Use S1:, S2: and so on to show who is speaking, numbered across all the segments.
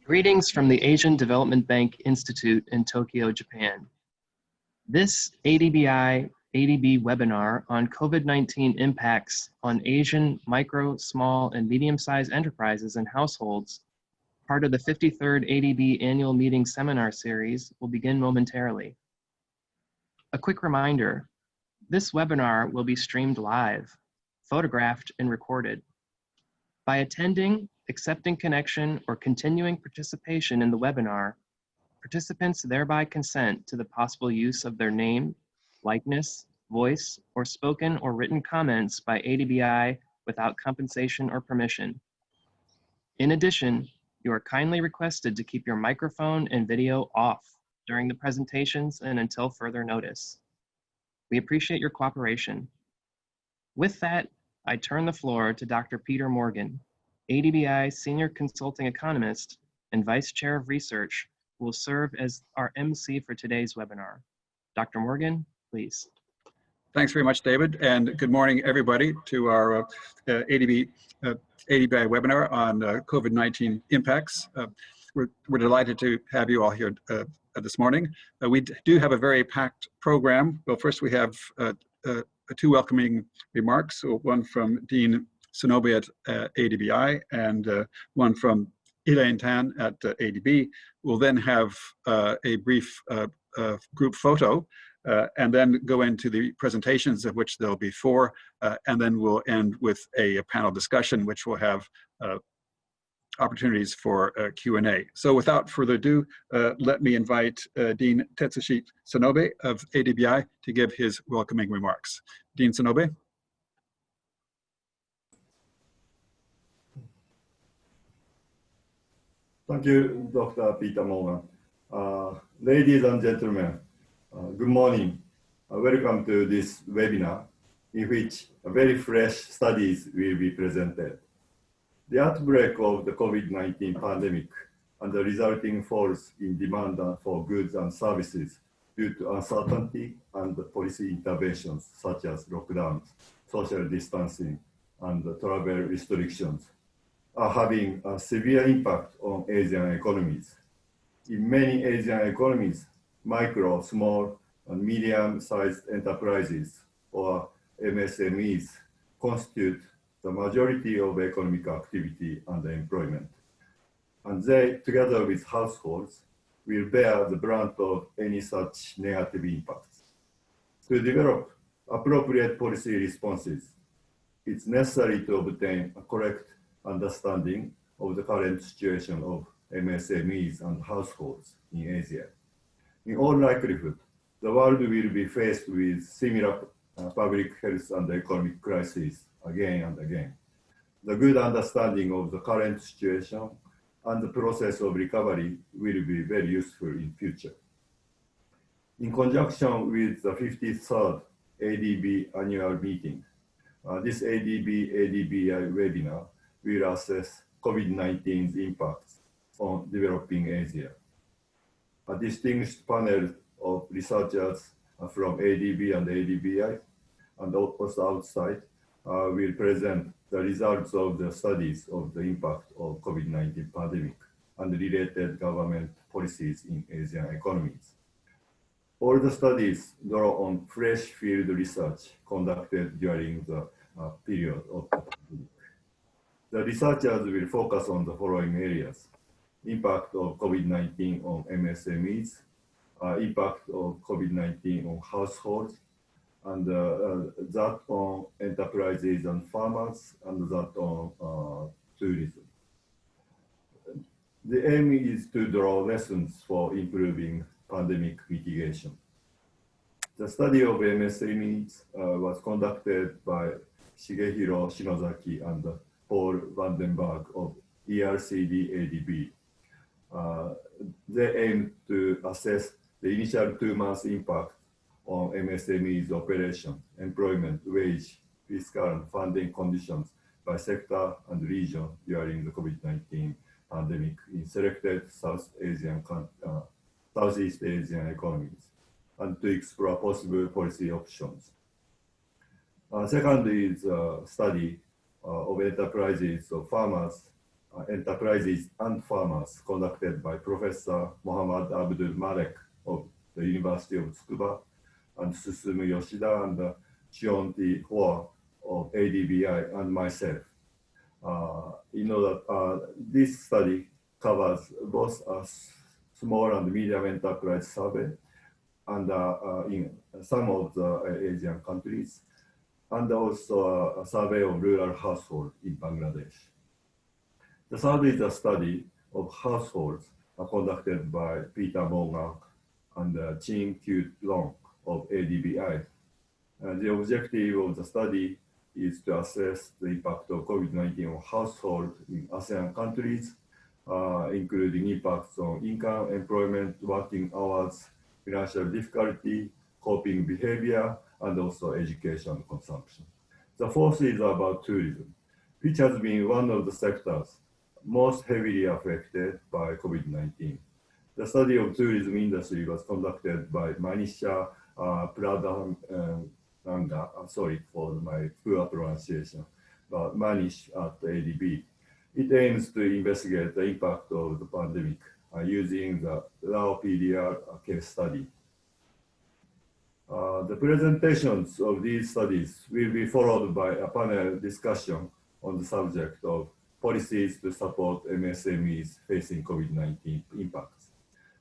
S1: Greetings from the Asian Development Bank Institute in Tokyo, Japan. This ADBI-ADB webinar on COVID-19 impacts on Asian micro, small, and medium-sized enterprises and households, part of the 53rd ADB Annual Meeting seminar series, will begin momentarily. A quick reminder, this webinar will be streamed live, photographed, and recorded. By attending, accepting connection, or continuing participation in the webinar, participants thereby consent to the possible use of their name, likeness, voice, or spoken or written comments by ADBI without compensation or permission. In addition, you are kindly requested to keep your microphone and video off during the presentations and until further notice. We appreciate your cooperation. With that, I turn the floor to Dr. Peter Morgan, ADBI Senior Consulting Economist and Vice Chair of Research, who will serve as our MC for today's webinar. Dr. Morgan, please.
S2: Thanks very much, David, and good morning, everybody, to our ADBI webinar on COVID-19 impacts. We're delighted to have you all here this morning. We do have a very packed program. Well, first we have two welcoming remarks, one from Dean Sonobe at ADBI and one from Elaine Tan at ADB. We'll then have a brief group photo and then go into the presentations, of which there'll be four, and then we'll end with a panel discussion, which will have opportunities for Q&A. So without further ado, let me invite Dean Tetsushi Sonobe of ADBI to give his welcoming remarks. Dean Sonobe.
S3: Thank you, Dr. Peter Morgan. Ladies and gentlemen, good morning. Welcome to this webinar in which very fresh studies will be presented. The outbreak of the COVID-19 pandemic and the resulting falls in demand for goods and services due to uncertainty and policy interventions such as lockdowns, social distancing, and travel restrictions are having a severe impact on Asian economies. In many Asian economies, micro, small, and medium-sized enterprises, or MSMEs, constitute the majority of economic activity and employment. And they, together with households, will bear the brunt of any such negative impacts. To develop appropriate policy responses, it's necessary to obtain a correct understanding of the current situation of MSMEs and households in Asia. In all likelihood, the world will be faced with similar public health and economic crises again and again. The good understanding of the current situation and the process of recovery will be very useful in future. In conjunction with the 53rd ADB Annual Meeting, this ADB-ADBI webinar will assess COVID-19's impacts on developing Asia. A distinguished panel of researchers from ADB and ADBI and also outside will present the results of the studies of the impact of COVID-19 pandemic and related government policies in Asian economies. All the studies draw on fresh field research conducted during the period of the pandemic. The researchers will focus on the following areas: impact of COVID-19 on MSMEs, impact of COVID-19 on households, and that on enterprises and farmers, and that on tourism. The aim is to draw lessons for improving pandemic mitigation. The study of MSMEs was conducted by Shigehiro Shinozaki and Paul Vandenberg of ERCD-ADB. They aim to assess the initial 2 months impact on MSMEs operation, employment, wage, fiscal and funding conditions by sector and region during the COVID-19 pandemic in selected Southeast Asian economies, and to explore possible policy options. Second is a study of enterprises of farmers enterprises and farmers conducted by Professor Mohammad Abdul Malek of the University of Tsukuba and Susumu Yoshida and Shion T. Hoa of ADBI and myself. This study covers both a small and medium enterprise survey and in some of the Asian countries, and also a survey of rural households in Bangladesh. The third is a study of households conducted by Peter Morgan and Chin Q. Long of ADBI. The objective of the study is to assess the impact of COVID-19 on households in ASEAN countries, including impacts on income, employment, working hours, financial difficulty, coping behavior, and also education consumption. The fourth is about tourism, which has been one of the sectors most heavily affected by COVID-19. The study of tourism industry was conducted by Manisha Pradhananga, sorry for my poor pronunciation, but Manish at ADB. It aims to investigate the impact of the pandemic using the Lao PDR case study. The presentations of these studies will be followed by a panel discussion on the subject of policies to support MSMEs facing COVID-19 impacts.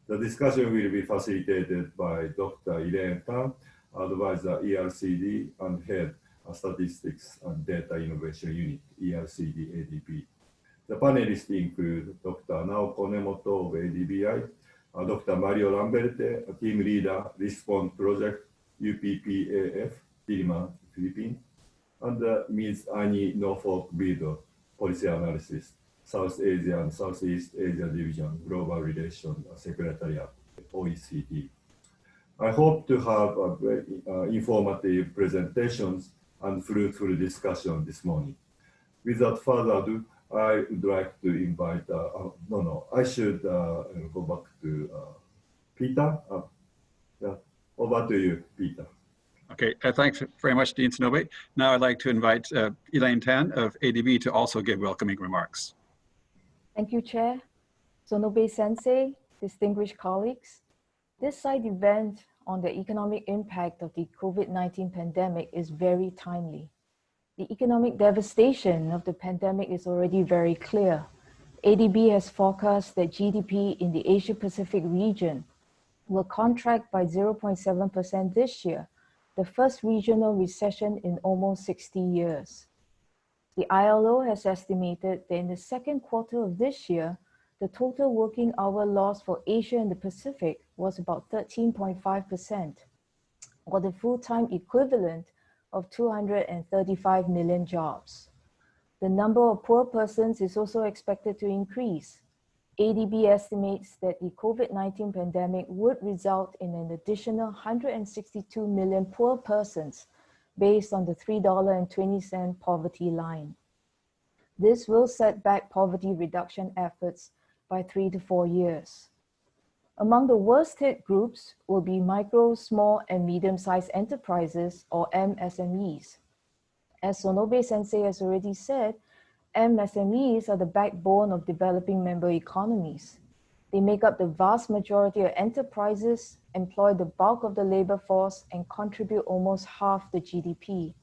S3: The discussion will be facilitated by Dr. Elaine Tan, Advisor ERCD and Head of Statistics and Data Innovation Unit, ERCD-ADB. The panelists include Dr. Naoko Nemoto of ADBI, Dr. Mario Lamberte, a team leader, Respond Project, UPPAF, Diliman, Philippines, and Ms. Annie Norfolk Bido, Policy Analysis, South Asia and Southeast Asia Division, Global Relations Secretariat, OECD. I hope to have very informative presentations and fruitful discussion this morning. Without further ado, I would like to invite, I should go back to Peter. Over to you, Peter.
S2: Okay, thanks very much, Dean Sonobe. Now I'd like to invite Elaine Tan of ADB to also give welcoming remarks.
S4: Thank you, Chair. Sonobe Sensei, distinguished colleagues. This side event on the economic impact of the COVID-19 pandemic is very timely. The economic devastation of the pandemic is already very clear. ADB has forecast that GDP in the Asia-Pacific region will contract by 0.7% this year, the first regional recession in almost 60 years. The ILO has estimated that in the second quarter of this year, the total working hour loss for Asia and the Pacific was about 13.5%, or the full-time equivalent of 235 million jobs. The number of poor persons is also expected to increase. ADB estimates that the COVID-19 pandemic would result in an additional 162 million poor persons based on the $3.20 poverty line. This will set back poverty reduction efforts by 3 to 4 years. Among the worst hit groups will be micro, small, and medium-sized enterprises, or MSMEs. As Sonobe Sensei has already said, MSMEs are the backbone of developing member economies. They make up the vast majority of enterprises, employ the bulk of the labor force, and contribute almost half the GDP.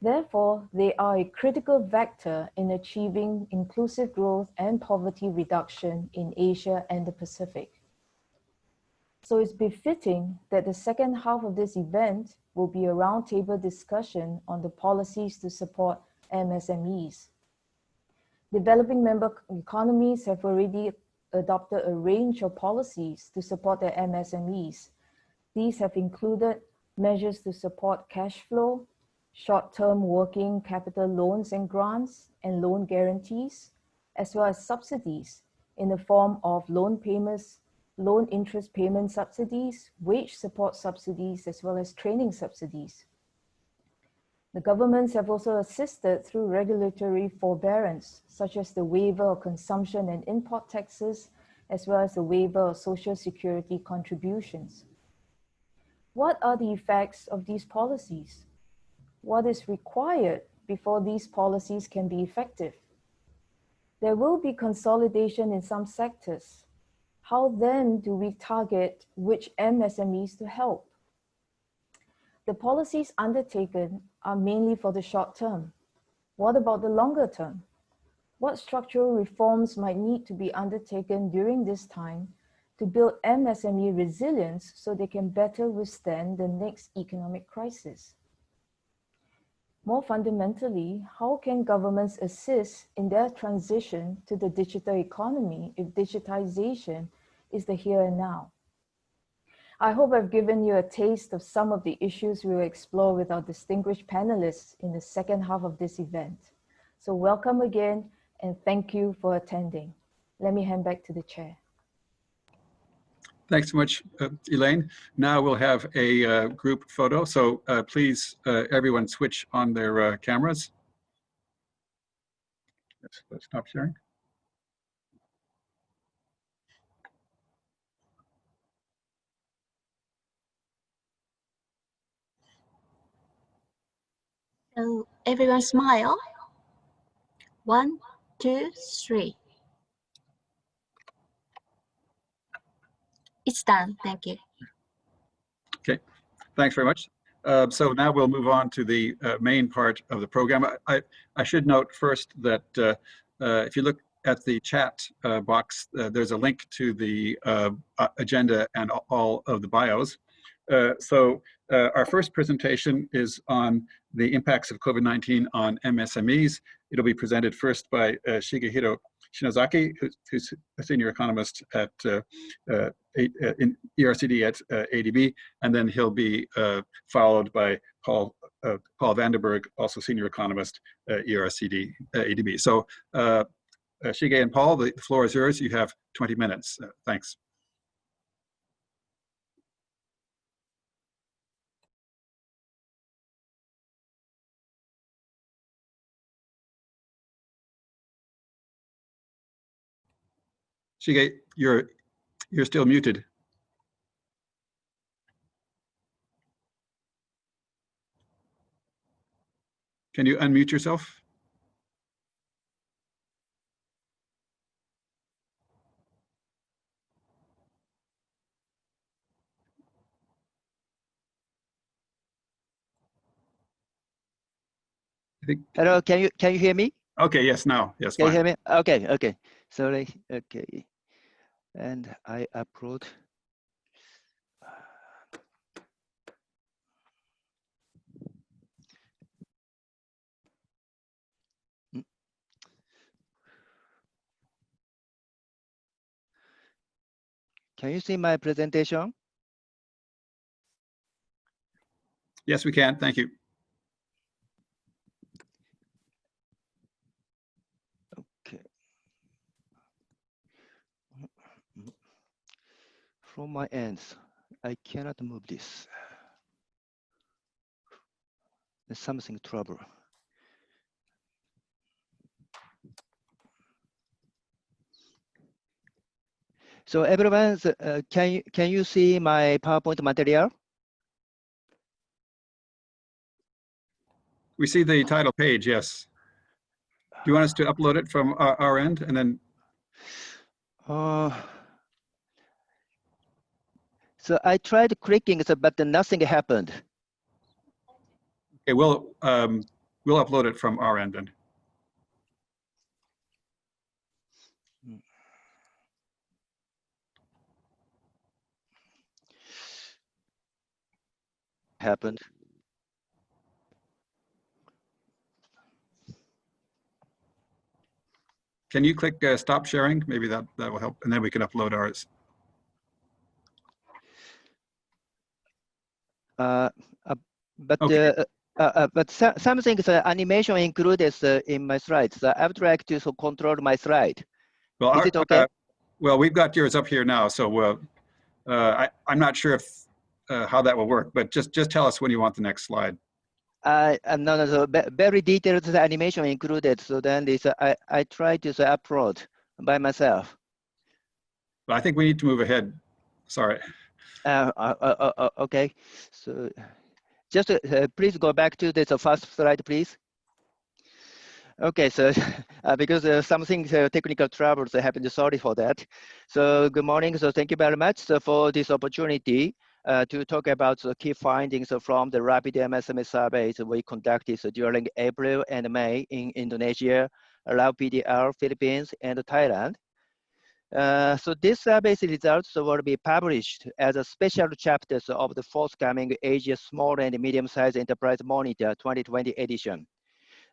S4: Therefore, they are a critical vector in achieving inclusive growth and poverty reduction in Asia and the Pacific. So it's befitting that the second half of this event will be a roundtable discussion on the policies to support MSMEs. Developing member economies have already adopted a range of policies to support their MSMEs. These have included measures to support cash flow, short-term working capital loans and grants, and loan guarantees, as well as subsidies in the form of loan payments, loan interest payment subsidies, wage support subsidies, as well as training subsidies. The governments have also assisted through regulatory forbearance, such as the waiver of consumption and import taxes, as well as the waiver of social security contributions. What are the effects of these policies? What is required before these policies can be effective? There will be consolidation in some sectors. How then do we target which MSMEs to help? The policies undertaken are mainly for the short term. What about the longer term? What structural reforms might need to be undertaken during this time to build MSME resilience so they can better withstand the next economic crisis? More fundamentally, how can governments assist in their transition to the digital economy if digitization is the here and now? I hope I've given you a taste of some of the issues we will explore with our distinguished panelists in the second half of this event. So welcome again, and thank you for attending. Let me hand back to the chair.
S2: Thanks so much, Elaine. Now we'll have a group photo. So please, everyone switch on their cameras. Let's stop sharing.
S5: So everyone smile. 1, 2, 3. It's done. Thank you.
S2: Okay, thanks very much. So now we'll move on to the main part of the program. I should note first that if you look at the chat box, there's a link to the agenda and all of the bios. So our first presentation is on the impacts of COVID-19 on MSMEs. It'll be presented first by Shigehiro Shinozaki, who's a senior economist at in ERCD at ADB, and then he'll be followed by Paul Vandenberg, also senior economist at ERCD ADB. So Shige and Paul, the floor is yours. You have 20 minutes. Thanks. Shige, you're still muted. Can you unmute yourself? I think.
S6: Hello, can you hear me?
S2: Okay, yes, now. Yes,
S6: Can
S2: fine.
S6: you hear me? Okay. Sorry. Okay. And I upload. Can you see my presentation?
S2: Yes, we can. Thank you.
S6: Okay. From my ends, I cannot move this. There's something trouble. So everyone, can you see my PowerPoint material?
S2: We see the title page, yes. Do you want us to upload it from our end and then?
S6: So I tried clicking, but nothing happened.
S2: Okay, we'll upload it from our end then.
S6: Happened.
S2: Can you click stop sharing? Maybe that will help, and then we can upload ours.
S6: But
S2: okay.
S6: Something animation included in my slides. So I would like to control my slide.
S2: Well,
S6: is it okay?
S2: Well, we've got yours up here now, so I'm not sure if how that will work. But just tell us when you want the next slide.
S6: No. So very detailed animation included. So then this I try to upload by myself.
S2: Well, I think we need to move ahead. Sorry.
S6: Okay. So just please go back to this first slide, please. Okay, so because something technical troubles happened, sorry for that. So good morning. So thank you very much for this opportunity to talk about the key findings from the rapid MSME surveys we conducted during April and May in Indonesia, Lao PDR, Philippines, and Thailand. So this survey's results will be published as a special chapters of the forthcoming Asia Small and Medium-Sized Enterprise Monitor 2020 edition.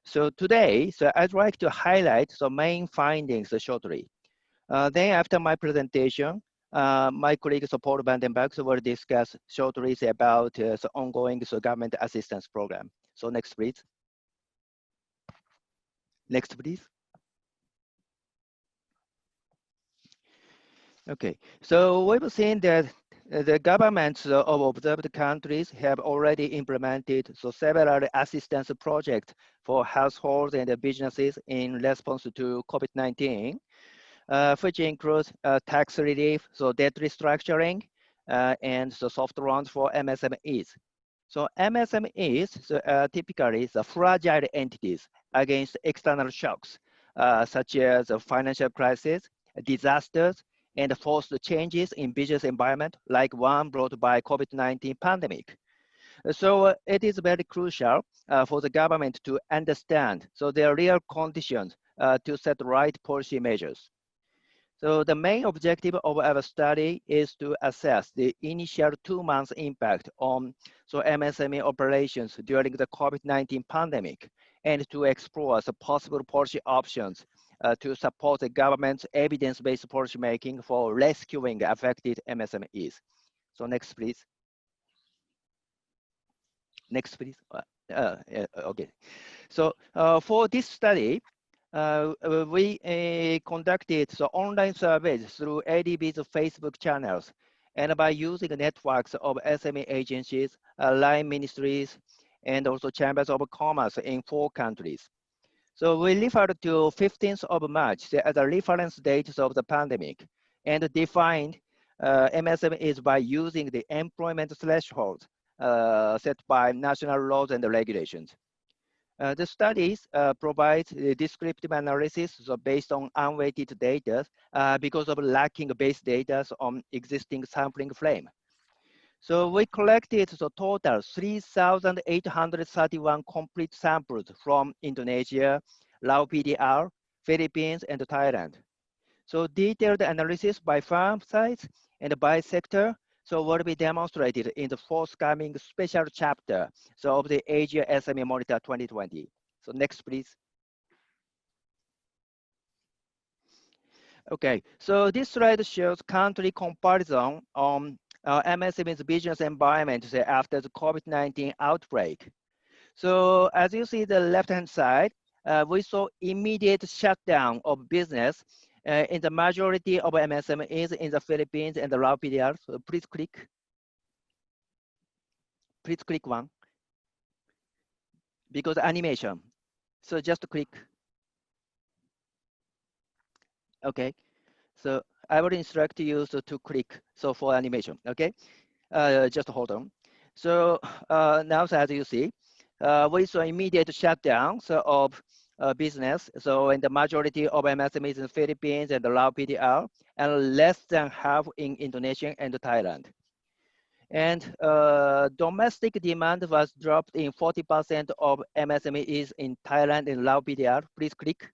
S6: So today, I'd like to highlight the main findings shortly. Then after my presentation, my colleague Paul Vandenberg will discuss shortly about the ongoing government assistance program. So next, please. Next, please. Okay, so we've seen that the governments of observed countries have already implemented several assistance projects for households and businesses in response to COVID-19, which includes tax relief, debt restructuring, and soft loans for MSMEs. So MSMEs are typically the fragile entities against external shocks, such as financial crisis, disasters, and forced changes in business environment like one brought by COVID-19 pandemic. So it is very crucial for the government to understand their real conditions to set right policy measures. So the main objective of our study is to assess the initial 2 months impact on MSME operations during the COVID-19 pandemic and to explore the possible policy options to support the government's evidence-based policy making for rescuing affected MSMEs. So next, please. Next, please. Okay. So for this study, we conducted online surveys through ADB's Facebook channels and by using networks of SME agencies, line ministries, and also chambers of commerce in 4 countries. So we referred to 15th of March as a reference date of the pandemic and defined MSMEs by using the employment threshold set by national laws and regulations. The studies provide descriptive analysis based on unweighted data because of lacking base data on existing sampling frame. So we collected the total 3,831 complete samples from Indonesia, Lao PDR, Philippines, and Thailand. So detailed analysis by firm size and by sector will be demonstrated in the forthcoming special chapter of the Asia SME Monitor 2020. So next, please. Okay, so this slide shows country comparison on MSME's business environment after the COVID-19 outbreak. So as you see the left-hand side, we saw immediate shutdown of business in the majority of MSMEs in the Philippines and the Lao PDR. So please click one. Because animation. So just click. Okay. So I will instruct you to click for animation. Okay. Just hold on. So now as you see, we saw immediate shutdown of business. So in the majority of MSMEs in the Philippines and the Lao PDR, and less than half in Indonesia and Thailand. And domestic demand was dropped in 40% of MSMEs in Thailand and Lao PDR. Please click.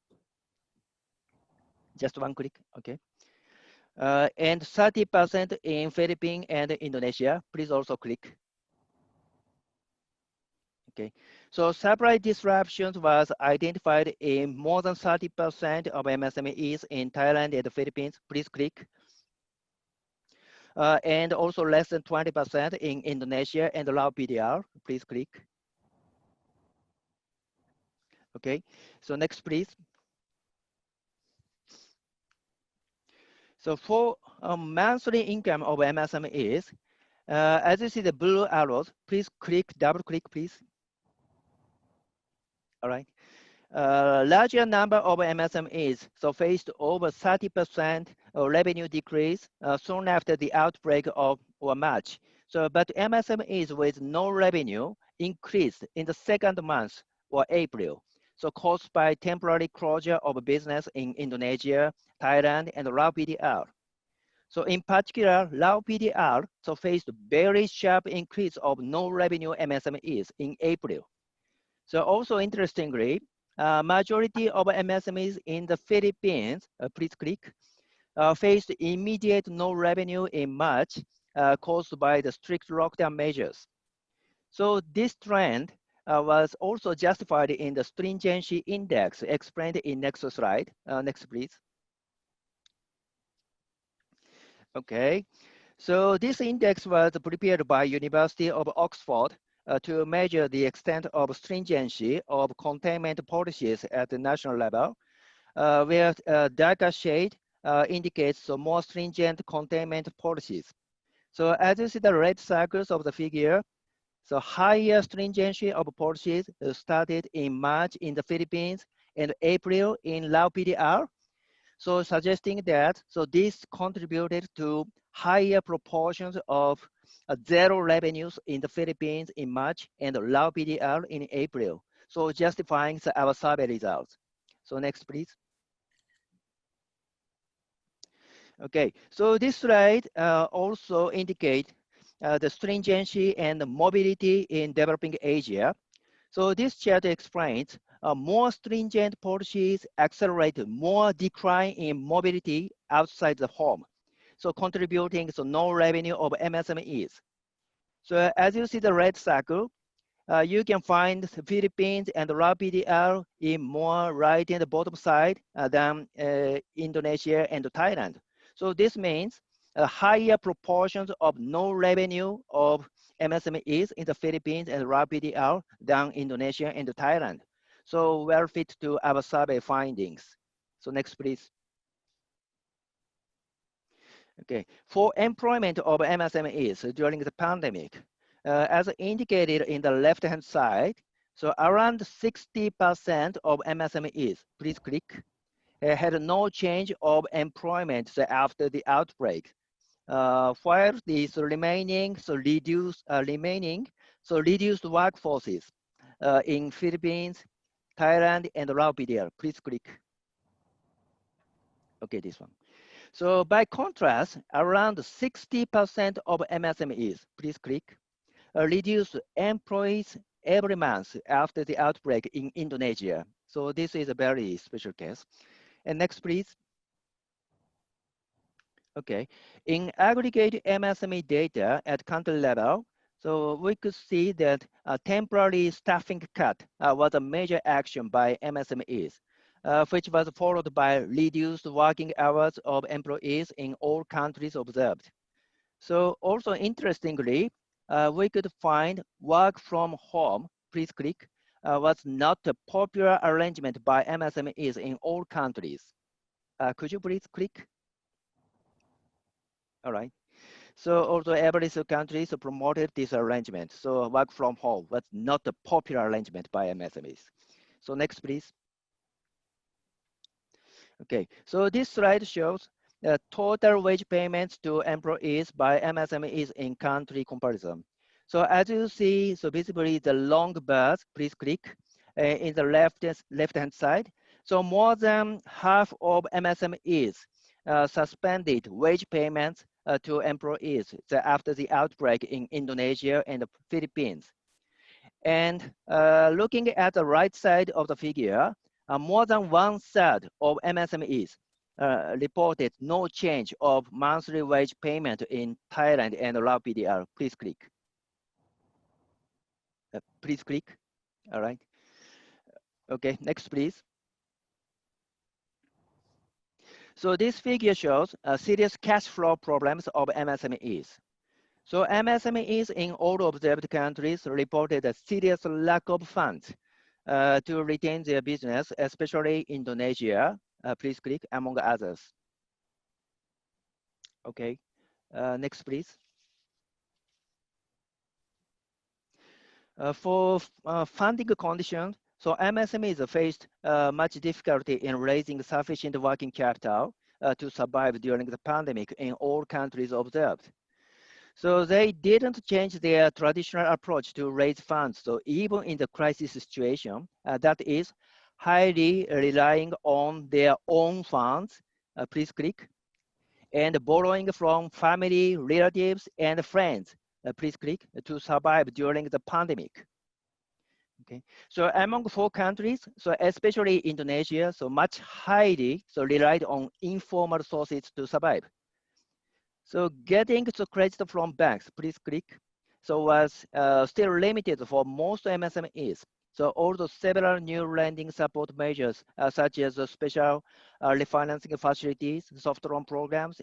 S6: Just one click, okay. And 30% in Philippines and Indonesia. Please also click. Okay, so supply disruptions was identified in more than 30% of MSMEs in Thailand and the Philippines. Please click. And also less than 20% in Indonesia and Lao PDR. Please click. Okay, so next, please. So for monthly income of MSMEs, as you see the blue arrows, please click, double click, please. All right. Larger number of MSMEs faced over 30% revenue decrease soon after the outbreak of March. So, but MSMEs with no revenue increased in the second month or April. so caused by temporary closure of business in Indonesia, Thailand, and Lao PDR. So in particular, Lao PDR so faced very sharp increase of no-revenue MSMEs in April. So also interestingly, majority of MSMEs in the Philippines, please click, faced immediate no revenue in March caused by the strict lockdown measures. So this trend was also justified in the stringency index explained in next slide. Next, please. Okay, so this index was prepared by University of Oxford to measure the extent of stringency of containment policies at the national level, where darker shade indicates more stringent containment policies. So as you see the red circles of the figure, so higher stringency of policies started in March in the Philippines and April in Lao PDR. So suggesting that, so this contributed to higher proportions of zero revenues in the Philippines in March and Lao PDR in April. So justifying our survey results. So next, please. Okay, so this slide also indicate the stringency and mobility in developing Asia. So this chart explains more stringent policies accelerate more decline in mobility outside the home, so contributing to no revenue of MSMEs. So as you see the red circle, you can find the Philippines and Lao PDR in more right in the bottom side than Indonesia and Thailand. So this means higher proportions of no revenue of MSMEs in the Philippines and Lao PDR than Indonesia and Thailand. So well fit to our survey findings. So next, please. Okay, for employment of MSMEs during the pandemic, as indicated in the left-hand side, so around 60% of MSMEs, please click, had no change of employment after the outbreak. While these remaining reduced workforces in Philippines, Thailand, and Lao PDR. Please click. Okay, this one. So by contrast, around 60% of MSMEs, please click, reduced employees every month after the outbreak in Indonesia. So this is a very special case. And next, please. Okay, in aggregate MSME data at country level, so we could see that temporary staffing cut was a major action by MSMEs, which was followed by reduced working hours of employees in all countries observed. So also interestingly, we could find work from home, please click, was not a popular arrangement by MSMEs in all countries. Could you please click? All right. So also every countries promoted this arrangement. So work from home was not a popular arrangement by MSMEs. So next, please. Okay, so this slide shows total wage payments to employees by MSMEs in country comparison. So as you see, so visibly the long bars, please click in the left-hand side. So more than half of MSMEs suspended wage payments to employees after the outbreak in Indonesia and the Philippines. And looking at the right side of the figure, more than 1/3 of MSMEs reported no change of monthly wage payment in Thailand and Lao PDR. Please click. Please click. All right. Okay, next, please. So this figure shows serious cash flow problems of MSMEs. So MSMEs in all observed countries reported a serious lack of funds to retain their business, especially Indonesia. Please click, among others. Okay, next, please. For funding conditions, so MSMEs faced much difficulty in raising sufficient working capital to survive during the pandemic in all countries observed. So they didn't change their traditional approach to raise funds. So even in the crisis situation, that is highly relying on their own funds, please click, and borrowing from family, relatives, and friends, please click, to survive during the pandemic. Okay, so among 4 countries, so especially Indonesia, so much highly relied on informal sources to survive. So getting the credit from banks, please click, so was still limited for most MSMEs. So although several new lending support measures, such as special refinancing facilities, soft loan programs,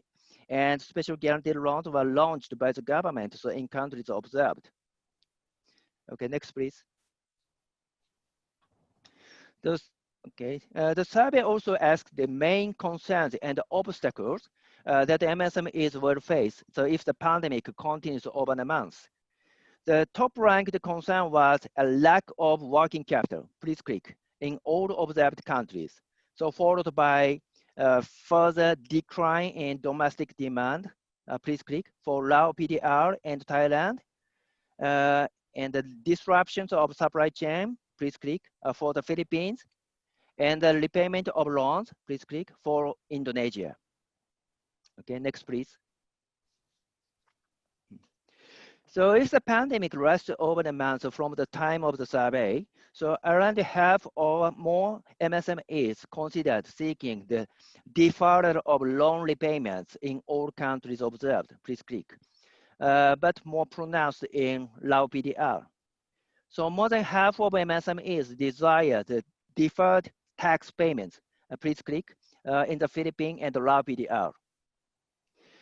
S6: and special guaranteed loans were launched by the government, so in countries observed. Okay, next please. The survey also asked the main concerns and obstacles that MSMEs will face, so if the pandemic continues over the months. The top ranked concern was a lack of working capital, please click, in all observed countries. So followed by further decline in domestic demand, please click, for Lao PDR and Thailand, and the disruptions of supply chain, please click, for the Philippines, and the repayment of loans, please click, for Indonesia. Okay, next please. So if the pandemic lasts over the months from the time of the survey, so around half or more MSMEs considered seeking the deferral of loan repayments in all countries observed, please click, but more pronounced in Lao PDR. So more than half of MSMEs desire the deferred tax payments, please click, in the Philippines and Lao PDR.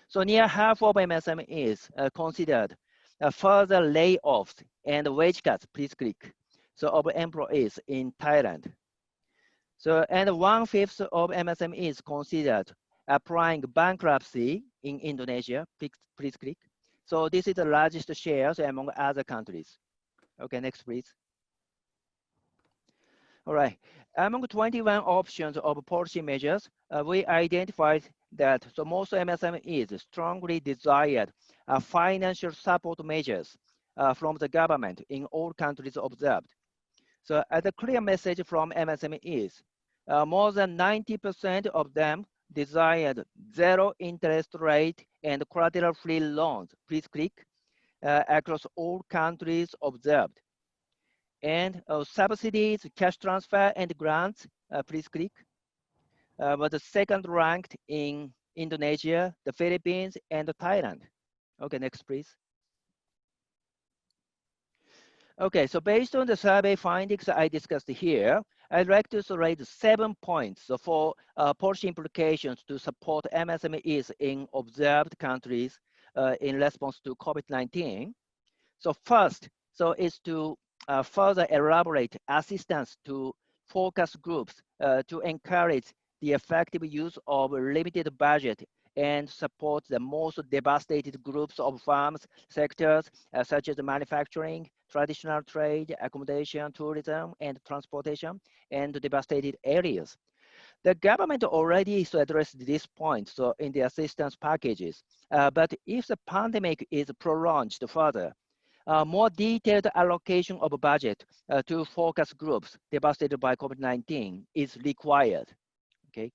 S6: So near half of MSMEs considered further layoffs and wage cuts, please click, so of employees in Thailand. So, and 1/5 of MSMEs considered applying bankruptcy in Indonesia, please click. So this is the largest shares among other countries. Okay, next please. All right, among 21 options of policy measures, we identified that so most MSMEs strongly desired financial support measures from the government in all countries observed. So as a clear message from MSMEs, more than 90% of them desired 0 interest rate and collateral-free loans, please click, across all countries observed. And subsidies, cash transfer, and grants, please click, was the second ranked in Indonesia, the Philippines, and Thailand. Okay, next please. Okay, so based on the survey findings I discussed here, I'd like to raise 7 points for policy implications to support MSMEs in observed countries in response to COVID-19. So first, so is to further elaborate assistance to focus groups to encourage the effective use of limited budget and support the most devastated groups of farms, sectors, such as manufacturing, traditional trade, accommodation, tourism, and transportation, and devastated areas. The government already addressed this point in the assistance packages, but if the pandemic is prolonged further, more detailed allocation of budget to focus groups devastated by COVID-19 is required. Okay.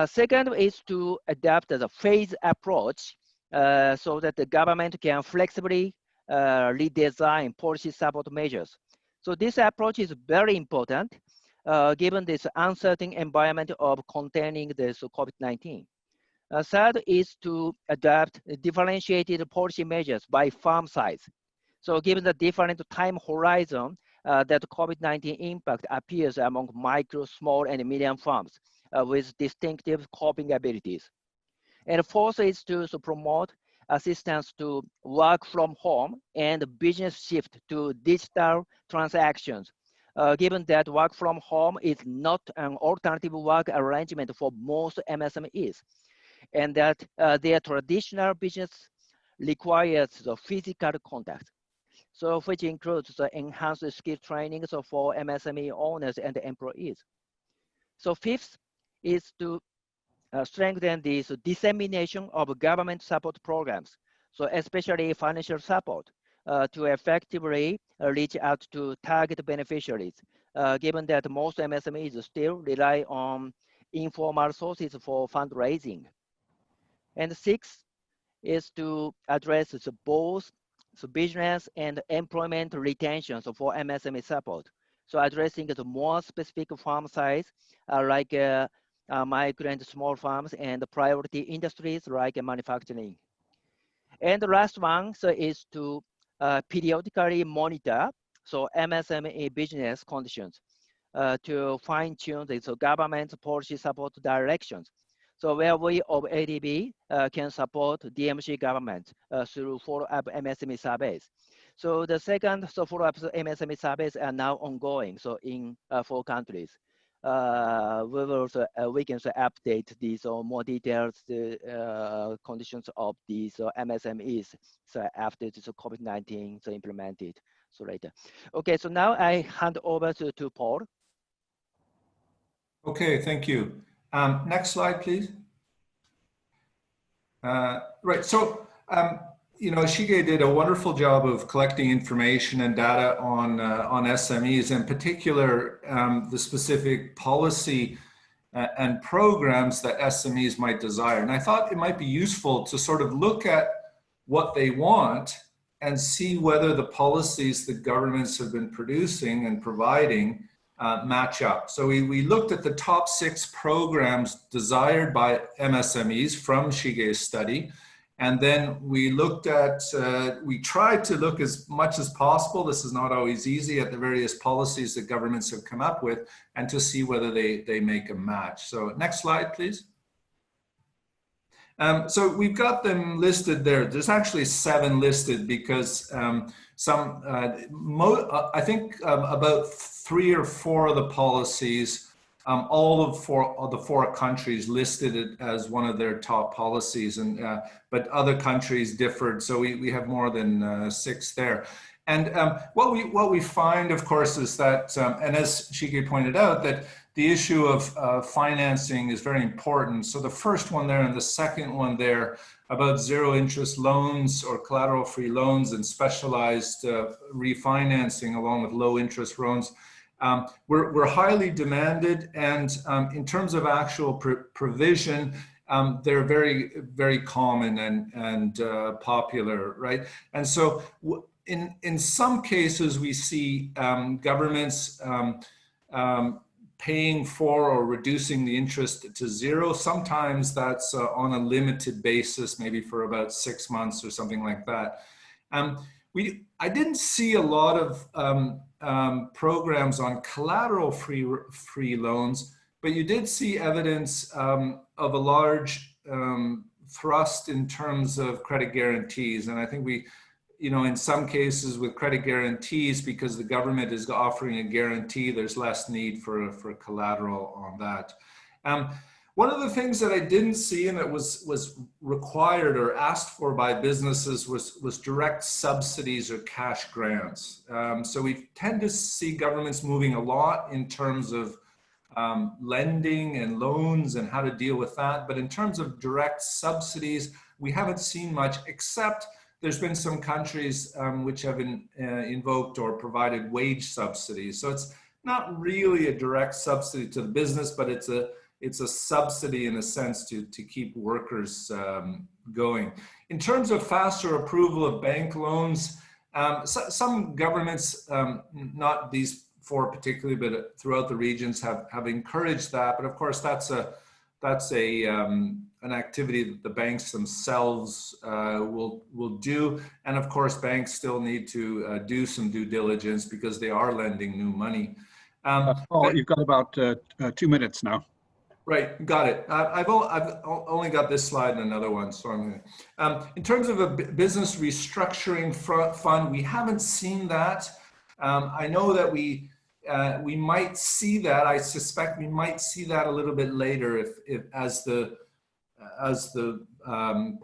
S6: Second is to adapt the phase approach so that the government can flexibly redesign policy support measures. So this approach is very important given this uncertain environment of containing this COVID-19. Third is to adapt differentiated policy measures by farm size. So given the different time horizon that COVID-19 impact appears among micro, small, and medium farms with distinctive coping abilities. And fourth is to promote assistance to work from home and business shift to digital transactions, given that work from home is not an alternative work arrangement for most MSMEs, and that their traditional business requires the physical contact. So which includes the enhanced skill training for MSME owners and employees. So fifth is to strengthen this dissemination of government support programs, so especially financial support to effectively reach out to target beneficiaries given that most MSMEs still rely on informal sources for fundraising. And 6 is to address both business and employment retention for MSME support. So addressing the more specific farm size, like migrant small farms and priority industries like manufacturing. And the last one is to periodically monitor MSME business conditions to fine-tune the government policy support directions. So where we of ADB can support DMC government through follow-up MSME surveys. So the second follow-up MSME surveys are now ongoing. So in 4 countries, we can update these more detailed conditions of these MSMEs after this COVID-19 implemented later. Okay, so now I hand over to Paul.
S7: Okay, thank you. Next slide, please. Right, so, you know, Shige did a wonderful job of collecting information and data on SMEs, in particular, the specific policy and programs that SMEs might desire. And I thought it might be useful to sort of look at what they want and see whether the policies that governments have been producing and providing match up. So we looked at the top 6 programs desired by MSMEs from Shige's study. And then we looked at, we tried to look as much as possible, this is not always easy, at the various policies that governments have come up with and to see whether they make a match. So next slide, please. So we've got them listed there. There's actually 7 listed because I think about 3 or 4 of the policies, all of the 4 countries listed it as one of their top policies, and but other countries differed. So we have more than 6 there. And what we find, of course, is that, and as Shige pointed out, that the issue of financing is very important. So the first one there and the second one there about zero interest loans or collateral-free loans and specialized refinancing along with low interest loans, we're highly demanded, and in terms of actual provision, they're very, very common and popular, right? And so in some cases, we see governments paying for or reducing the interest to 0. Sometimes that's on a limited basis, maybe for about 6 months or something like that. I didn't see a lot of programs on collateral-free loans, but you did see evidence of a large thrust in terms of credit guarantees. And I think you know, in some cases with credit guarantees, because the government is offering a guarantee, there's less need for collateral on that. One of the things that I didn't see and that was required or asked for by businesses was direct subsidies or cash grants. So we tend to see governments moving a lot in terms of lending and loans and how to deal with that. But in terms of direct subsidies, we haven't seen much, except there's been some countries which have invoked or provided wage subsidies. So it's not really a direct subsidy to the business, but it's a subsidy in a sense to keep workers going. In terms of faster approval of bank loans, some governments, not these 4 particularly, but throughout the regions have encouraged that. But of course, that's an activity that the banks themselves will do. And of course, banks still need to do some due diligence because they are lending new money.
S2: Paul, you've got about 2 minutes now.
S7: Right, got it. I've only got this slide and another one, so I'm gonna. In terms of a business restructuring fund, we haven't seen that. I know that we might see that. I suspect we might see that a little bit later if as the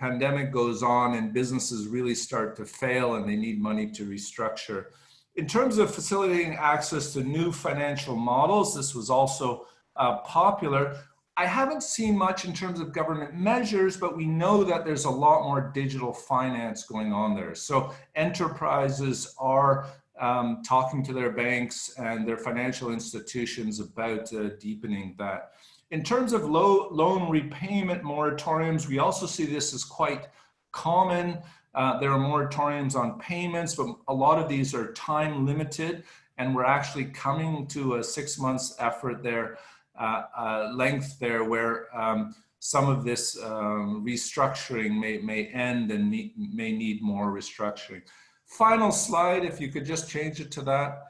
S7: pandemic goes on and businesses really start to fail and they need money to restructure. In terms of facilitating access to new financial models, this was also popular. I haven't seen much in terms of government measures, but we know that there's a lot more digital finance going on there. So enterprises are talking to their banks and their financial institutions about deepening that. In terms of loan repayment moratoriums, we also see this as quite common. There are moratoriums on payments, but a lot of these are time limited, and we're actually coming to a 6 months effort there, length there, where some of this restructuring may end and may need more restructuring. Final slide, if you could just change it to that.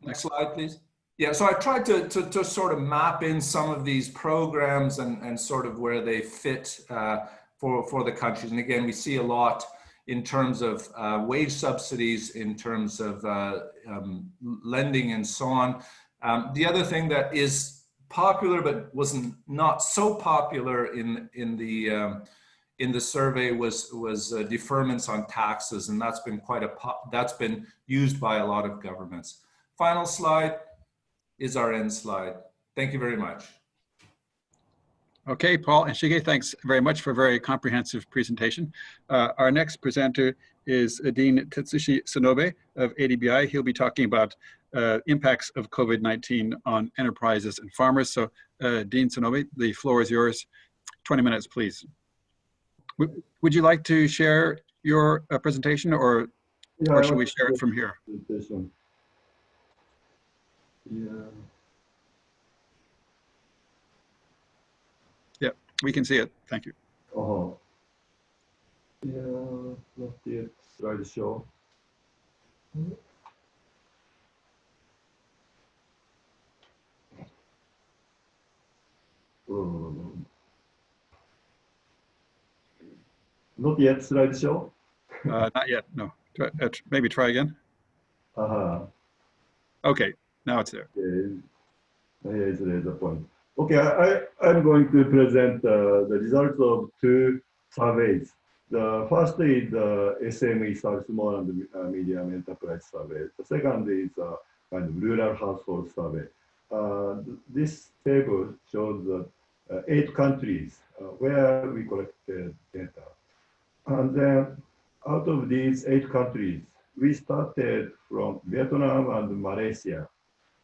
S7: Next slide, please. Yeah, so I tried to sort of map in some of these programs and sort of where they fit for the countries. And again, we see a lot in terms of wage subsidies, in terms of lending and so on. The other thing that is popular but was not so popular in the survey was deferments on taxes, and that's been used by a lot of governments. Final slide is our end slide. Thank you very much.
S2: Okay, Paul and Shige, thanks very much for a very comprehensive presentation. Our next presenter is Dean Tetsushi Sonobe of ADBI. He'll be talking about impacts of COVID-19 on enterprises and farmers. So Dean Sonobe, the floor is yours. 20 minutes, please. Would you like to share your presentation, or should we share it from here? Yeah, we can see it. Thank you.
S3: Yeah, not yet slideshow. Not yet slideshow.
S2: Not yet. No. Maybe try again. Okay, now it's there.
S3: Okay. Here is the point. Okay, I'm going to present the results of two surveys. The first is the SME, small and medium enterprise survey. The second is kind of rural household survey. This table shows 8 countries where we collected data. And then out of these 8 countries, we started from Vietnam and Malaysia.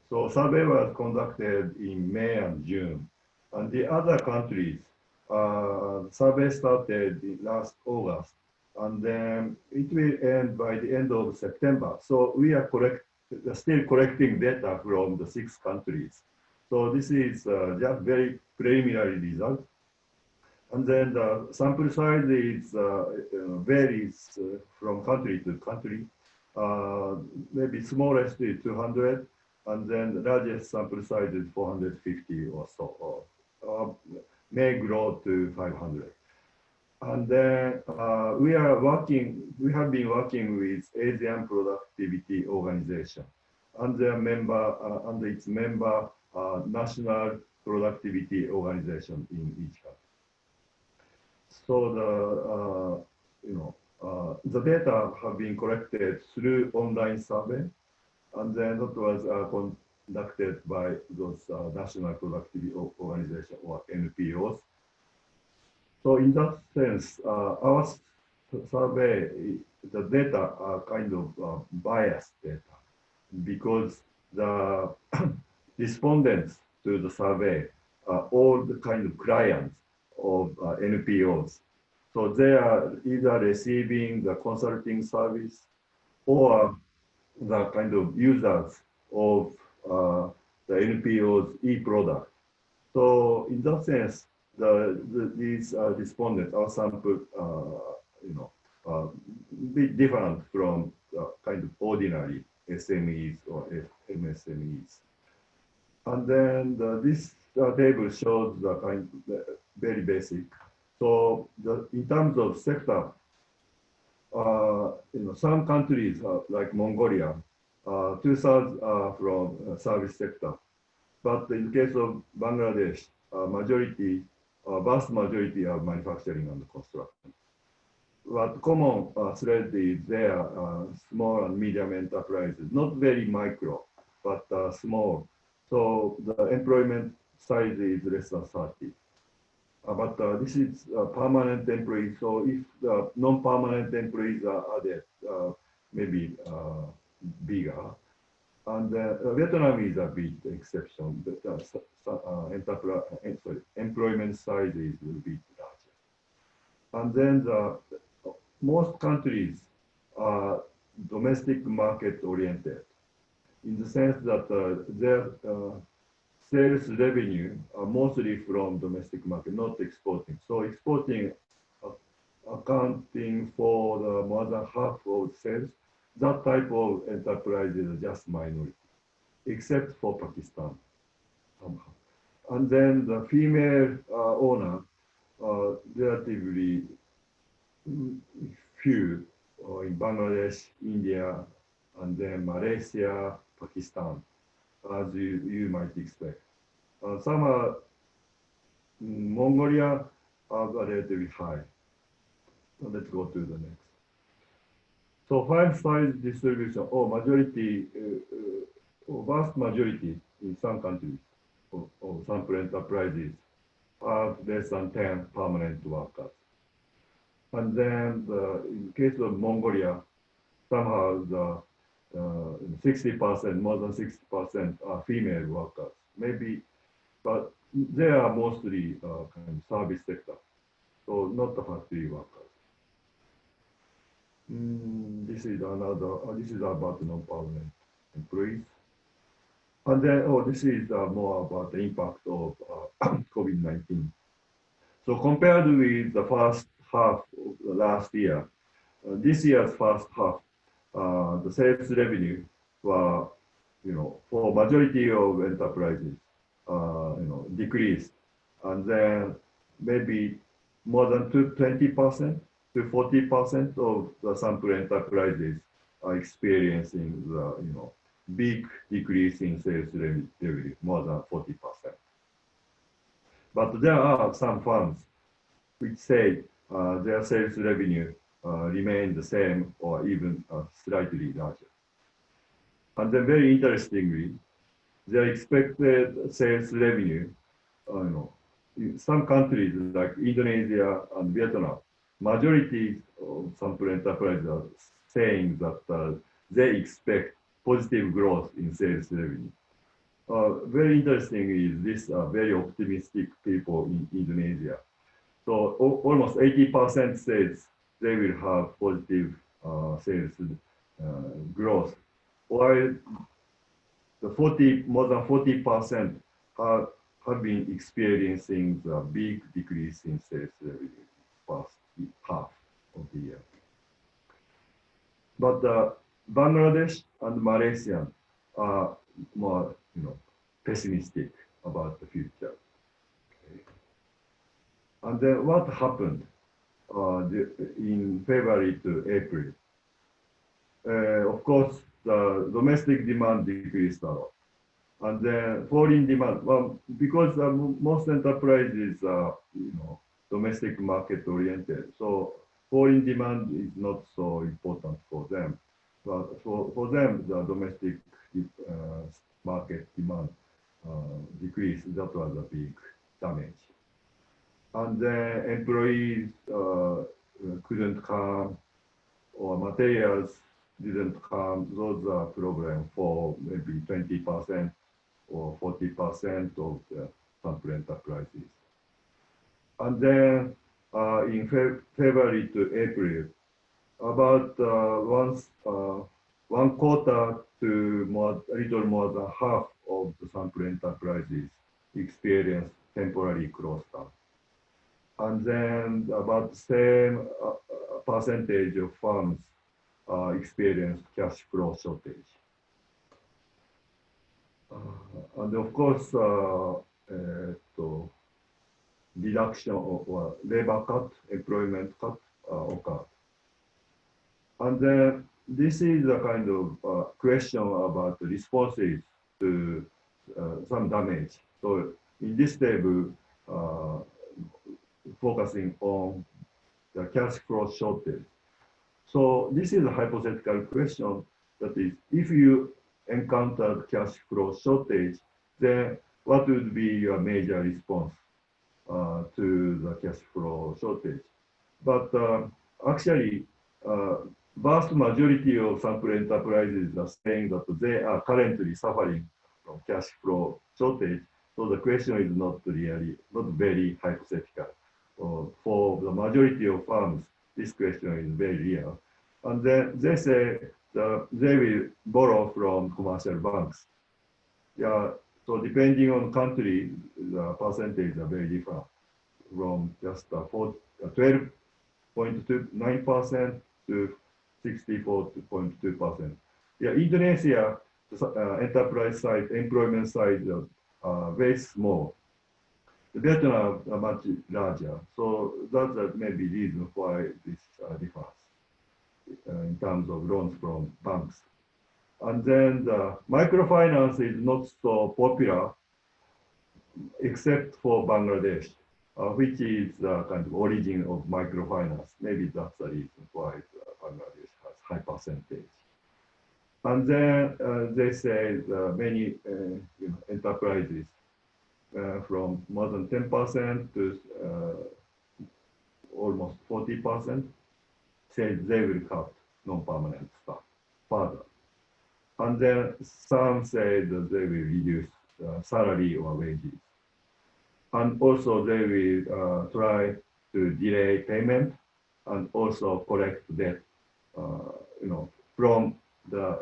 S3: So survey was conducted in May and June. And the other countries, survey started in last August. And then it will end by the end of September. So we are still collecting data from the 6 countries. So this is just very preliminary result. And then the sample size is varies from country to country. Maybe smallest is 200, and then the largest sample size is 450 or so, or may grow to 500. And then we have been working with Asian Productivity Organization and under its member National Productivity Organization in each country. So the data have been collected through online survey, and then that was conducted by those National Productivity Organization, or NPOs. So in that sense, our survey, the data are kind of biased data, because the respondents to the survey are all the kind of clients of NPOs. So they are either receiving the consulting service or the kind of users of the NPO's e-product. So in that sense, these respondents, our sample, bit different from kind of ordinary SMEs or MSMEs. And then this table shows the kind of very basic. So in terms of sector, some countries like Mongolia, 2/3 are from service sector. But in the case of Bangladesh, vast majority are manufacturing and construction. What common thread is there, small and medium enterprises, not very micro, but small. So the employment size is less than 30. But this is permanent employees. So if the non-permanent employees are added, maybe bigger. And Vietnam is a bit exception, but employment size is a bit larger. And then most countries are domestic market oriented, in the sense that their sales revenue are mostly from domestic market, not exporting. So exporting accounting for the more than half of sales, that type of enterprise is just minority, except for Pakistan somehow. And then the female owner, relatively few in Bangladesh, India, and then Malaysia, Pakistan, as you might expect. Some are Mongolia are relatively high. So let's go to the next. So file-size distribution, or majority, or vast majority in some countries, or sample enterprises, have less than 10 permanent workers. And then in the case of Mongolia, somehow the 60%, more than 60% are female workers. Maybe, but they are mostly kind of service sector, so not the factory workers. This is another, this is about non-permanent employees. And then, this is more about the impact of COVID-19. So compared with the first half of the last year, this year's first half, the sales revenue were, for majority of enterprises, decreased. And then maybe more than 20% to 40% of the sample enterprises are experiencing the, big decrease in sales revenue, more than 40%. But there are some firms which say their sales revenue remain the same or even slightly larger. And then very interestingly, their expected sales revenue, in some countries like Indonesia and Vietnam, majority of sample enterprises are saying that they expect positive growth in sales revenue. Very interesting is this very optimistic people in Indonesia. So almost 80% says they will have positive sales growth, while the more than 40% have been experiencing the big decrease in sales revenue past half of the year. But Bangladesh and Malaysia are more, pessimistic about the future. Okay. And then what happened in February to April? Of course, the domestic demand decreased a lot. And then foreign demand, well, because most enterprises are, domestic market oriented, so foreign demand is not so important for them. But for them, the domestic market demand decreased. That was a big damage. And then employees couldn't come, or materials didn't come. Those are problems for maybe 20% or 40% of the sample enterprises. And then in February to April, about one quarter to a little more than half of the sample enterprises experienced temporary close down. And then about the same percentage of firms experienced cash flow shortage. And of course, reduction or labor cut, employment cut occurred. And then this is a kind of question about the responses to some damage. So in this table, focusing on the cash flow shortage. So this is a hypothetical question, that is, if you encountered cash flow shortage, then what would be your major response to the cash flow shortage? But actually, vast majority of sample enterprises are saying that they are currently suffering from cash flow shortage. So the question is not very hypothetical. For the majority of firms, this question is very real. And then they say that they will borrow from commercial banks. Yeah, so depending on country, the percentage are very different from just 12.29% to 64.2%. Yeah, Indonesia, enterprise side, employment side, very small. Vietnam are much larger. So that's maybe reason why this differs in terms of loans from banks. And then the microfinance is not so popular except for Bangladesh, which is the kind of origin of microfinance. Maybe that's the reason why Bangladesh has high percentage. And then they say many enterprises from more than 10% to almost 40% say they will cut non-permanent staff further. And then some say that they will reduce salary or wages. And also they will try to delay payment and also collect debt, from the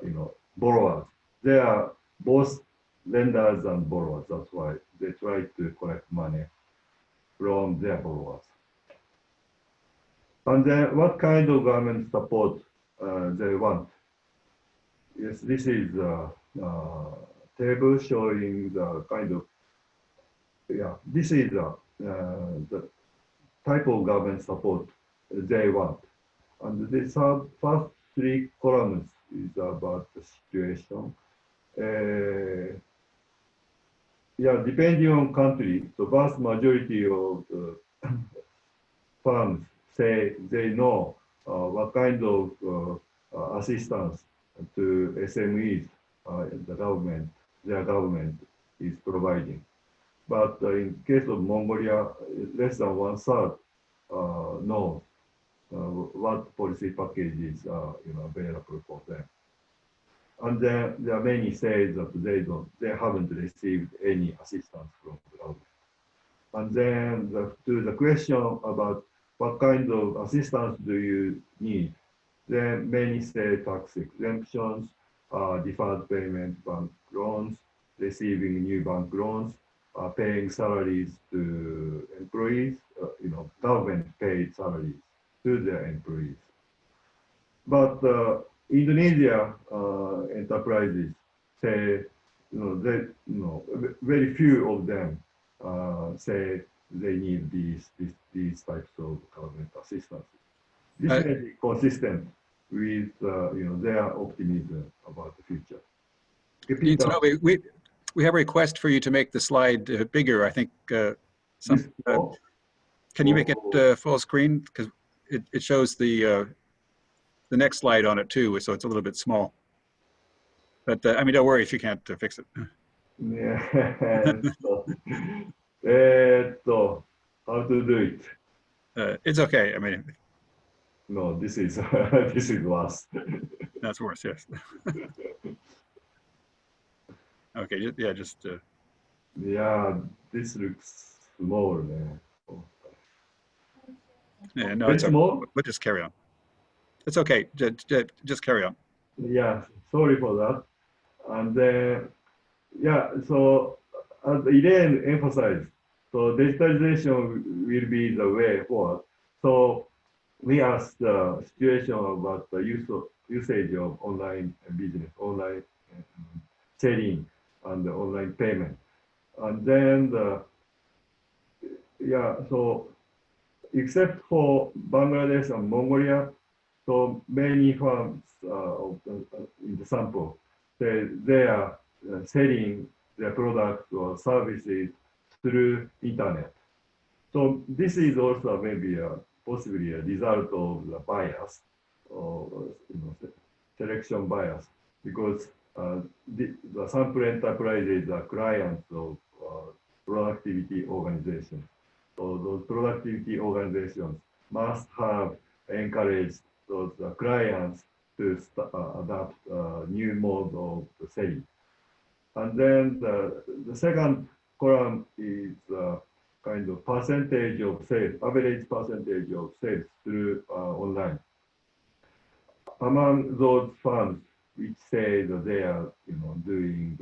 S3: borrowers. They are both lenders and borrowers. That's why they try to collect money from their borrowers. And then what kind of government support they want? Yes, this is a table showing the kind of, this is the type of government support they want. And the first three columns is about the situation. Depending on country, the vast majority of the firms say they know what kind of assistance to SMEs their government is providing. But in case of Mongolia, less than 1/3 know what policy packages are available for them. And then there are many say that they haven't received any assistance from the government. And then to the question about what kind of assistance do you need, then many say tax exemptions, deferred payment bank loans, receiving new bank loans, paying salaries to employees, government paid salaries to their employees. But Indonesia enterprises say, very few of them say they need these types of government assistance. This may be consistent with their optimism about the future.
S2: We have a request for you to make the slide bigger. I think can you make it full screen, because it shows the next slide on it too, so it's a little bit small. But I mean, don't worry if you can't fix it.
S3: Yeah. How to do it?
S2: It's okay. I mean,
S3: no, this is this is worse.
S2: That's worse. Yes. Okay. Yeah. Just.
S3: Yeah, this looks small, man.
S2: Yeah. No, it's
S3: small.
S2: We'll just carry on. It's okay. Just carry on.
S3: Yeah. Sorry for that. And so as Elaine emphasized, so digitalization will be the way forward. So we asked the situation about the usage of online business, online selling, and online payment. And then so except for Bangladesh and Mongolia, so many firms in the sample, they are selling their products or services through internet. So this is also maybe possibly a result of the bias, or selection bias, because the sample enterprises are clients of productivity organizations. So those productivity organizations must have encouraged those clients to adapt new mode of the selling. And then the second column is kind of percentage of sales, average percentage of sales through online. Among those firms which say that they are, doing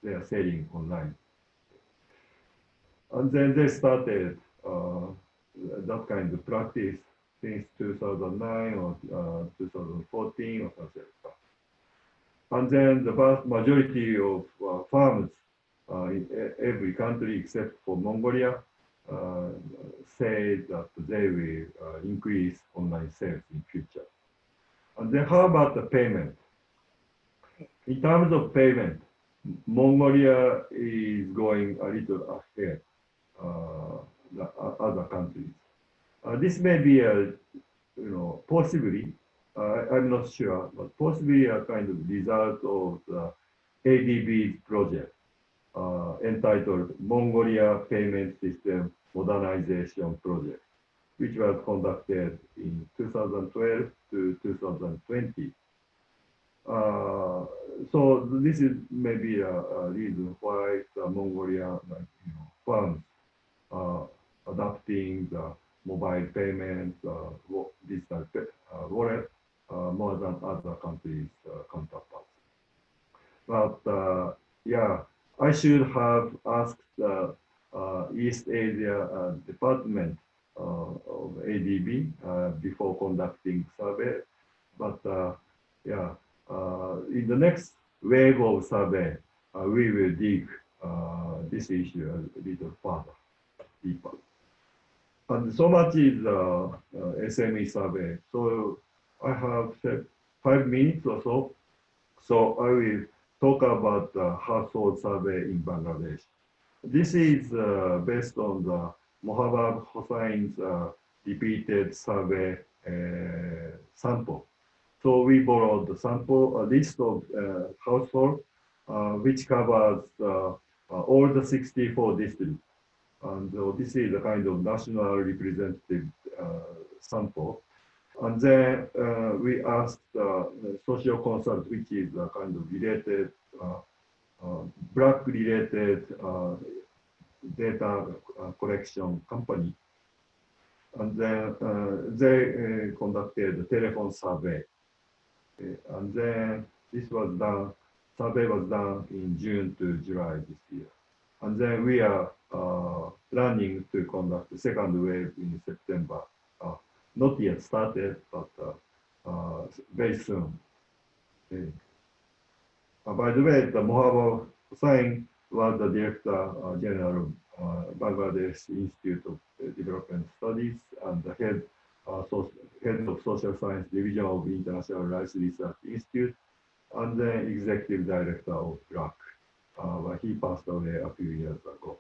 S3: they are selling online, and then they started that kind of practice since 2009 or 2014 or something like that. And then the vast majority of firms in every country except for Mongolia say that they will increase online sales in future. And then how about the payment? In terms of payment, Mongolia is going a little ahead the other countries. This may be a, possibly, I'm not sure, but possibly a kind of result of the ADB project entitled Mongolia Payment System Modernization Project, which was conducted in 2012 to 2020. So this is maybe a reason why the Mongolia firms are adopting the mobile payment, digital wallet more than other countries' counterparts. But yeah, I should have asked the East Asia Department of ADB before conducting survey. But yeah, in the next wave of survey, we will dig this issue a little further, deeper. And so much is SME survey. So I have said 5 minutes or so. So I will talk about the household survey in Bangladesh. This is based on the Mohabab Hossein's repeated survey sample. So we borrowed the sample, a list of households, which covers all the 64 districts. And this is a kind of national representative sample. And then we asked social consult, which is a kind of related, Black-related data collection company. And then they conducted a telephone survey. And then this was done, survey was done in June to July this year. And then we are planning to conduct the second wave in September. Not yet started, but very soon. By the way, the Mohabab Hossain was the Director General of Bangladesh Institute of Development Studies and the head of Social Science Division of International Rice Research Institute, and then Executive Director of BRAC. He passed away a few years ago.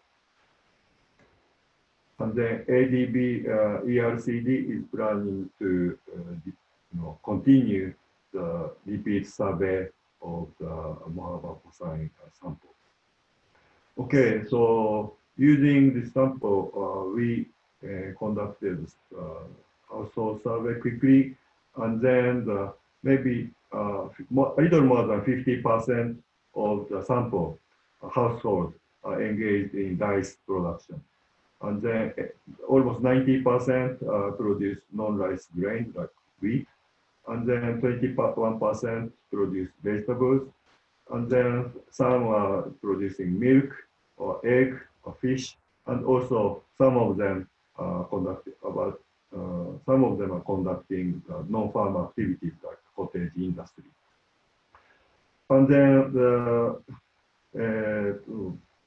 S3: And then ADB ERCD is planning to continue the repeat survey of the Mohabab Hossain sample. Okay, so using this sample, we conducted household survey quickly, and then maybe a little more than 50% of the sample households are engaged in rice production. And then almost 90% produce non-rice grains like wheat, and then 21% produce vegetables, and then some are producing milk or egg or fish, and also some of them are conducting non-farm activities like cottage industry. And then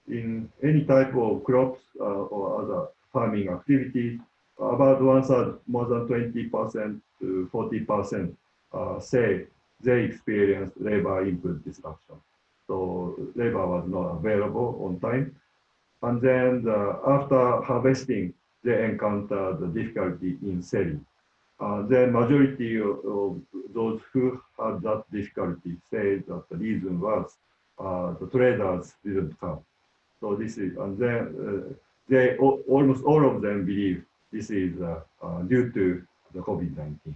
S3: in any type of crops or other farming activities, about 1/3, more than 20% to 40% say they experienced labor input disruption. So labor was not available on time. And then after harvesting, they encountered the difficulty in selling. The majority of those who had that difficulty say that the reason was the traders didn't come. So this is, and then almost all of them believe this is due to the COVID-19.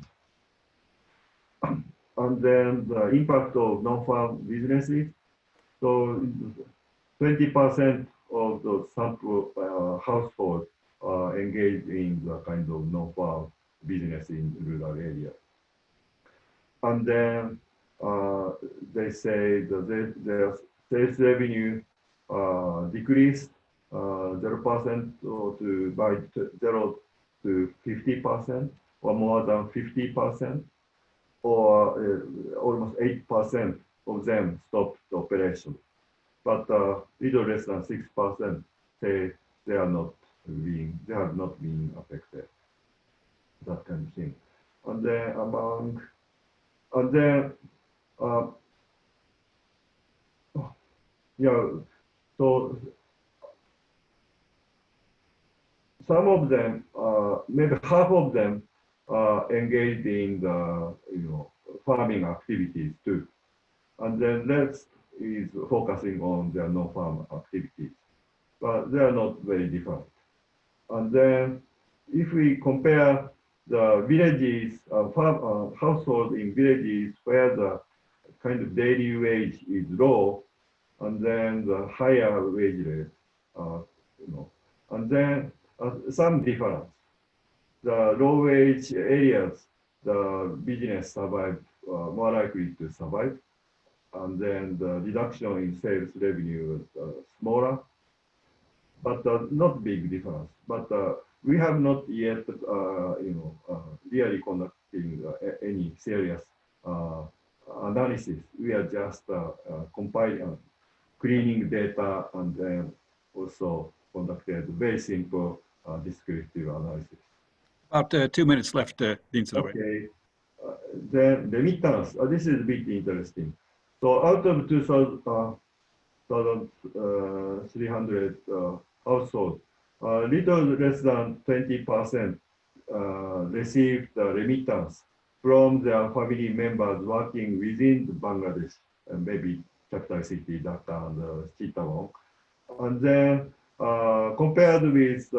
S3: And then the impact of non-farm businesses. So 20% of the sample households are engaged in the kind of non-farm business in rural areas. And then they say that their sales revenue decreased 0% to by 0 to 50%, or more than 50%, or almost 8% of them stopped the operation. But little less than 6% say they have not been affected. That kind of thing. And then yeah, so some of them, maybe half of them, engaged in the farming activities too, and then rest is focusing on their non-farm activities, but they are not very different. And then if we compare the villages, households in villages where the kind of daily wage is low, and then the higher wage rate, and then some difference. The low wage areas, the business survive, more likely to survive, and then the reduction in sales revenue is smaller, but not big difference. But we have not yet, really conducting any serious analysis. We are just compiling, cleaning data, and then also conducted very simple descriptive analysis.
S2: About 2 minutes left, Dean Siloe.
S3: Okay. Then remittance. This is a bit interesting. So out of 2,300 households, little less than 20% received remittance from their family members working within Bangladesh, and maybe capital city Dhaka and Chittagong. And then compared with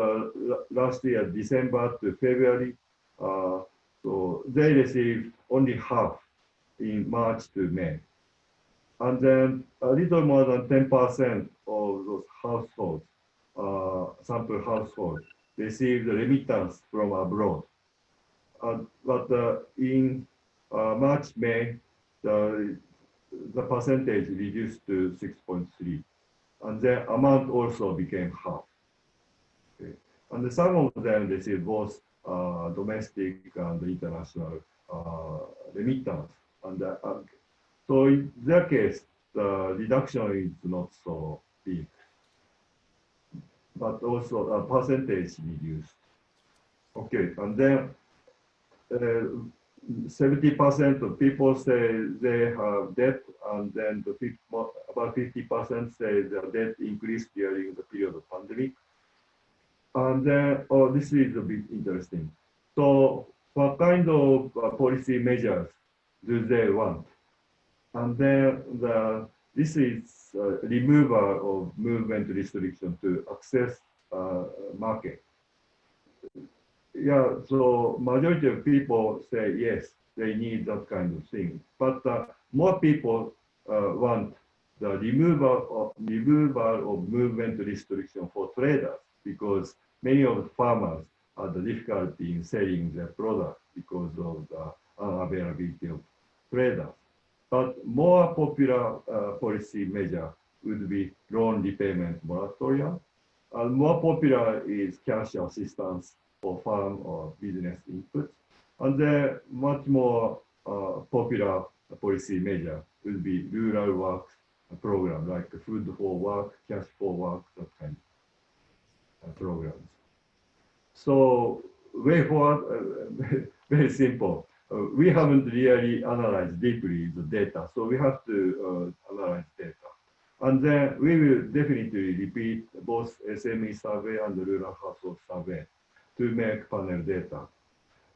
S3: last year, December to February, so they received only half in March to May. And then a little more than 10% of those households, sample households, received remittance from abroad. But in March, May, the percentage reduced to 6.3. And the amount also became half. Okay. And some of them received both domestic and international remittance. And so in their case, the reduction is not so big, but also a percentage reduced. Okay, and then 70% of people say they have debt, and then about 50% say their debt increased during the period of pandemic. And then, this is a bit interesting. So what kind of policy measures do they want? And then this is removal of movement restriction to access market. Yeah, so majority of people say yes, they need that kind of thing. But more people want the removal of movement restriction for traders, because many of the farmers have the difficulty in selling their product because of the unavailability of traders. But more popular policy measure would be loan repayment moratorium. And more popular is cash assistance for farm or business inputs. And then much more popular policy measure would be rural work program, like food for work, cash for work, that kind of programs. So way forward, very simple. We haven't really analyzed deeply the data, so we have to analyze data. And then we will definitely repeat both SME survey and the rural household survey to make panel data.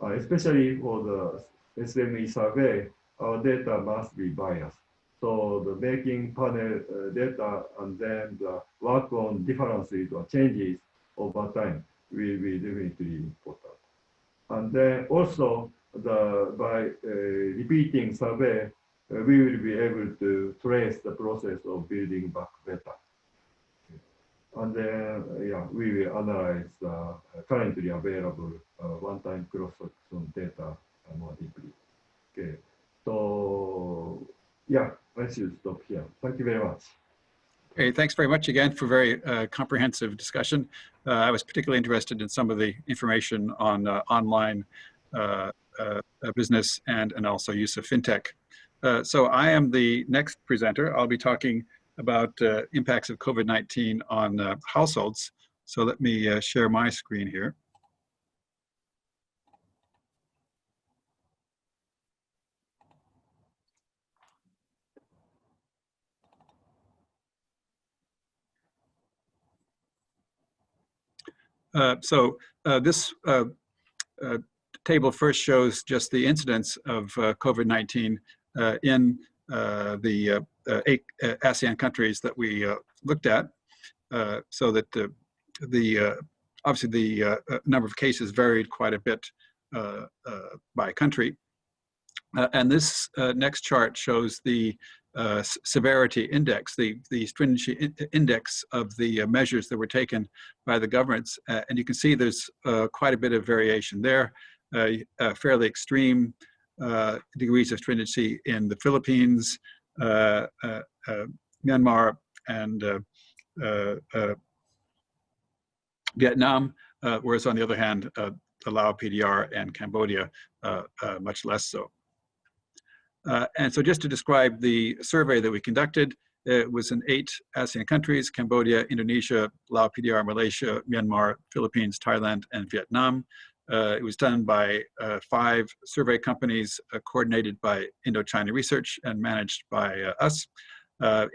S3: Especially for the SME survey, our data must be biased. So the making panel data and then the work on differences or changes over time will be definitely important. And then also by repeating survey, we will be able to trace the process of building back better. And then, yeah, we will analyze currently available one-time cross-section data more deeply. Okay, so yeah, I should stop here. Thank you very much.
S2: Okay, thanks very much again for very comprehensive discussion. I was particularly interested in some of the information on online business and also use of fintech. So I am the next presenter. I'll be talking about impacts of COVID-19 on households. So let me share my screen here. This table first shows just the incidence of COVID-19 in the 8 ASEAN countries that we looked at, so that obviously the number of cases varied quite a bit by country. And this next chart shows the severity index, the stringency index of the measures that were taken by the governments. And you can see there's quite a bit of variation there, fairly extreme degrees of stringency in the Philippines, Myanmar, and Vietnam, whereas on the other hand, Laos, PDR, and Cambodia, much less so. And so just to describe the survey that we conducted, it was in 8 ASEAN countries: Cambodia, Indonesia, Laos, PDR, Malaysia, Myanmar, Philippines, Thailand, and Vietnam. It was done by 5 survey companies, coordinated by Indochina Research and managed by us,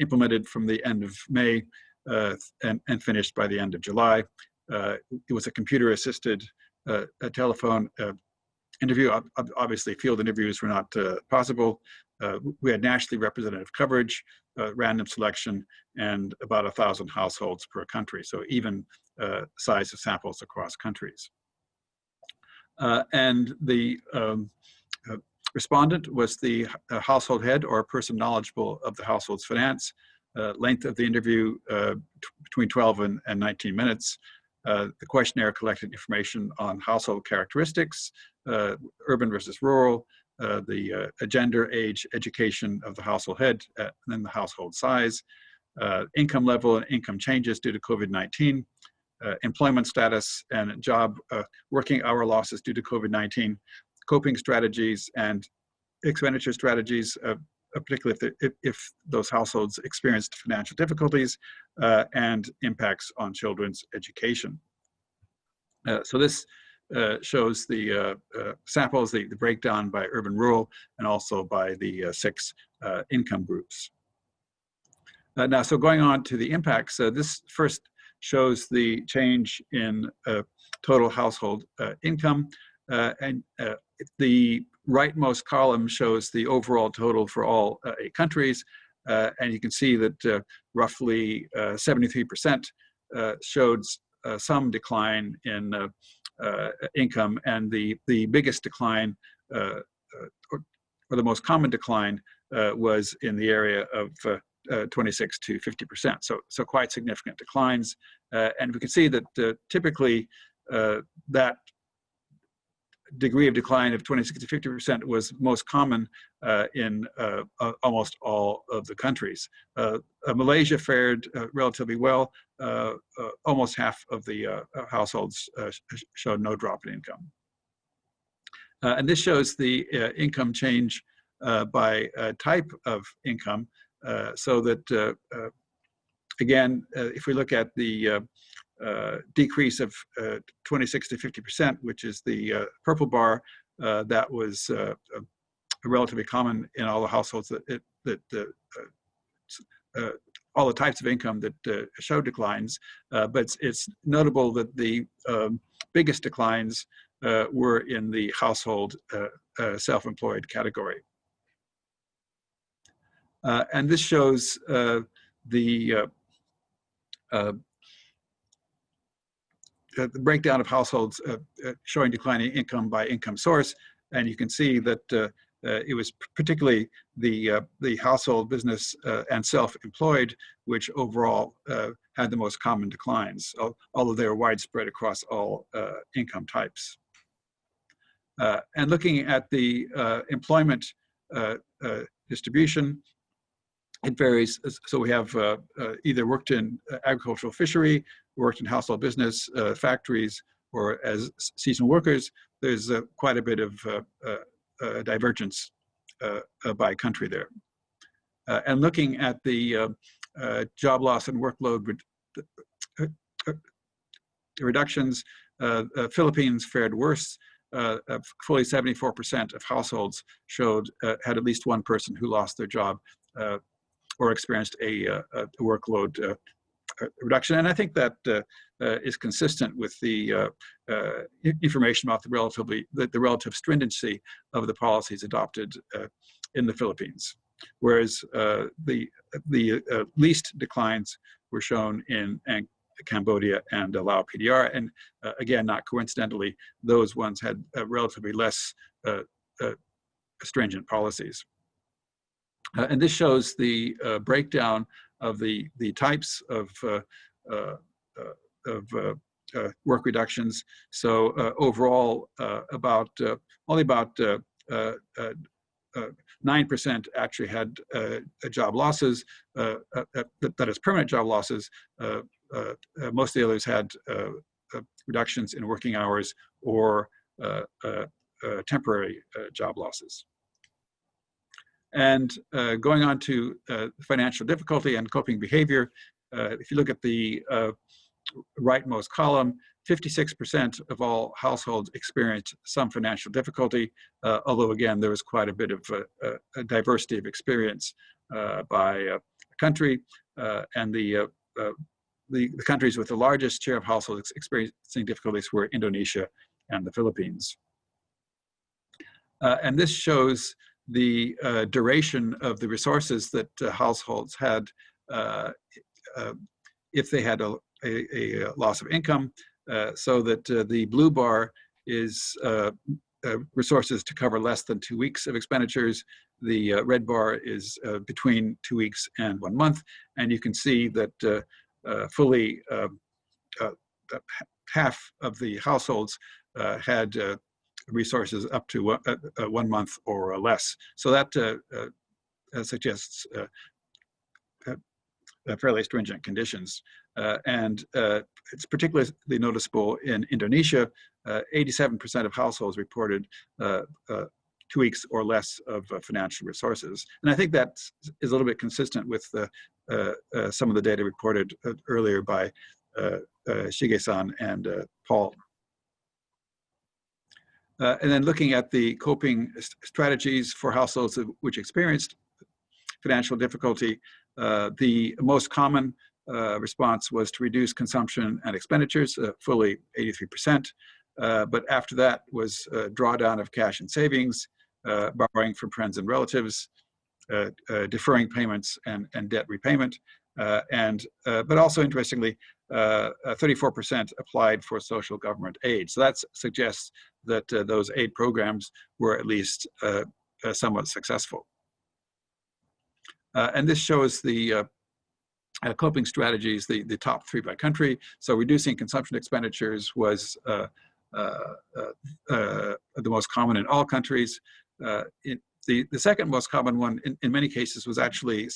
S2: implemented from the end of May and finished by the end of July. It was a computer-assisted telephone interview. Obviously, field interviews were not possible. We had nationally representative coverage, random selection, and about 1,000 households per country, so even size of samples across countries. And the respondent was the household head or person knowledgeable of the household's finance. Length of the interview between 12 and 19 minutes. The questionnaire collected information on household characteristics, urban versus rural, the gender, age, education of the household head, and then the household size, income level and income changes due to COVID-19, employment status and job working hour losses due to COVID-19, coping strategies and expenditure strategies, particularly if those households experienced financial difficulties, and impacts on children's education. So this shows the samples, the breakdown by urban, rural, and also by the 6 income groups. Now, so going on to the impacts, this first shows the change in total household income, and the rightmost column shows the overall total for all 8 countries, and you can see that roughly 73% showed some decline in income, and the biggest decline, or the most common decline, was in the area of 26 to 50%. So quite significant declines, and we can see that typically that degree of decline of 26 to 50% was most common in almost all of the countries. Malaysia fared relatively well. Almost half of the households showed no drop in income. And this shows the income change by type of income, so that, again, if we look at the decrease of 26 to 50%, which is the purple bar, that was relatively common in all the households all the types of income that show declines, but it's notable that the biggest declines were in the household self-employed category. And this shows the breakdown of households showing declining income by income source. And you can see that it was particularly the household, business, and self-employed, which overall had the most common declines, although they were widespread across all income types. And looking at the employment distribution, it varies. So we have either worked in agricultural fishery, worked in household business, factories, or as seasonal workers. There's quite a bit of divergence by country there. And looking at the job loss and workload reductions, Philippines fared worse. Fully 74% of households showed had at least one person who lost their job or experienced a workload reduction. And I think that is consistent with the information about the relative stringency of the policies adopted in the Philippines. Whereas the least declines were shown in Cambodia and Lao PDR. And again, not coincidentally, those ones had relatively less stringent policies. And this shows the breakdown of the types of work reductions. So overall, only about 9% actually had job losses, that is permanent job losses. Most of the others had reductions in working hours or temporary job losses. And going on to financial difficulty and coping behavior, if you look at the rightmost column, 56% of all households experienced some financial difficulty, although again, there was quite a bit of a diversity of experience by country, and the countries with the largest share of households experiencing difficulties were Indonesia and the Philippines. And this shows the duration of the resources that households had if they had a loss of income, so that the blue bar is resources to cover less than 2 weeks of expenditures. The red bar is between 2 weeks and 1 month. And you can see that fully half of the households had resources up to 1 month or less. So that suggests fairly stringent conditions. And it's particularly noticeable in Indonesia. 87% of households reported 2 weeks or less of financial resources. And I think that is a little bit consistent with some of the data reported earlier by Shige-san and Paul. And then looking at the coping strategies for households which experienced financial difficulty, the most common response was to reduce consumption and expenditures, fully 83%. But after that was drawdown of cash and savings, borrowing from friends and relatives, deferring payments and debt repayment. But also interestingly, 34% applied for social government aid. So that suggests that those aid programs were at least somewhat successful. And this shows the coping strategies, the top 3 by country. So reducing consumption expenditures was the most common in all countries. The second most common one in many cases was actually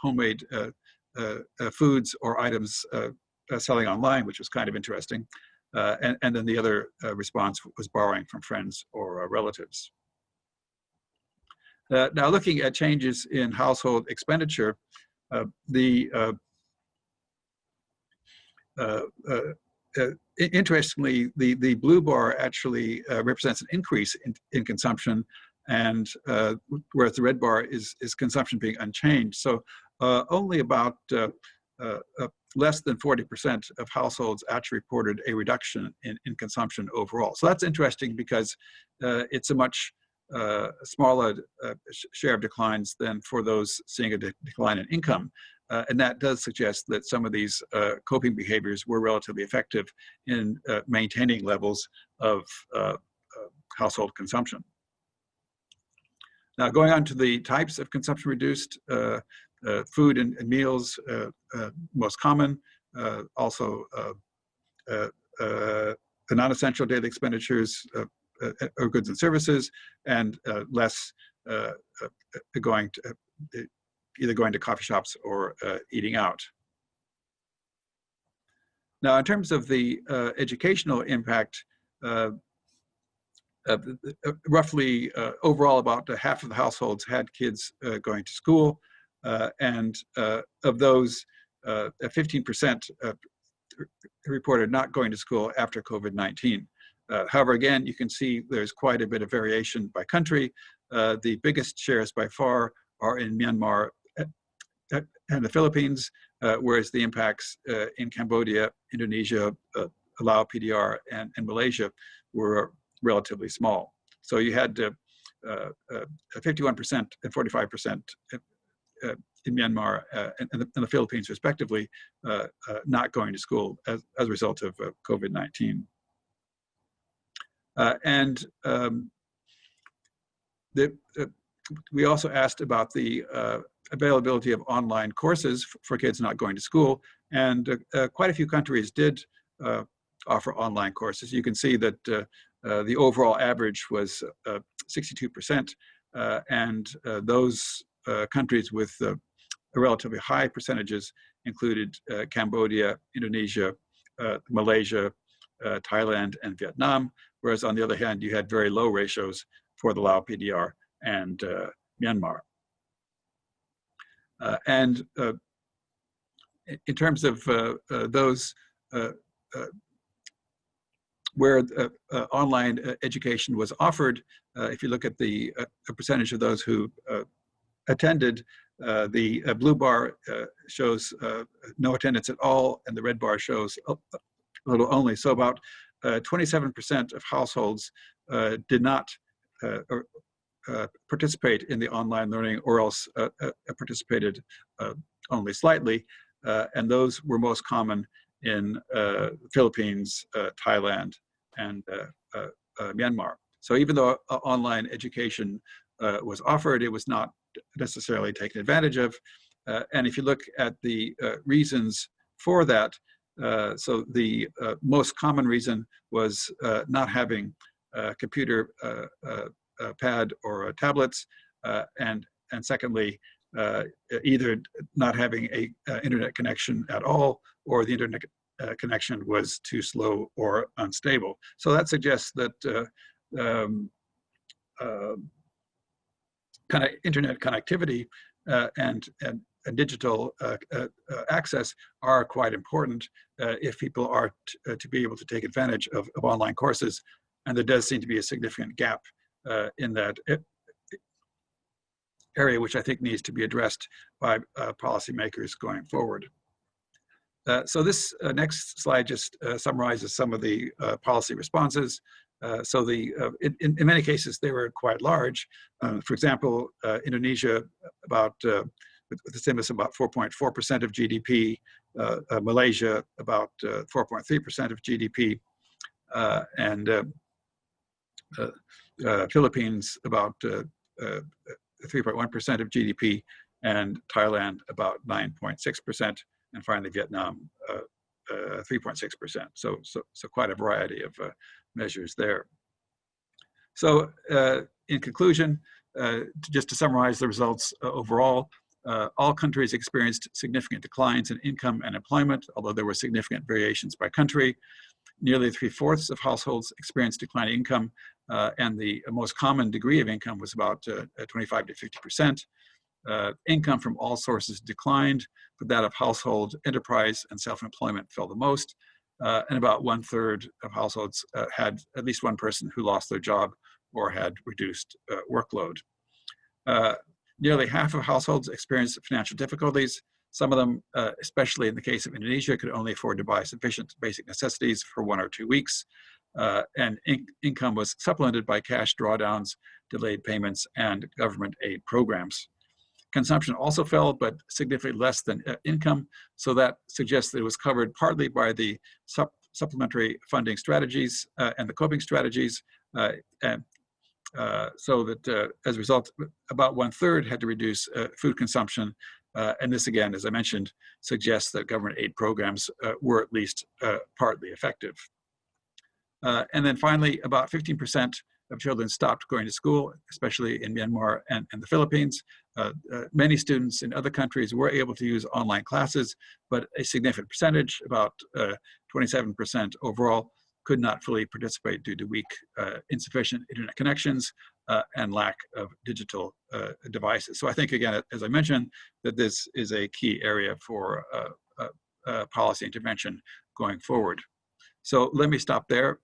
S2: homemade foods or items selling online, which was kind of interesting. And then the other response was borrowing from friends or relatives. Now looking at changes in household expenditure, interestingly, the blue bar actually represents an increase in consumption, and whereas the red bar is consumption being unchanged. So only about less than 40% of households actually reported a reduction in consumption overall. So that's interesting because it's a much smaller share of declines than for those seeing a decline in income. And that does suggest that some of these coping behaviors were relatively effective in maintaining levels of household consumption. Now, going on to the types of consumption reduced, food and meals, most common, also the non-essential daily expenditures or goods and services, and less going to, either going to coffee shops or eating out. Now, in terms of the educational impact, roughly overall about half of the households had kids going to school, and of those, 15% reported not going to school after COVID-19. However, again, you can see there's quite a bit of variation by country. The biggest shares by far are in Myanmar and the Philippines, whereas the impacts in Cambodia, Indonesia, Laos, PDR, and Malaysia were relatively small. So you had 51% and 45% in Myanmar and the Philippines, respectively, not going to school as a result of COVID-19. We also asked about the availability of online courses for kids not going to school, and quite a few countries did offer online courses. You can see that the overall average was 62%, and those countries with relatively high percentages included Cambodia, Indonesia, Malaysia, Thailand, and Vietnam, whereas on the other hand, you had very low ratios for the Laos, PDR, and Myanmar. And in terms of those where online education was offered, if you look at the percentage of those who attended, the blue bar shows no attendance at all, and the red bar shows a little only. So about 27% of households did not participate in the online learning, or else participated only slightly, and those were most common in Philippines, Thailand, and Myanmar. So even though online education was offered, it was not necessarily taken advantage of. And if you look at the reasons for that, so the most common reason was not having a computer pad or tablets, and secondly, either not having a internet connection at all, or the internet connection was too slow or unstable. So that suggests that kind of internet connectivity and digital access are quite important if people are to be able to take advantage of online courses. And there does seem to be a significant gap in that area, which I think needs to be addressed by policymakers going forward. So this next slide just summarizes some of the policy responses. So in many cases, they were quite large. For example, Indonesia, about with the stimulus about 4.4% of GDP, Malaysia about 4.3% of GDP, and Philippines about 3.1% of GDP, and Thailand about 9.6%, and finally Vietnam 3.6%. So quite a variety of measures there. So in conclusion, just to summarize the results overall, all countries experienced significant declines in income and employment, although there were significant variations by country. Nearly 3/4 of households experienced declining income, and the most common degree of income was about 25 to 50%. Income from all sources declined, but that of household, enterprise, and self-employment fell the most. And about 1/3 of households had at least one person who lost their job or had reduced workload. Nearly half of households experienced financial difficulties. Some of them, especially in the case of Indonesia, could only afford to buy sufficient basic necessities for 1 or 2 weeks. And income was supplemented by cash drawdowns, delayed payments, and government aid programs. Consumption also fell, but significantly less than income. So that suggests that it was covered partly by the supplementary funding strategies and the coping strategies, so that as a result, about 1/3 had to reduce food consumption. And this, again, as I mentioned, suggests that government aid programs were at least partly effective. And then finally, about 15% of children stopped going to school, especially in Myanmar and the Philippines. Many students in other countries were able to use online classes, but a significant percentage, about 27% overall, could not fully participate due to weak, insufficient internet connections and lack of digital devices. So I think, again, as I mentioned, that this is a key area for policy intervention going forward. So let me stop there.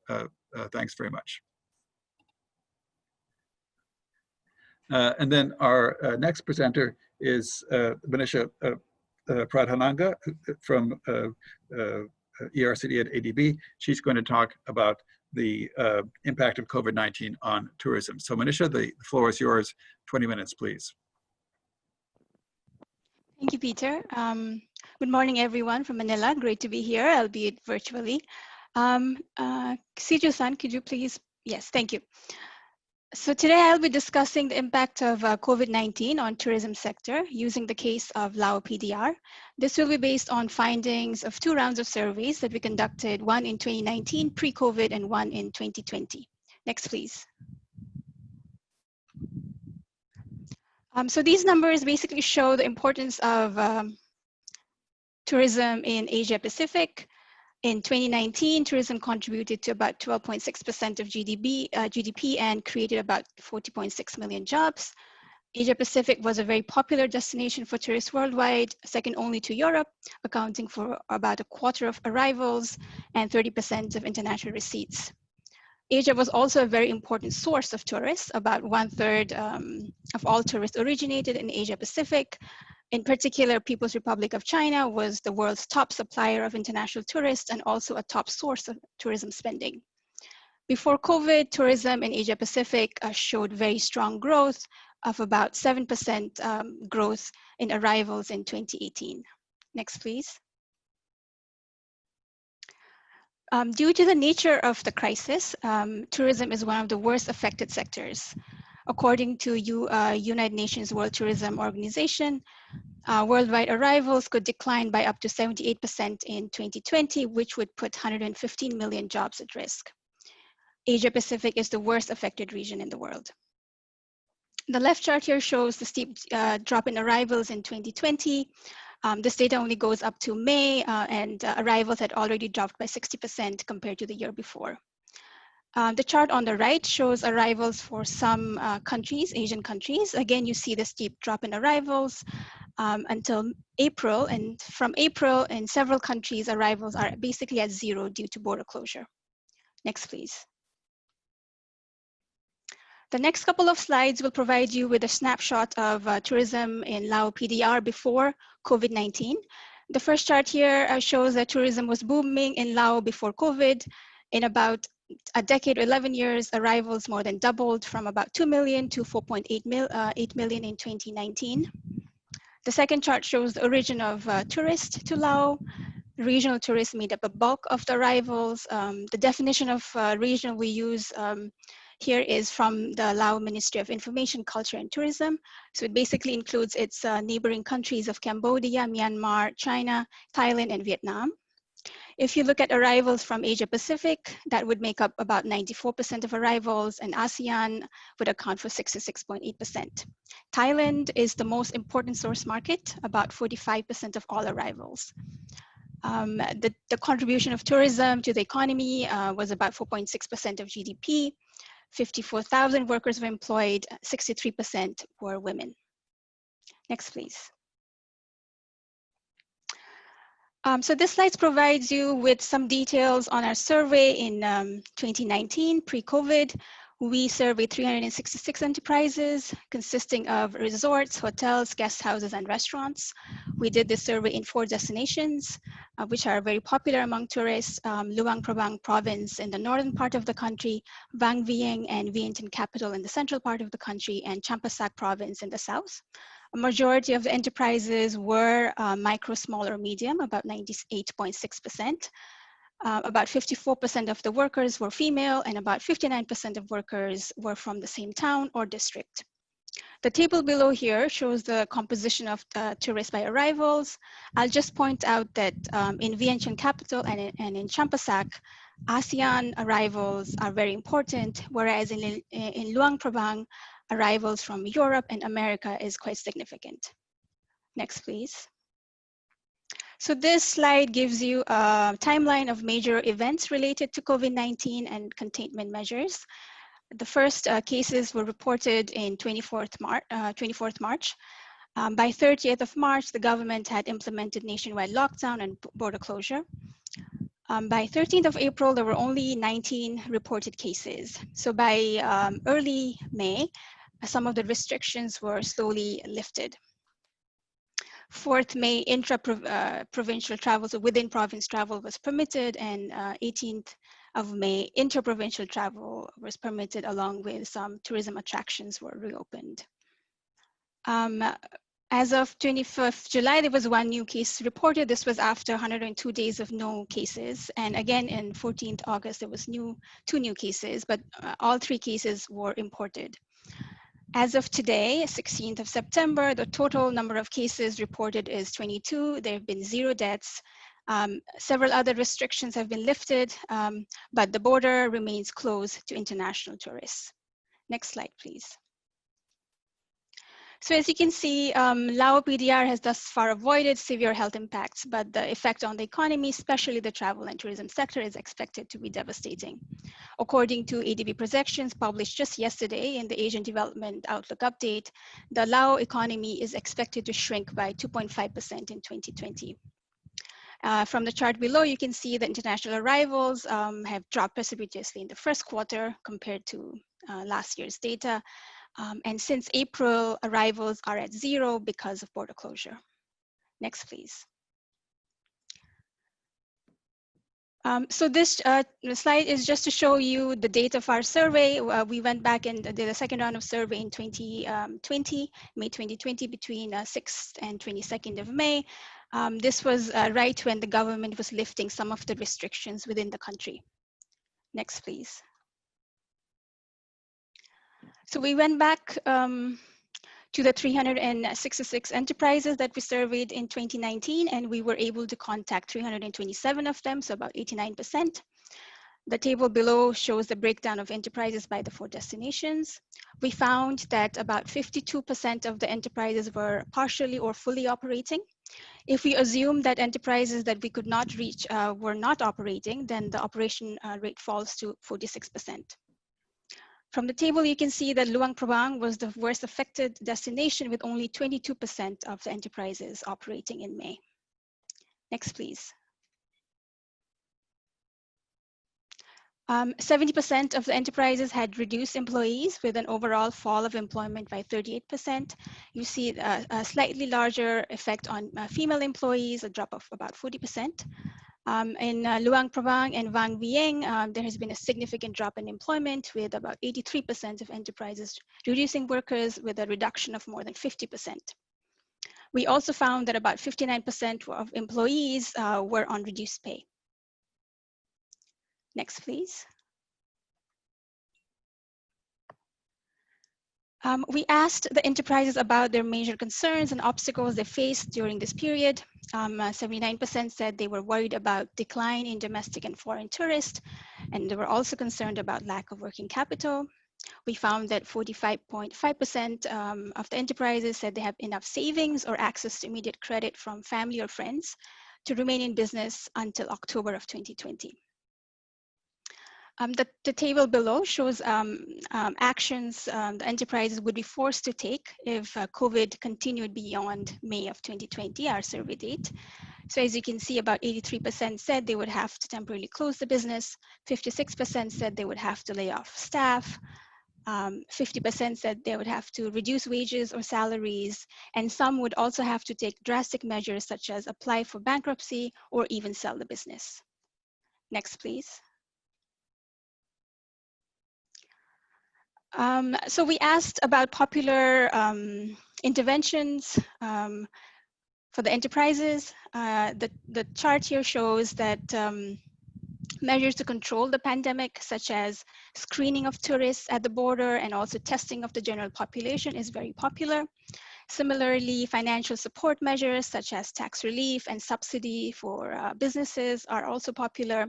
S2: Thanks very much. And then our next presenter is Manisha Pradhananga from ERCD at ADB. She's going to talk about the impact of COVID-19 on tourism. So Manisha, the floor is yours. 20 minutes, please.
S8: Thank you, Peter. Good morning, everyone from Manila. Great to be here, albeit virtually. Siju-san, could you please? Yes, thank you. So today I'll be discussing the impact of COVID-19 on tourism sector using the case of Lao PDR. This will be based on findings of 2 rounds of surveys that we conducted, one in 2019 pre-COVID and one in 2020. Next, please. So these numbers basically show the importance of tourism in Asia Pacific. In 2019, tourism contributed to about 12.6% of GDP and created about 40.6 million jobs. Asia Pacific was a very popular destination for tourists worldwide, second only to Europe, accounting for about 1/4 of arrivals and 30% of international receipts. Asia was also a very important source of tourists. About 1/3 of all tourists originated in Asia Pacific. In particular, People's Republic of China was the world's top supplier of international tourists and also a top source of tourism spending. Before COVID, tourism in Asia Pacific showed very strong growth of about 7% growth in arrivals in 2018. Next, please. Due to the nature of the crisis, tourism is one of the worst affected sectors. According to United Nations World Tourism Organization, worldwide arrivals could decline by up to 78% in 2020, which would put 115 million jobs at risk. Asia Pacific is the worst affected region in the world. The left chart here shows the steep drop in arrivals in 2020. This data only goes up to May, and arrivals had already dropped by 60% compared to the year before. The chart on the right shows arrivals for some countries, Asian countries. Again, you see the steep drop in arrivals until April. And from April, in several countries, arrivals are basically at 0 due to border closure. Next, please. The next couple of slides will provide you with a snapshot of tourism in Lao PDR before COVID-19. The first chart here shows that tourism was booming in Lao before COVID. In about a decade or 11 years, arrivals more than doubled from about 2 million to 4.8 million in 2019. The second chart shows the origin of tourists to Lao. Regional tourists made up a bulk of the arrivals. The definition of regional we use here is from the Lao Ministry of Information, Culture and Tourism. So it basically includes its neighboring countries of Cambodia, Myanmar, China, Thailand, and Vietnam. If you look at arrivals from Asia Pacific, that would make up about 94% of arrivals, and ASEAN would account for 66.8%. Thailand is the most important source market, about 45% of all arrivals. The contribution of tourism to the economy was about 4.6% of GDP. 54,000 workers were employed, 63% were women. Next, please. So this slide provides you with some details on our survey in 2019, pre-COVID. We surveyed 366 enterprises consisting of resorts, hotels, guest houses, and restaurants. We did this survey in 4 destinations, which are very popular among tourists: Luang Prabang province in the northern part of the country, Vang Vieng and Vientiane capital in the central part of the country, and Champasak province in the south. A majority of the enterprises were micro, small, or medium, about 98.6%. About 54% of the workers were female, and about 59% of workers were from the same town or district. The table below here shows the composition of tourists by arrivals. I'll just point out that in Vientiane capital and in Champasak, ASEAN arrivals are very important, whereas in Luang Prabang, arrivals from Europe and America is quite significant. Next, please. So this slide gives you a timeline of major events related to COVID-19 and containment measures. The first cases were reported in 24th March. By 30th of March, the government had implemented nationwide lockdown and border closure. By 13th of April, there were only 19 reported cases. So by early May, some of the restrictions were slowly lifted. 4th May, intra-provincial travel, so within province travel was permitted, and 18th of May, inter-provincial travel was permitted, along with some tourism attractions were reopened. As of 25th July, there was 1 new case reported. This was after 102 days of no cases. And again, in 14th August, there was 2 new cases, but all 3 cases were imported. As of today, 16th of September, the total number of cases reported is 22. There have been 0 deaths. Several other restrictions have been lifted, but the border remains closed to international tourists. Next slide, please. So as you can see, Lao PDR has thus far avoided severe health impacts, but the effect on the economy, especially the travel and tourism sector, is expected to be devastating. According to ADB projections published just yesterday in the Asian Development Outlook update, the Lao economy is expected to shrink by 2.5% in 2020. From the chart below, you can see that international arrivals have dropped precipitously in the first quarter compared to last year's data. And since April, arrivals are at 0 because of border closure. Next, please. So this slide is just to show you the data of our survey. We went back and did a second round of survey in May 2020, between 6th and 22nd of May. This was right when the government was lifting some of the restrictions within the country. Next, please. So we went back to the 366 enterprises that we surveyed in 2019, and we were able to contact 327 of them, so about 89%. The table below shows the breakdown of enterprises by the 4 destinations. We found that about 52% of the enterprises were partially or fully operating. If we assume that enterprises that we could not reach were not operating, then the operation rate falls to 46%. From the table, you can see that Luang Prabang was the worst affected destination, with only 22% of the enterprises operating in May. Next, please. 70% of the enterprises had reduced employees, with an overall fall of employment by 38%. You see a slightly larger effect on female employees, a drop of about 40%. In Luang Prabang and Vang Vieng, there has been a significant drop in employment, with about 83% of enterprises reducing workers, with a reduction of more than 50%. We also found that about 59% of employees were on reduced pay. Next, please. We asked the enterprises about their major concerns and obstacles they faced during this period. 79% said they were worried about decline in domestic and foreign tourists, and they were also concerned about lack of working capital. We found that 45.5% of the enterprises said they have enough savings or access to immediate credit from family or friends to remain in business until October of 2020. The table below shows actions the enterprises would be forced to take if COVID continued beyond May of 2020, our survey date. So as you can see, about 83% said they would have to temporarily close the business, 56% said they would have to lay off staff, 50% said they would have to reduce wages or salaries, and some would also have to take drastic measures such as apply for bankruptcy or even sell the business. Next, please. So we asked about popular interventions for the enterprises. The chart here shows that Measures to control the pandemic, such as screening of tourists at the border and also testing of the general population, is very popular. Similarly, financial support measures such as tax relief and subsidy for businesses are also popular.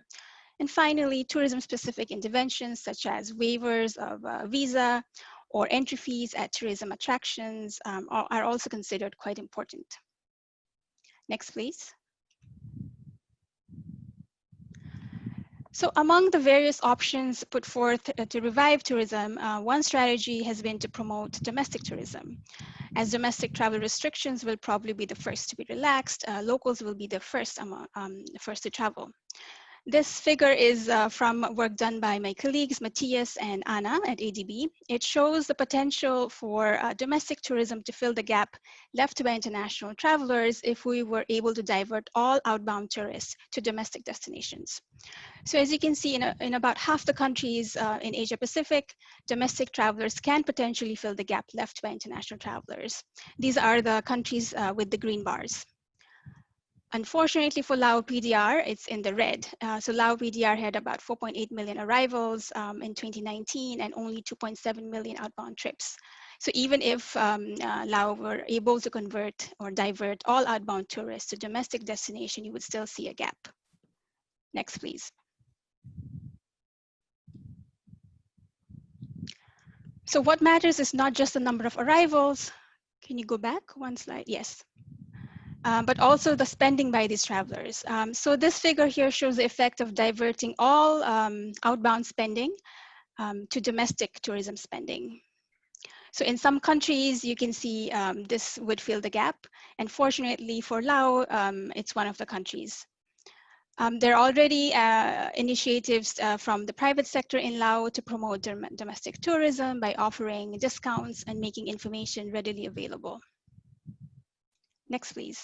S8: And finally, tourism-specific interventions such as waivers of visa or entry fees at tourism attractions are also considered quite important. Next, please. So among the various options put forth to revive tourism, one strategy has been to promote domestic tourism. As domestic travel restrictions will probably be the first to be relaxed, locals will be the first to travel. This figure is from work done by my colleagues, Matthias and Anna at ADB. It shows the potential for domestic tourism to fill the gap left by international travelers if we were able to divert all outbound tourists to domestic destinations. So as you can see, in about half the countries in Asia Pacific, domestic travelers can potentially fill the gap left by international travelers. These are the countries with the green bars. Unfortunately for Lao PDR, it's in the red. So Lao PDR had about 4.8 million arrivals in 2019 and only 2.7 million outbound trips. So even if Lao were able to convert or divert all outbound tourists to domestic destination, you would still see a gap. Next, please. So what matters is not just the number of arrivals. Can you go back one slide? Yes. But also the spending by these travelers. So this figure here shows the effect of diverting all outbound spending to domestic tourism spending. So in some countries, you can see this would fill the gap. And fortunately for Lao, it's one of the countries. There are already initiatives from the private sector in Laos to promote domestic tourism by offering discounts and making information readily available. Next, please.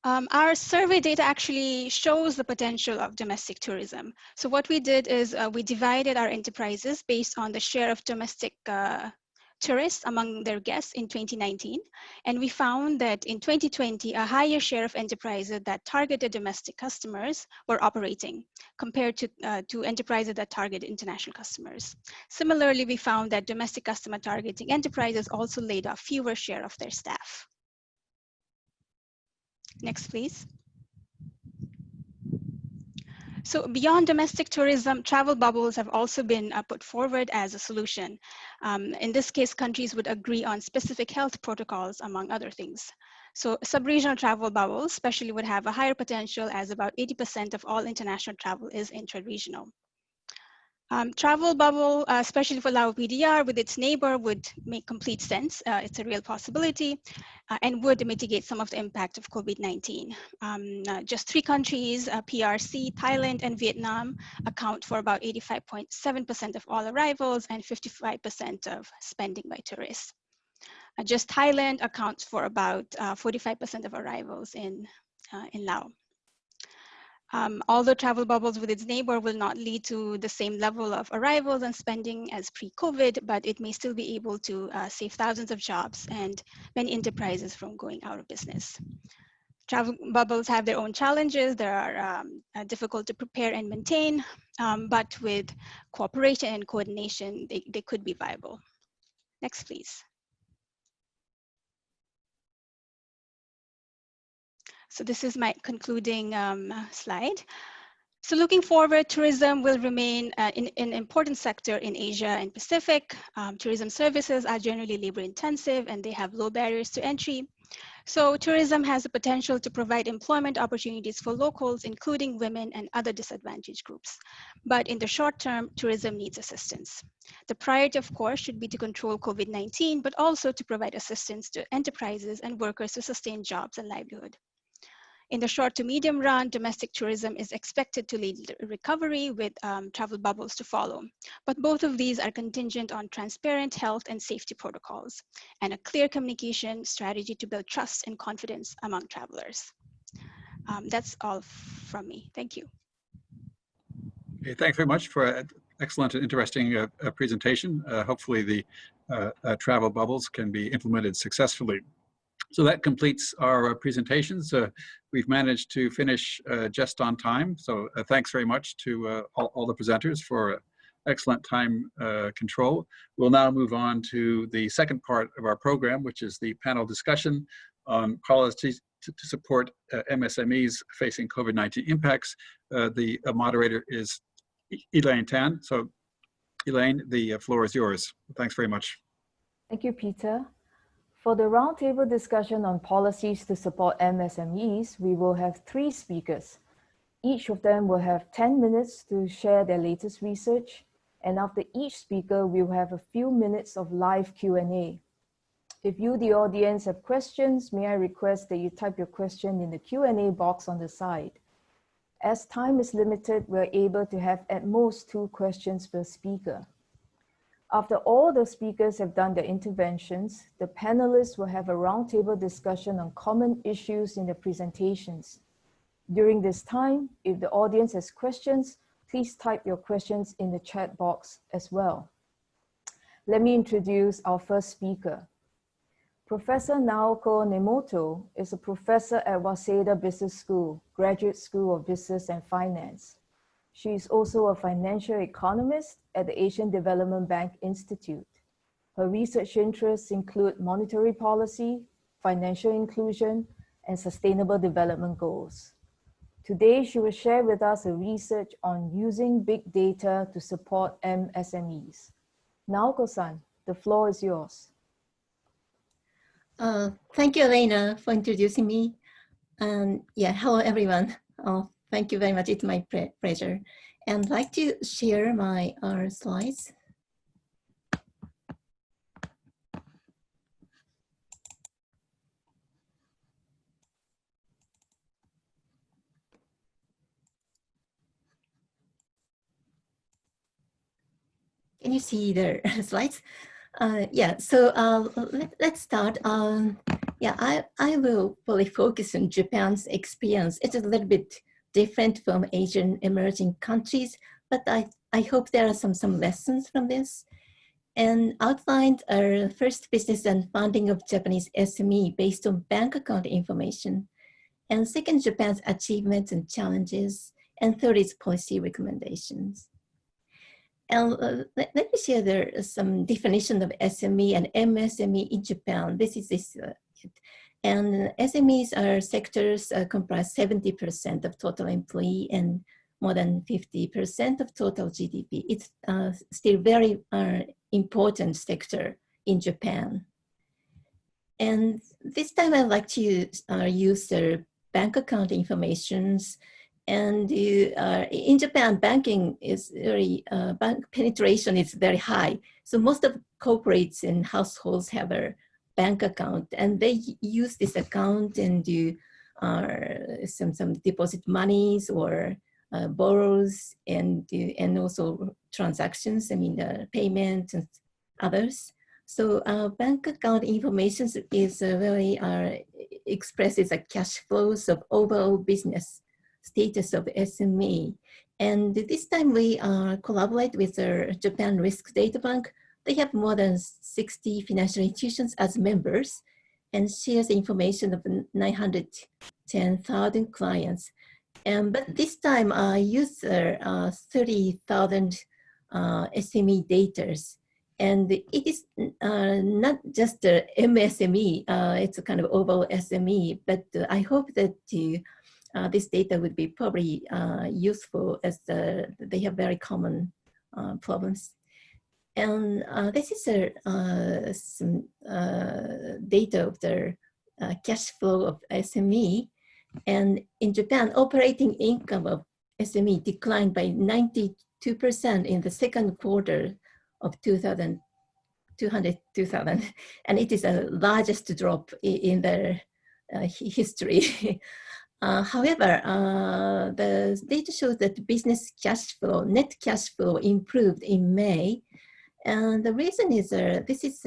S8: Our survey data actually shows the potential of domestic tourism. So what we did is we divided our enterprises based on the share of domestic tourists among their guests in 2019. And we found that in 2020, a higher share of enterprises that targeted domestic customers were operating compared to enterprises that target international customers. Similarly, we found that domestic customer targeting enterprises also laid off fewer share of their staff. Next, please. So beyond domestic tourism, travel bubbles have also been put forward as a solution. In this case, countries would agree on specific health protocols, among other things. So sub-regional travel bubbles especially would have a higher potential, as about 80% of all international travel is intra-regional. Travel bubble, especially for Lao PDR with its neighbor, would make complete sense. It's a real possibility and would mitigate some of the impact of COVID-19. Just 3 countries, PRC, Thailand, and Vietnam, account for about 85.7% of all arrivals and 55% of spending by tourists. Just Thailand accounts for about 45% of arrivals in Laos. Although travel bubbles with its neighbor will not lead to the same level of arrivals and spending as pre-COVID, but it may still be able to save thousands of jobs and many enterprises from going out of business. Travel bubbles have their own challenges. They are difficult to prepare and maintain, but with cooperation and coordination, they could be viable. Next, please. So this is my concluding slide. So looking forward, tourism will remain an important sector in Asia and Pacific. Tourism services are generally labor intensive and they have low barriers to entry. So tourism has the potential to provide employment opportunities for locals, including women and other disadvantaged groups. But in the short term, tourism needs assistance. The priority, of course, should be to control COVID-19, but also to provide assistance to enterprises and workers to sustain jobs and livelihood. In the short to medium run, domestic tourism is expected to lead recovery with travel bubbles to follow. But both of these are contingent on transparent health and safety protocols and a clear communication strategy to build trust and confidence among travelers. That's all from me. Thank you.
S2: Okay, thanks very much for an excellent and interesting presentation. Hopefully the travel bubbles can be implemented successfully. So that completes our presentations. We've managed to finish just on time. So thanks very much to all the presenters for excellent time control. We'll now move on to the second part of our program, which is the panel discussion on policies to support MSMEs facing COVID-19 impacts. The moderator is Elaine Tan. So Elaine, the floor is yours. Thanks very much.
S4: Thank you, Peter. For the roundtable discussion on policies to support MSMEs, we will have 3 speakers. Each of them will have 10 minutes to share their latest research. And after each speaker, we will have a few minutes of live Q&A. If you, the audience, have questions, may I request that you type your question in the Q&A box on the side. As time is limited, we're able to have at most 2 questions per speaker. After all the speakers have done their interventions, the panelists will have a roundtable discussion on common issues in their presentations. During this time, if the audience has questions, please type your questions in the chat box as well. Let me introduce our first speaker. Professor Naoko Nemoto is a professor at Waseda Business School, Graduate School of Business and Finance. She is also a financial economist at the Asian Development Bank Institute. Her research interests include monetary policy, financial inclusion, and sustainable development goals. Today, she will share with us a research on using big data to support MSMEs. Naoko-san, the floor is yours.
S9: Thank you, Elena, for introducing me. Yeah, hello, everyone. Thank you very much. It's my pleasure. And I'd like to share my slides. Can you see the slides? Yeah, so let's start. Yeah, I will probably focus on Japan's experience. It's a little bit different from Asian emerging countries, but I hope there are some lessons from this. And outlined our first business and funding of Japanese SME based on bank account information. And second, Japan's achievements and challenges. And third is policy recommendations. And let me share some definition of SME and MSME in Japan. This is and SMEs are sectors comprise 70% of total employee and more than 50% of total GDP. It's still very important sector in Japan. And this time I'd like to use the bank account informations. And in Japan, banking is very, bank penetration is very high. So most of corporates and households have a bank account, and they use this account and do some deposit monies or borrows and also transactions, I mean payments and others. So bank account information is very expresses the cash flows of overall business status of SME. And this time we collaborate with the Japan Risk Data Bank. They have more than 60 financial institutions as members and shares information of 910,000 clients. But this time I use 30,000 SME data. And it is not just the MSME, it's a kind of overall SME, but I hope that this data would be probably useful as they have very common problems. And this is some data of the cash flow of SME. And in Japan, operating income of SME declined by 92% in the second quarter of 2000, and it is the largest drop in their history. However, the data shows that business cash flow, net cash flow improved in May. And the reason is this is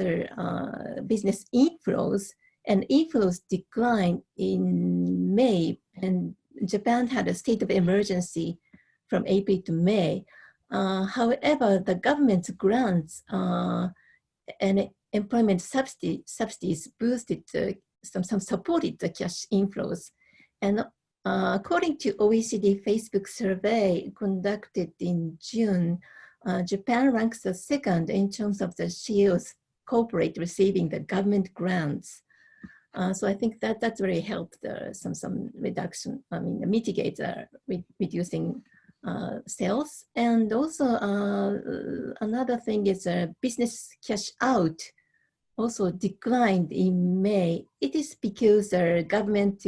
S9: business inflows, and inflows declined in May. And Japan had a state of emergency from April to May. However, the government's grants and employment subsidies boosted the supported the cash inflows. And according to OECD Facebook survey conducted in June, Japan ranks the second in terms of the share of corporate receiving the government grants. So I think that's really helped some reduction, mitigate reducing sales. And also another thing is business cash out also declined in May. It is because the government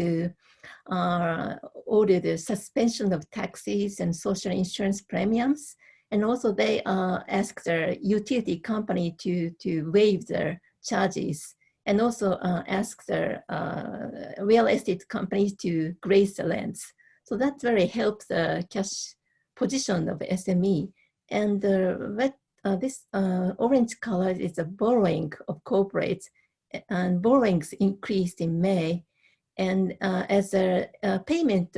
S9: ordered the suspension of taxes and social insurance premiums. And also they asked the utility company to waive their charges, and also asked the real estate companies to grace the rents. So that very helped the cash position of SME. And this orange color is the borrowing of corporates, and borrowings increased in May. And as a payment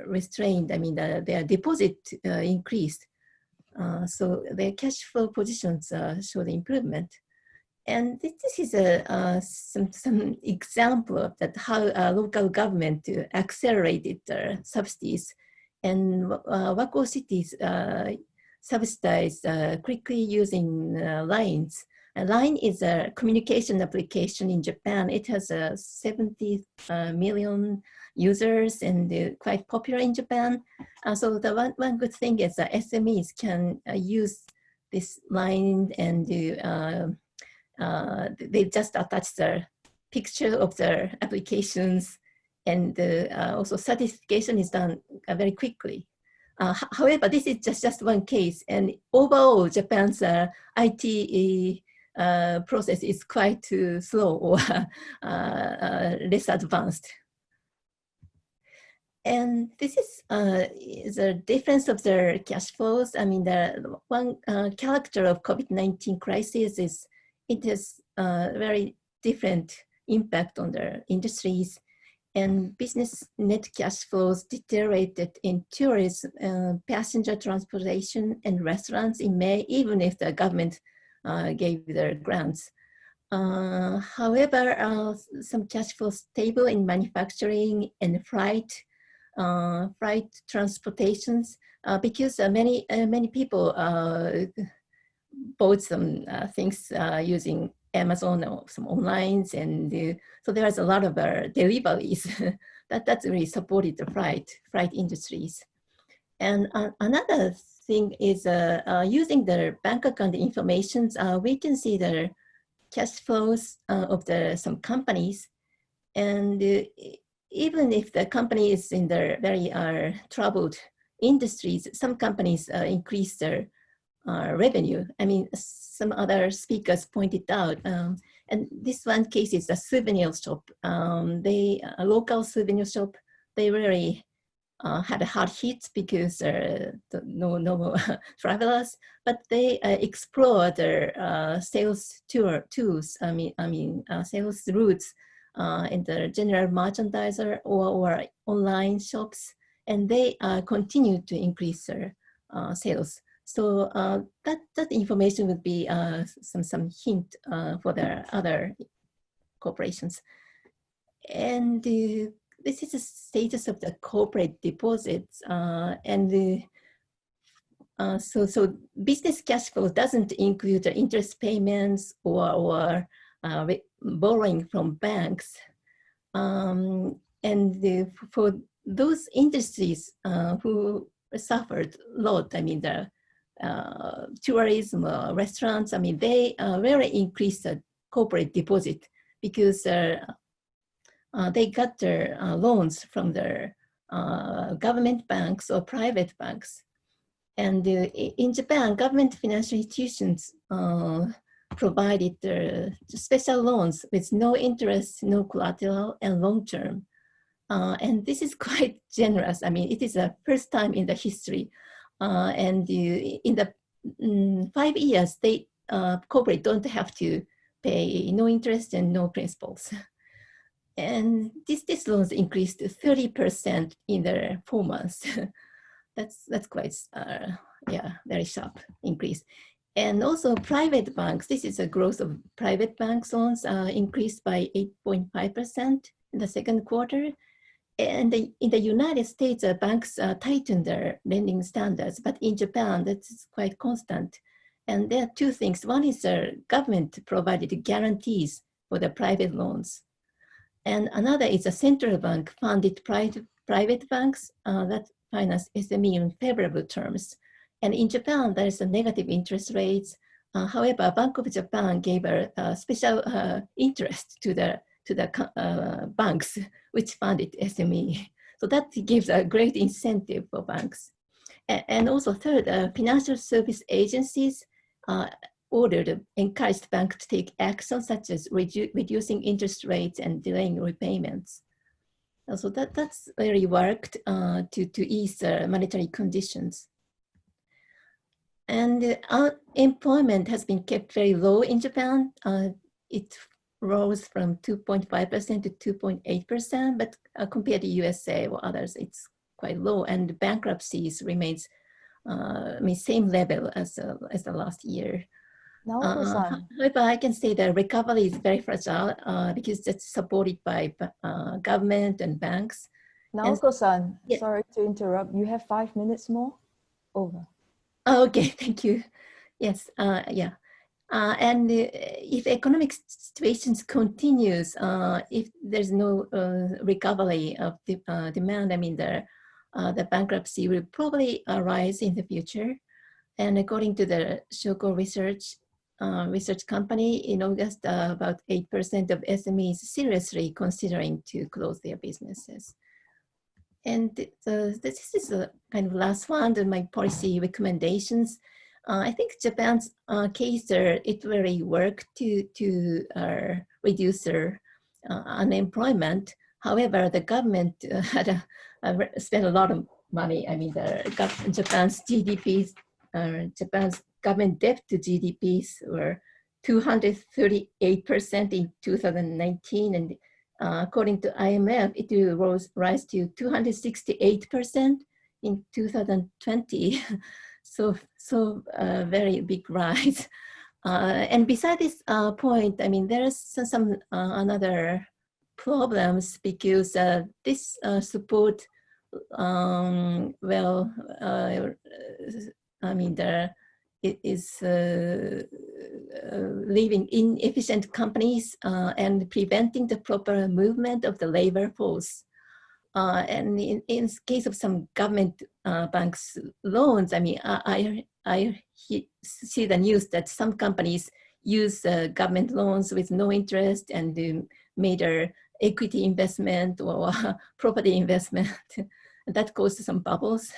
S9: restrained, their deposit increased. So their cash flow positions showed improvement. And this is some example of that how local government accelerated the subsidies, and Wako cities subsidized quickly using lines. Line is a communication application in Japan. It has 70 million users and quite popular in Japan. So the one good thing is that SMEs can use this line, and they just attach the picture of their applications, and also certification is done very quickly. However, this is just one case, and overall Japan's IT process is quite slow or less advanced. And this is the difference of their cash flows. The one character of COVID-19 crisis is it has very different impact on their industries, and business net cash flows deteriorated in tourism, passenger transportation, and restaurants in May, even if the government gave their grants. However, some cash flows stable in manufacturing and freight transportations, because many people bought some things using Amazon or some online, and so there's a lot of deliveries that really supported the freight industries. And another thing is using the bank account information, we can see the cash flows of some companies, and even if the company is in the very troubled industries, some companies increase their revenue. Some other speakers pointed out, and this one case is a souvenir shop. A local souvenir shop, they really had a hard hit because no travelers, but they explored their sales tools. Sales routes in the general merchandiser or online shops, and they continue to increase their sales. So that information would be some hint for the other corporations. And this is the status of the corporate deposits, so business cash flow doesn't include the interest payments or borrowing from banks. And for those industries who suffered a lot, the tourism, restaurants, they really increased the corporate deposit because they got their loans from their government banks or private banks. And in Japan, government financial institutions provided special loans with no interest, no collateral, and long-term. And this is quite generous. It is the first time in the history. And in the 5 years, they corporate don't have to pay no interest and no principals. And these loans increased to 30% in the 4 months. That's quite very sharp increase. And also private banks, this is a growth of private bank loans increased by 8.5% in the second quarter. And in the United States, banks tightened their lending standards, but in Japan, that's quite constant. And there are two things. One is the government provided guarantees for the private loans. And another is a central bank funded private banks that finance SME in favorable terms. And in Japan, there's a negative interest rates. However, Bank of Japan gave a special interest to the banks which funded SME. So that gives a great incentive for banks. And also third, financial service agencies encouraged banks to take action such as reducing interest rates and delaying repayments. So that's really worked to ease monetary conditions. And unemployment has been kept very low in Japan. It rose from 2.5% to 2.8%, but compared to USA or others, it's quite low. And bankruptcies remains same level as the last year. However, I can say the recovery is very fragile because it's supported by government and banks.
S4: Naoko-san,
S9: Yeah.
S4: sorry to interrupt. You have 5 minutes more? Over.
S9: Oh, okay, thank you. Yes, yeah. And if economic situations continues, if there's no recovery of the demand, I mean, the bankruptcy will probably arise in the future. And according to the Shoko research company, in August, about 8% of SMEs seriously considering to close their businesses. And this is the kind of last one of my policy recommendations. I think Japan's case it really worked to reduce their unemployment. However, the government had spent a lot of money. I mean, Japan's GDPs, Japan's government debt to GDPs were 238% in 2019, and according to IMF, it will rise to 268% in 2020. So very big rise. And beside this point, I mean, there is some another problems because this support, I mean, it is leaving inefficient companies and preventing the proper movement of the labor force. And in case of some government banks loans, I mean, I see the news that some companies use government loans with no interest and made their equity investment or property investment. That caused some bubbles.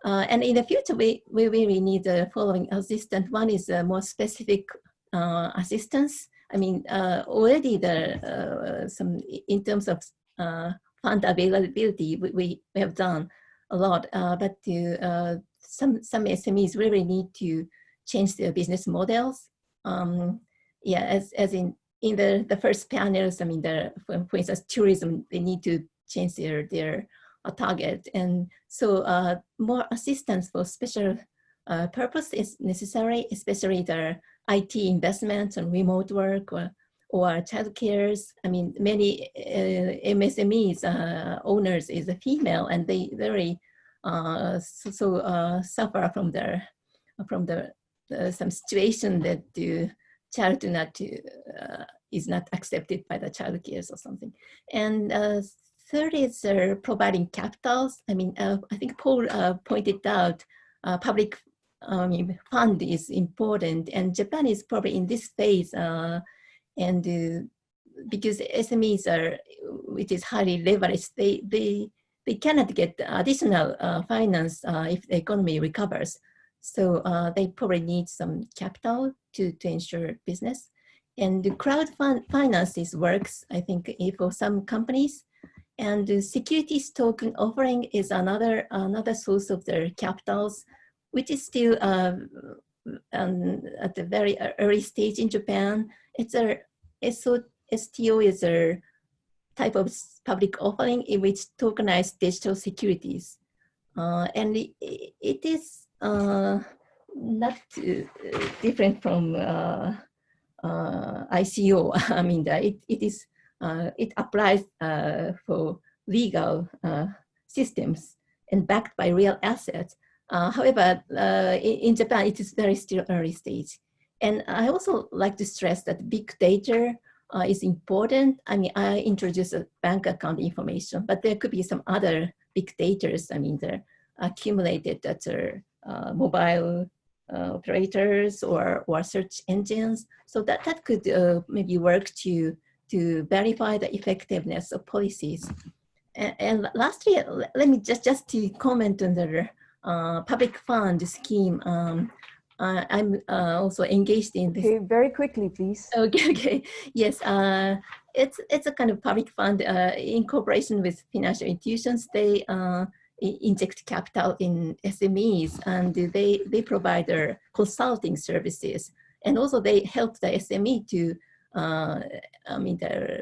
S9: And in the future, we really need the following assistance. One is more specific assistance. I mean, already some in terms of fund availability, we have done a lot, but some SMEs really need to change their business models. Yeah, as in the first panels, I mean, for instance, tourism, they need to change their target. And so more assistance for special purpose is necessary, especially the IT investments and remote work or child cares. I mean, many MSMEs owners is a female, and they very suffer from some situation that the child is not accepted by the child cares or something. And third is providing capitals. I mean, I think Paul pointed out public fund is important, and Japan is probably in this phase, and because SMEs which is highly leveraged, they cannot get additional finance if the economy recovers. So they probably need some capital to ensure business. And the finances works, I think, for some companies. And the securities token offering is another source of their capitals, which is still at the very early stage in Japan. STO is a type of public offering in which tokenized digital securities. And it is not different from ICO. I mean, it applies for legal systems and backed by real assets. However, in Japan, it is very still early stage. And I also like to stress that big data is important. I mean, I introduced a bank account information, but there could be some other big data. I mean, they're accumulated that are mobile operators or search engines. So that could maybe work to verify the effectiveness of policies. And lastly, let me just to comment on the public fund scheme. I'm also engaged in this.
S4: Okay, very quickly, please.
S9: Okay. Yes, it's a kind of public fund in cooperation with financial institutions. They inject capital in SMEs, and they provide their consulting services, and also they help the SME to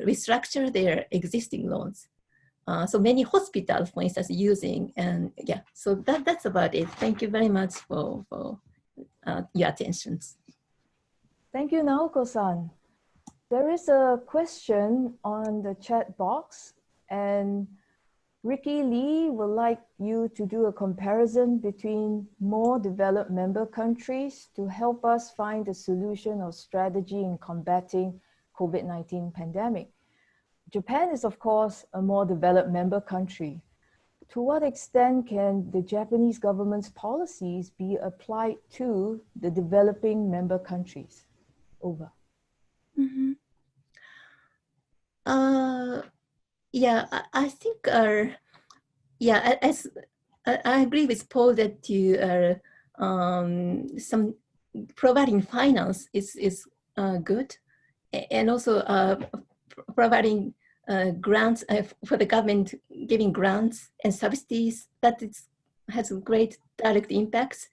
S9: restructure their existing loans. So many hospitals, for instance, using, and yeah, so that's about it. Thank you very much for your attention.
S4: Thank you, Naoko-san. There is a question on the chat box, and Ricky Lee would like you to do a comparison between more developed member countries to help us find a solution or strategy in combating COVID-19 pandemic. Japan is, of course, a more developed member country. To what extent can the Japanese government's policies be applied to the developing member countries? Over.
S9: Mm-hmm. Yeah, I think, yeah, as I agree with Paul that some providing finance is good, and also providing grants for the government, giving grants and subsidies, that has great direct impacts,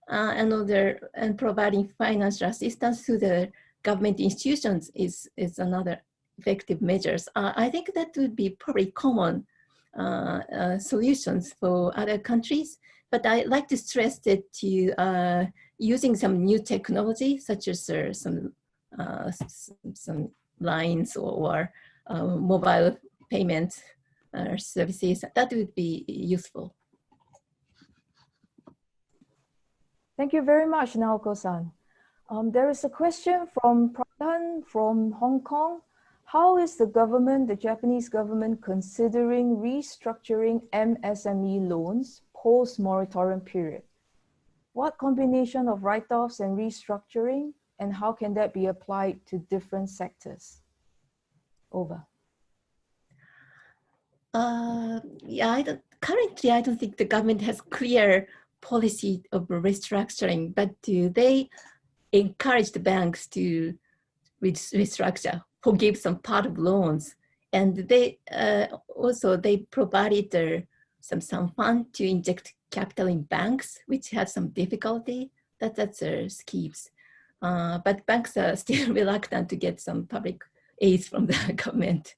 S9: and providing financial assistance to the government institutions is another effective measures. I think that would be probably common solutions for other countries, but I like to stress that using some new technology, such as some lines or mobile payment services, that would be useful.
S4: Thank you very much, Naoko-san. There is a question from Pradhan from Hong Kong. How is the Japanese government, considering restructuring MSME loans post-moratorium period? What combination of write-offs and restructuring, and how can that be applied to different sectors? Over.
S9: Yeah, currently I don't think the government has clear policy of restructuring, but they encourage the banks to restructure, forgive some part of loans, and they also provided some fund to inject capital in banks which had some difficulty. That's schemes, but banks are still reluctant to get some public aid from the government.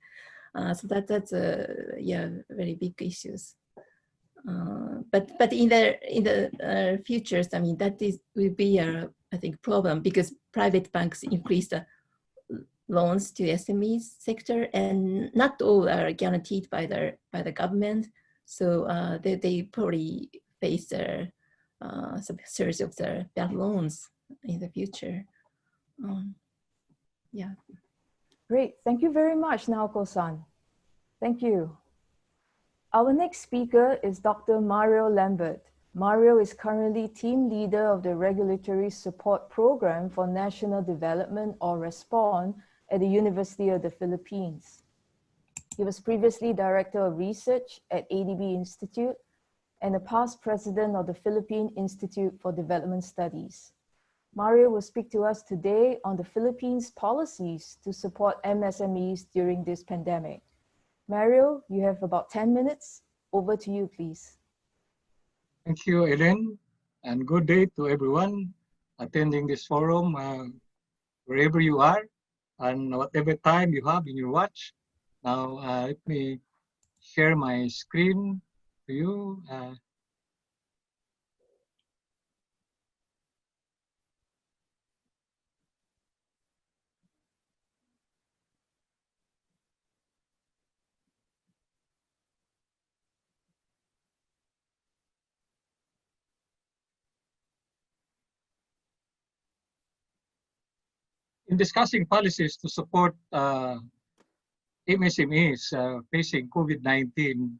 S9: So that's very big issues. But in the futures, I mean, will be I think problem, because private banks increase the loans to SMEs sector, and not all are guaranteed by the government. So they probably face some surge of the bad loans in the future. Yeah.
S4: Great, thank you very much, Naoko-san. Thank you. Our next speaker is Dr. Mario Lambert. Mario is currently team leader of the Regulatory Support Program for National Development, or RESPOND, at the University of the Philippines. He was previously Director of Research at ADB Institute and a past president of the Philippine Institute for Development Studies. Mario will speak to us today on the Philippines' policies to support MSMEs during this pandemic. Mario, you have about 10 minutes. Over to you, please.
S10: Thank you, Ellen, and good day to everyone attending this forum, wherever you are, and whatever time you have in your watch. Now, let me share my screen to you. in discussing policies to support MSMEs facing COVID-19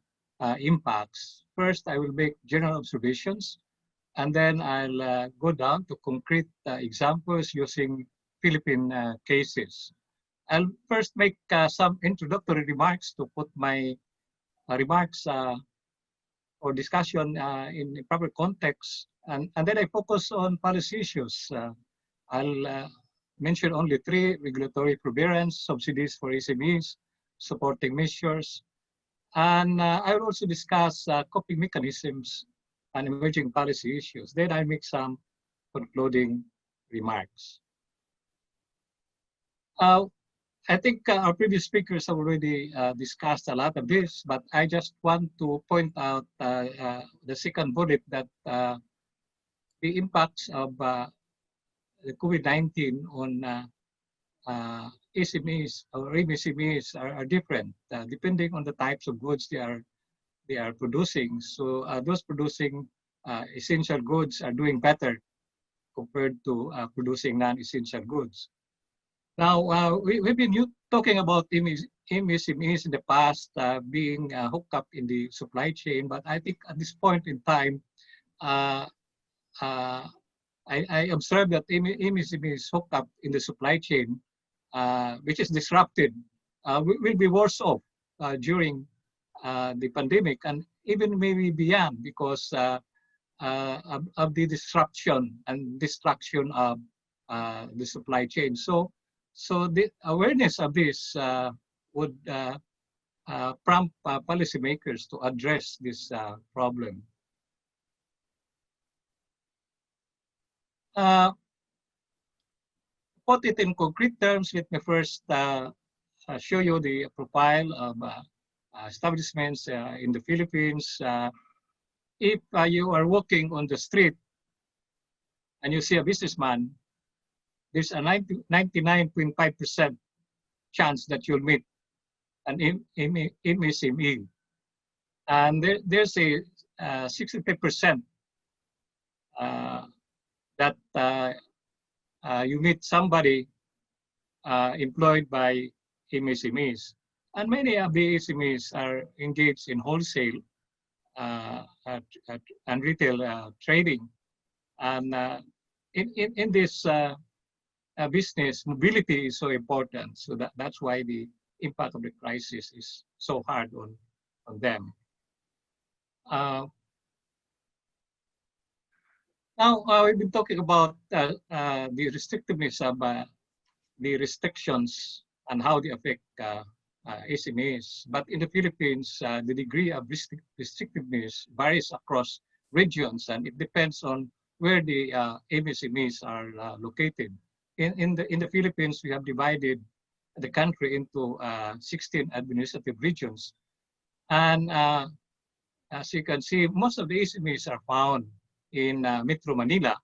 S10: impacts, first I will make general observations, and then I'll go down to concrete examples using Philippine cases. I'll first make some introductory remarks to put my remarks or discussion in the proper context, and then I focus on policy issues. I'll mention only 3: regulatory forbearance, subsidies for SMEs, supporting measures, and I will also discuss coping mechanisms and emerging policy issues. Then I make some concluding remarks. I think our previous speakers have already discussed a lot of this, but I just want to point out the second bullet that the impacts of the COVID-19 on SMEs or MSMEs are different depending on the types of goods they are producing. So those producing essential goods are doing better compared to producing non-essential goods. Now, we've been talking about MSMEs in the past being hooked up in the supply chain, but I think at this point in time, I observed that MSMEs hooked up in the supply chain, which is disrupted, will be worse off during the pandemic and even maybe beyond because of the disruption and destruction of the supply chain. So the awareness of this would prompt policymakers to address this problem. Put it in concrete terms, let me first show you the profile of establishments in the Philippines. If you are walking on the street and you see a businessman, there's a 99.5% chance that you'll meet an MSME. And there's a 65% that you meet somebody employed by MSMEs. And many of the SMEs are engaged in wholesale and retail trading. And in this business, mobility is so important. So that's why the impact of the crisis is so hard on them. Now, we've been talking about the restrictiveness of the restrictions and how they affect SMEs. But in the Philippines, the degree of restrictiveness varies across regions, and it depends on where the MSMEs are located. In the Philippines, we have divided the country into 16 administrative regions. And as you can see, most of the SMEs are found in Metro Manila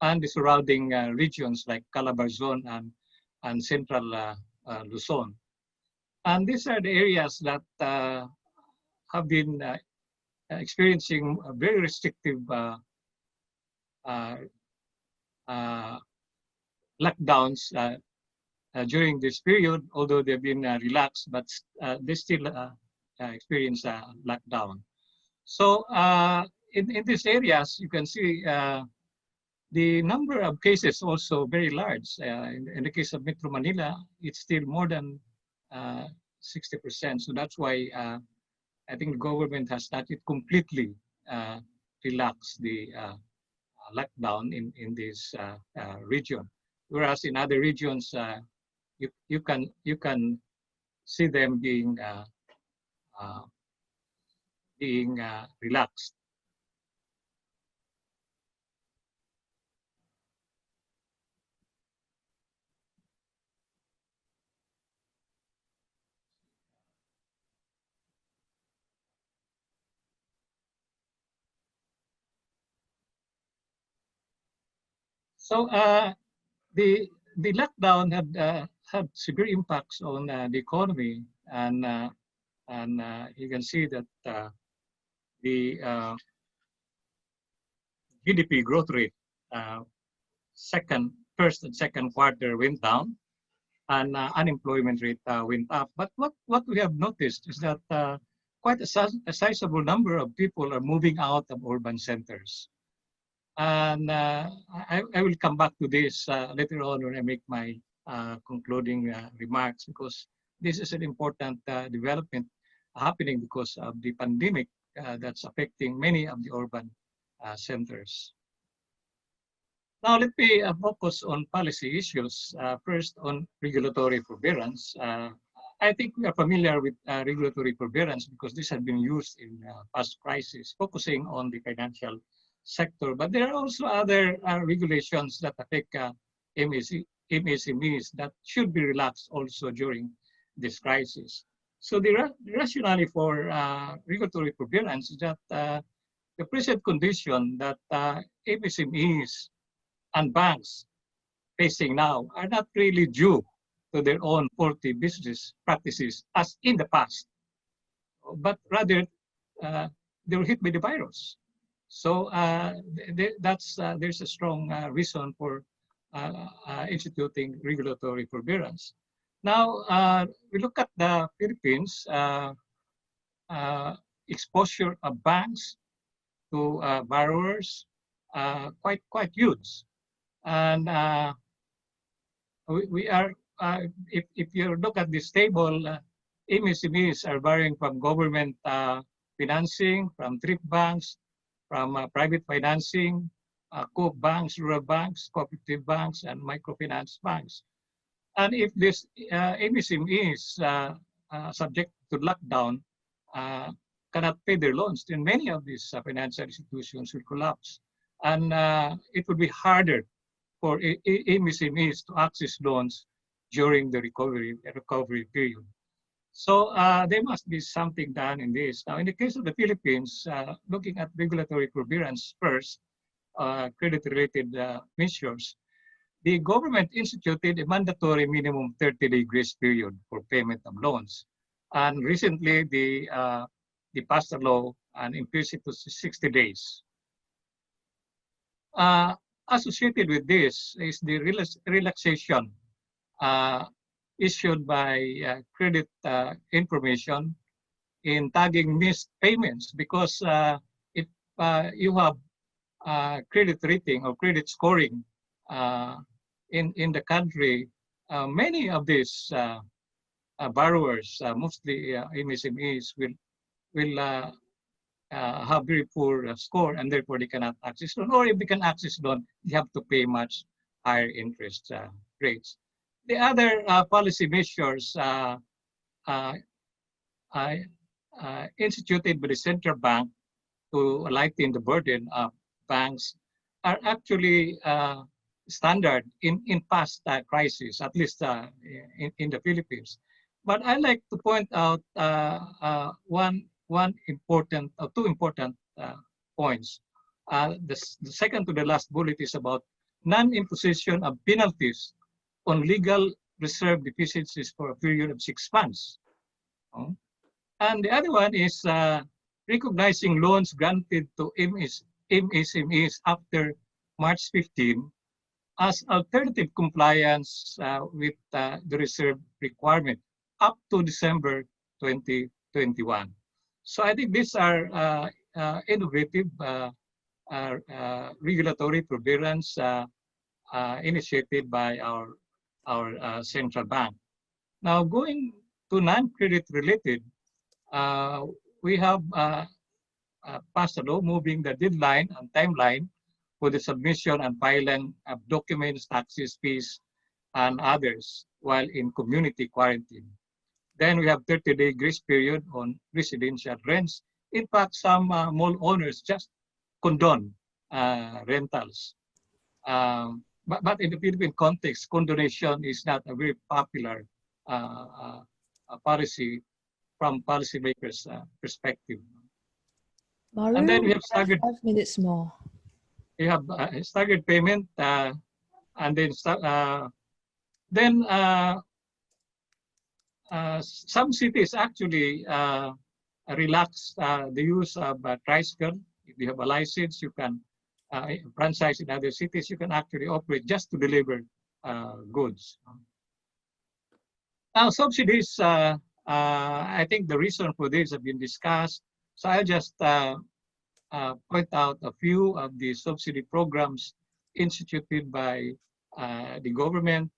S10: and the surrounding regions like Calabarzon and Central Luzon. And these are the areas that have been experiencing a very restrictive lockdowns during this period, although they've been relaxed, but they still experience a lockdown. So in these areas, you can see the number of cases also very large. In the case of Metro Manila, it's still more than 60%. So that's why I think the government has not yet completely relaxed the lockdown in this region. Whereas in other regions, you can see them being relaxed. So the lockdown had severe impacts on the economy, and you can see that the GDP growth rate first and second quarter went down, and unemployment rate went up. But what we have noticed is that quite a sizable number of people are moving out of urban centers. And I will come back to this later on when I make my concluding remarks, because this is an important development happening because of the pandemic that's affecting many of the urban centers. Now let me focus on policy issues. First, on regulatory forbearance. I think we are familiar with regulatory forbearance because this has been used in past crises, focusing on the financial sector. But there are also other regulations that affect MSMEs that should be relaxed also during this crisis. So the rationale for regulatory forbearance is that the present condition that MSMEs and banks facing now are not really due to their own faulty business practices as in the past, but rather they were hit by the virus. So there's a strong reason for instituting regulatory forbearance. Now, we look at the Philippines, exposure of banks to borrowers, quite huge. And we are, if you look at this table, MSMEs are borrowing from government financing, from thrift banks, from private financing, co-op banks, rural banks, cooperative banks, and microfinance banks. And if this MSMEs subject to lockdown cannot pay their loans, then many of these financial institutions will collapse. And it would be harder for MSMEs to access loans during the recovery period. So there must be something done in this. Now, in the case of the Philippines, looking at regulatory forbearance first, credit-related measures, the government instituted a mandatory minimum 30-day grace period for payment of loans. And recently, they passed a law and increased it to 60 days. Associated with this is the relaxation issued by credit information in tagging missed payments, because if you have credit rating or credit scoring in the country, many of these borrowers, mostly MSMEs, will have very poor score, and therefore they cannot access loan. Or if they can access loan, they have to pay much higher interest rates. The other policy measures instituted by the central bank to lighten the burden of banks are actually standard in past crises, at least in the Philippines. But I like to point out two important points. The second to the last bullet is about non-imposition of penalties on legal reserve deficiencies for a period of 6 months. And the other one is recognizing loans granted to MSMEs after March 15 as alternative compliance with the reserve requirement up to December 2021. So I think these are innovative regulatory forbearance initiated by our central bank. Now, going to non-credit related, we have passed a law moving the deadline and timeline for the submission and filing of documents, taxes, fees, and others while in community quarantine. Then we have 30-day grace period on residential rents. In fact, some mall owners just condone rentals. But in the Philippine context, condonation is not a very popular policy from policymakers' perspective.
S4: Maru,
S10: And then we have staggered.
S4: 5 minutes more.
S10: We have staggered payment, and then some cities actually relax the use of tricycle. If you have a license, you can franchise in other cities. You can actually operate just to deliver goods. Now, subsidies, I think the reason for this have been discussed. So I'll just point out a few of the subsidy programs instituted by the government,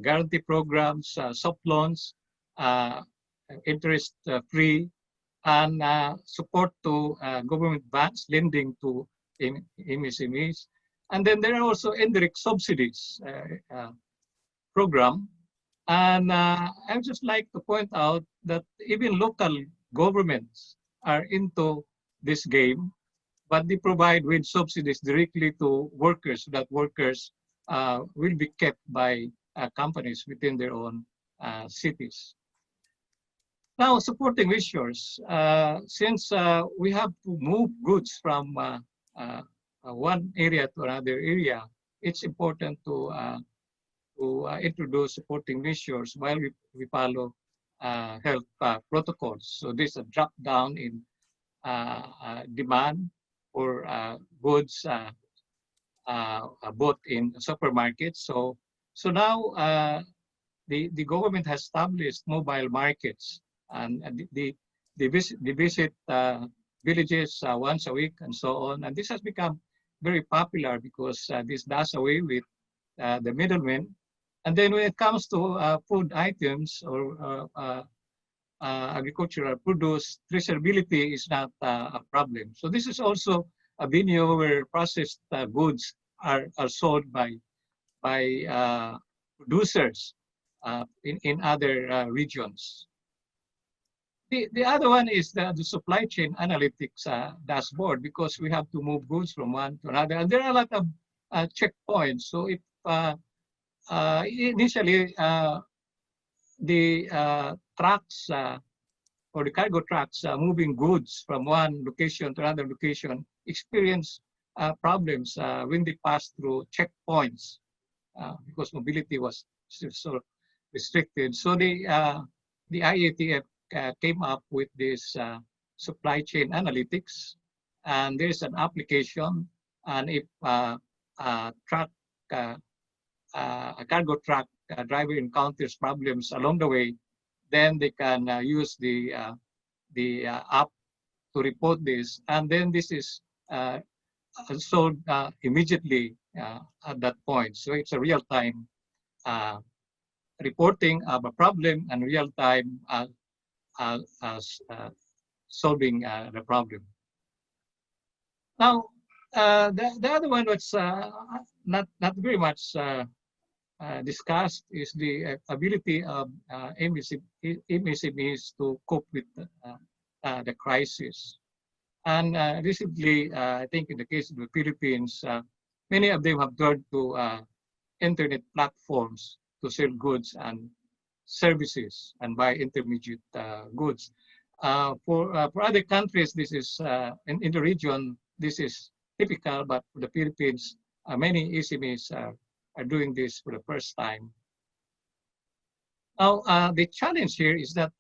S10: guarantee programs, soft loans, interest-free, and support to government banks lending to MSMEs. And then there are also indirect subsidies program. And I would just like to point out that even local governments are into this game, but they provide wage subsidies directly to workers so that workers will be kept by companies within their own cities. Now, supporting measures, since we have to move goods from one area to another area, it's important to introduce supporting measures while we follow health protocols. So there's a drop down in demand for goods bought in supermarkets. So now the government has established mobile markets, and they visit villages once a week and so on. And this has become very popular because this does away with the middlemen. And then when it comes to food items or agricultural produce, traceability is not a problem. So this is also a venue where processed goods are sold by producers in other regions. The other one is the supply chain analytics dashboard, because we have to move goods from one to another. And there are a lot of checkpoints. So if initially the trucks or the cargo trucks moving goods from one location to another location experience problems when they pass through checkpoints because mobility was so restricted. So the IATF came up with this supply chain analytics, and there's an application, and if a cargo truck driver encounters problems along the way, then they can use the app to report this, and then this is solved immediately at that point. So it's a real-time reporting of a problem and real-time solving the problem. Now, the other one was not very much discussed is the ability of MSMEs to cope with the crisis. And recently, I think in the case of the Philippines, many of them have turned to internet platforms to sell goods and services and buy intermediate goods. For other countries, this is in the region, this is typical, but for the Philippines, many SMEs are doing this for the first time. Now, the challenge here is that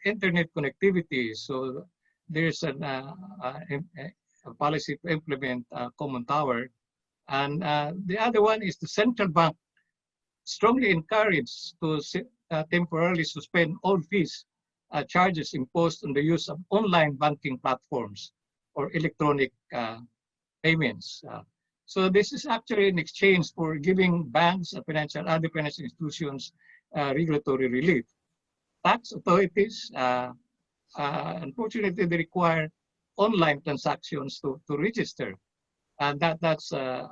S10: internet connectivity. So there's a policy to implement a common tower. And the other one is the central bank strongly encouraged to temporarily suspend all fees charges imposed on the use of online banking platforms or electronic payments. So this is actually an exchange for giving banks and other financial institutions regulatory relief. Tax authorities, unfortunately, they require online transactions to register. And that's a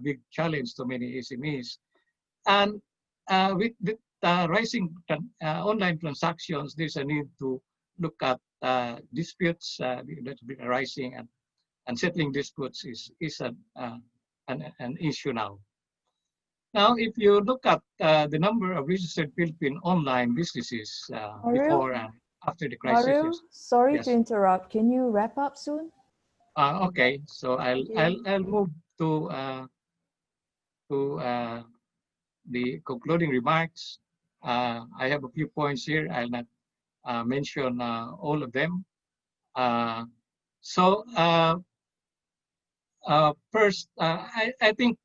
S10: big challenge to many SMEs. And with rising online transactions, there's a need to look at disputes that have been arising, and settling disputes is an issue now. Now, if you look at the number of registered Philippine online businesses before and after the crisis.
S4: Ariel, sorry
S10: Yes.
S4: to interrupt. Can you wrap up soon?
S10: Okay, so I'll move to the concluding remarks. I have a few points here. I'll not mention all of them. First, I think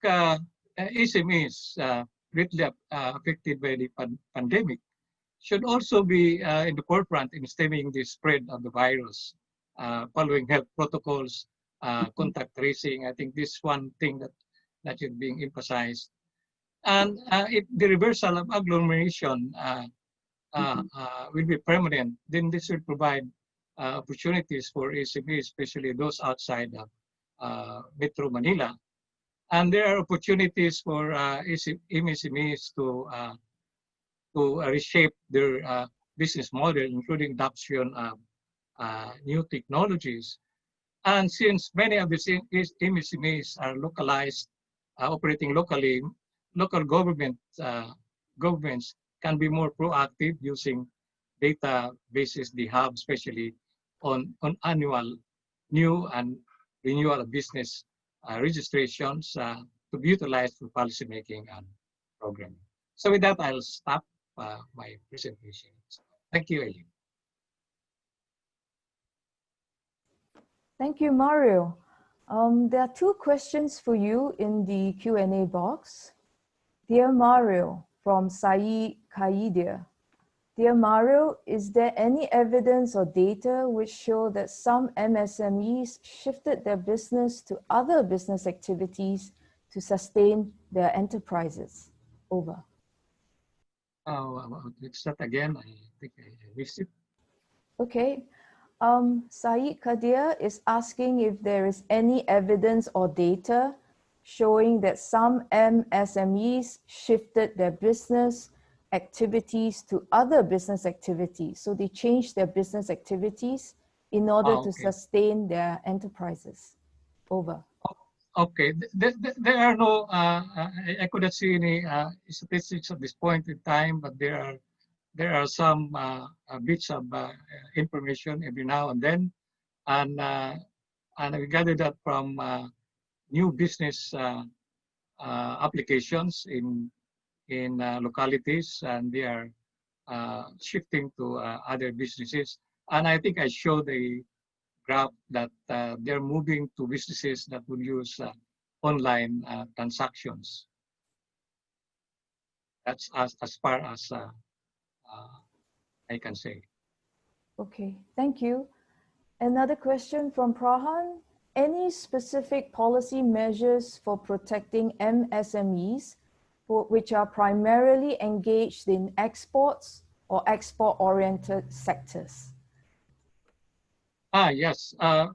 S10: SMEs greatly affected by the pandemic should also be in the forefront in stemming the spread of the virus, following health protocols, contact tracing. I think this one thing that is being emphasized. And the reversal of agglomeration will be permanent, then this will provide opportunities for SMEs, especially those outside of Metro Manila. And there are opportunities for MSMEs to reshape their business model, including adoption of new technologies. And since many of these MSMEs are localized, operating locally, local governments can be more proactive using databases they have, especially on annual new and renewal of business registrations to be utilized for policymaking and programming. So with that, I'll stop my presentation. Thank you, Eileen.
S4: Thank you, Mario. There are two questions for you in the Q&A box. Dear Mario, from Saeed Kaidia. Dear Mario, is there any evidence or data which show that some MSMEs shifted their business to other business activities to sustain their enterprises? Over.
S10: Let's start again. I think I missed it.
S4: Okay. Saeed Kadir is asking if there is any evidence or data showing that some MSMEs shifted their business activities to other business activities. So they changed their business activities in order to sustain their enterprises. Over.
S10: Okay, there are no, I couldn't see any statistics at this point in time, but there are some bits of information every now and then. And we gathered that from new business applications in localities, and they are shifting to other businesses. And I think I showed a graph that they're moving to businesses that will use online transactions. That's as far as I can say.
S4: Okay, thank you. Another question from Prahan. Any specific policy measures for protecting MSMEs which are primarily engaged in exports or export-oriented sectors?
S10: Yes.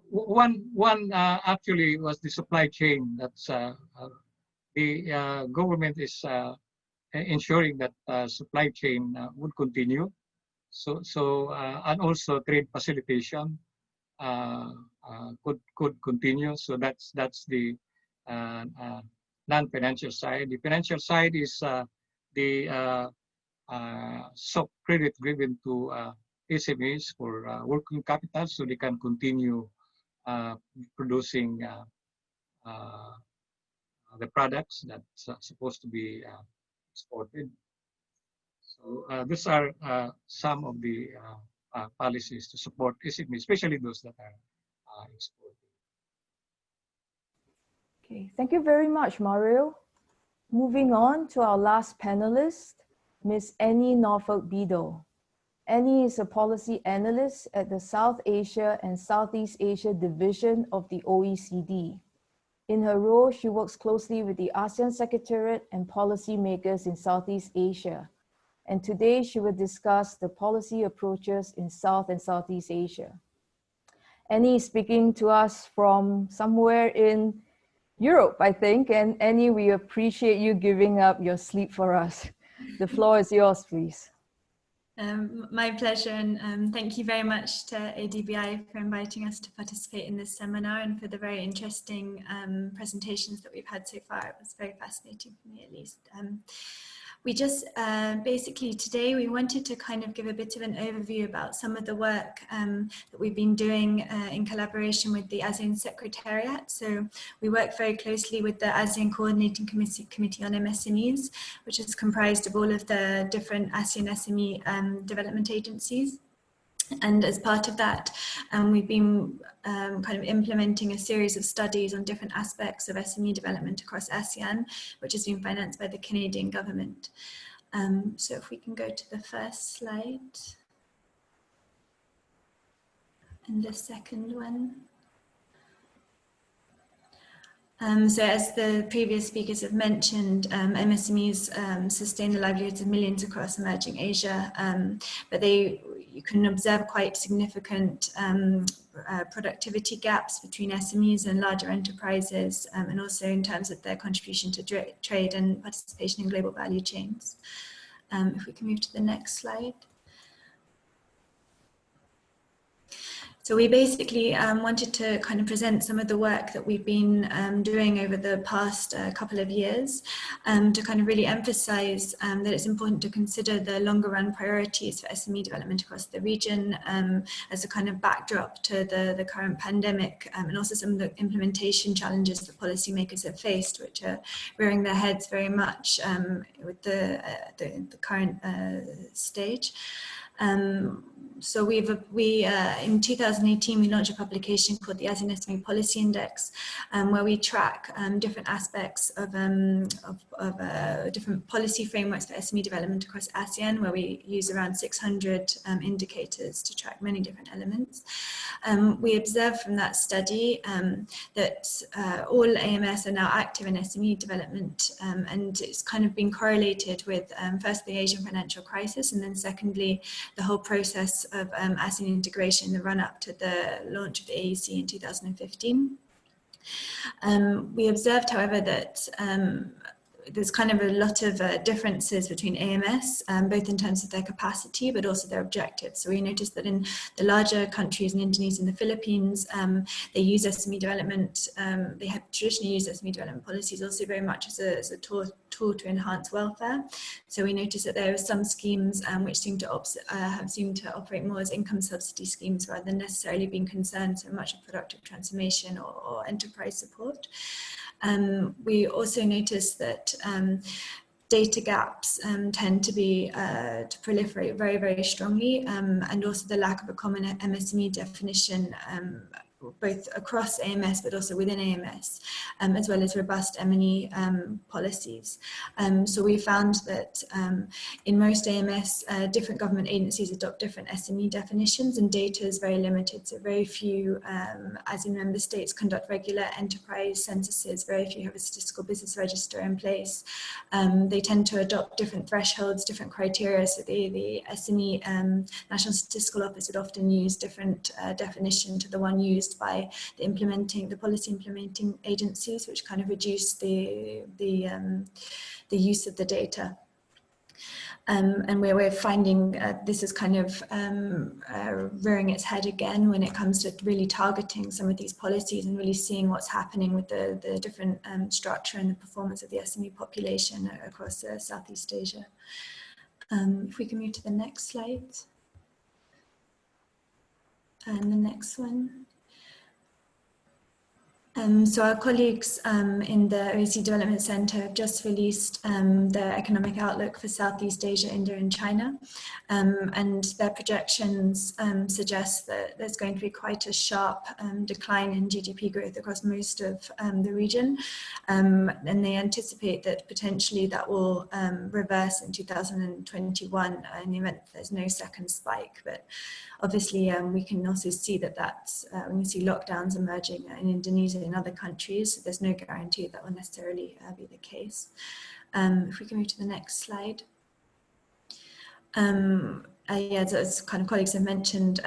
S10: One actually was the supply chain. That's the government is ensuring that supply chain would continue. So and also trade facilitation could continue. So that's the non-financial side. The financial side is the soft credit given to SMEs for working capital, so they can continue producing the products that's supposed to be exported. So these are some of the policies to support SMEs, especially those that are exporting.
S4: Okay, thank you very much, Mario. Moving on to our last panelist, Ms. Annie Norfolk-Beadle. Annie is a policy analyst at the South Asia and Southeast Asia division of the OECD. In her role, she works closely with the ASEAN Secretariat and policymakers in Southeast Asia. And today she will discuss the policy approaches in South and Southeast Asia. Annie is speaking to us from somewhere in Europe, I think. And Annie, we appreciate you giving up your sleep for us. The floor is yours, please.
S11: My pleasure, and thank you very much to ADBI for inviting us to participate in this seminar and for the very interesting presentations that we've had so far. It was very fascinating for me, at least. We just basically today we wanted to kind of give a bit of an overview about some of the work that we've been doing in collaboration with the ASEAN Secretariat. So we work very closely with the ASEAN Coordinating Committee on MSMEs, which is comprised of all of the different ASEAN SME development agencies. And as part of that, we've been kind of implementing a series of studies on different aspects of SME development across ASEAN, which has been financed by the Canadian government. So if we can go to the first slide. And the second one. So as the previous speakers have mentioned, MSMEs sustain the livelihoods of millions across emerging Asia, but you can observe quite significant productivity gaps between SMEs and larger enterprises, and also in terms of their contribution to trade and participation in global value chains. If we can move to the next slide. So we basically wanted to kind of present some of the work that we've been doing over the past couple of years to kind of really emphasize that it's important to consider the longer run priorities for SME development across the region as a kind of backdrop to the current pandemic, and also some of the implementation challenges that policymakers have faced, which are rearing their heads very much with the current stage. So in 2018, we launched a publication called the ASEAN SME Policy Index, where we track different aspects of different policy frameworks for SME development across ASEAN, where we use around 600 indicators to track many different elements. We observed from that study that all AMS are now active in SME development, and it's kind of been correlated with first the Asian financial crisis, and then secondly, the whole process of ASEAN integration in the run-up to the launch of the AEC in 2015. We observed, however, that there's kind of a lot of differences between AMS, both in terms of their capacity, but also their objectives. So we noticed that in the larger countries in Indonesia and the Philippines, they use SME development, they have traditionally used SME development policies also very much as a tool to enhance welfare. So we noticed that there are some schemes which seem to have seemed to operate more as income subsidy schemes rather than necessarily being concerned so much with productive transformation or enterprise support. We also noticed that data gaps tend to proliferate very, very strongly, and also the lack of a common MSME definition both across AMS but also within AMS, as well as robust M&E policies. So we found that in most AMS, different government agencies adopt different SME definitions, and data is very limited. So very few, as in member states, conduct regular enterprise censuses. Very few have a statistical business register in place. They tend to adopt different thresholds, different criteria. So the SME National Statistical Office would often use different definition to the one used by the policy implementing agencies, which kind of reduce the use of the data. And where we're finding this is kind of rearing its head again when it comes to really targeting some of these policies and really seeing what's happening with the different structure and the performance of the SME population across Southeast Asia. If we can move to the next slide. And the next one. So our colleagues in the OECD Development Center have just released their economic outlook for Southeast Asia, India and China. And their projections suggest that there's going to be quite a sharp decline in GDP growth across most of the region. And they anticipate that potentially that will reverse in 2021 in the event that there's no second spike. But obviously, we can also see that's when we see lockdowns emerging in Indonesia and other countries, there's no guarantee that will necessarily be the case. If we can move to the next slide. Yeah, as kind of colleagues have mentioned,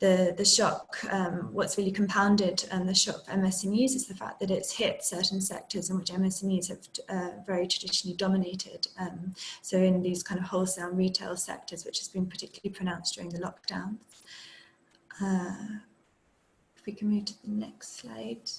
S11: the shock, what's really compounded the shock for MSMEs is the fact that it's hit certain sectors in which MSMEs have very traditionally dominated. So in these kind of wholesale and retail sectors, which has been particularly pronounced during the lockdown. If we can move to the next slide.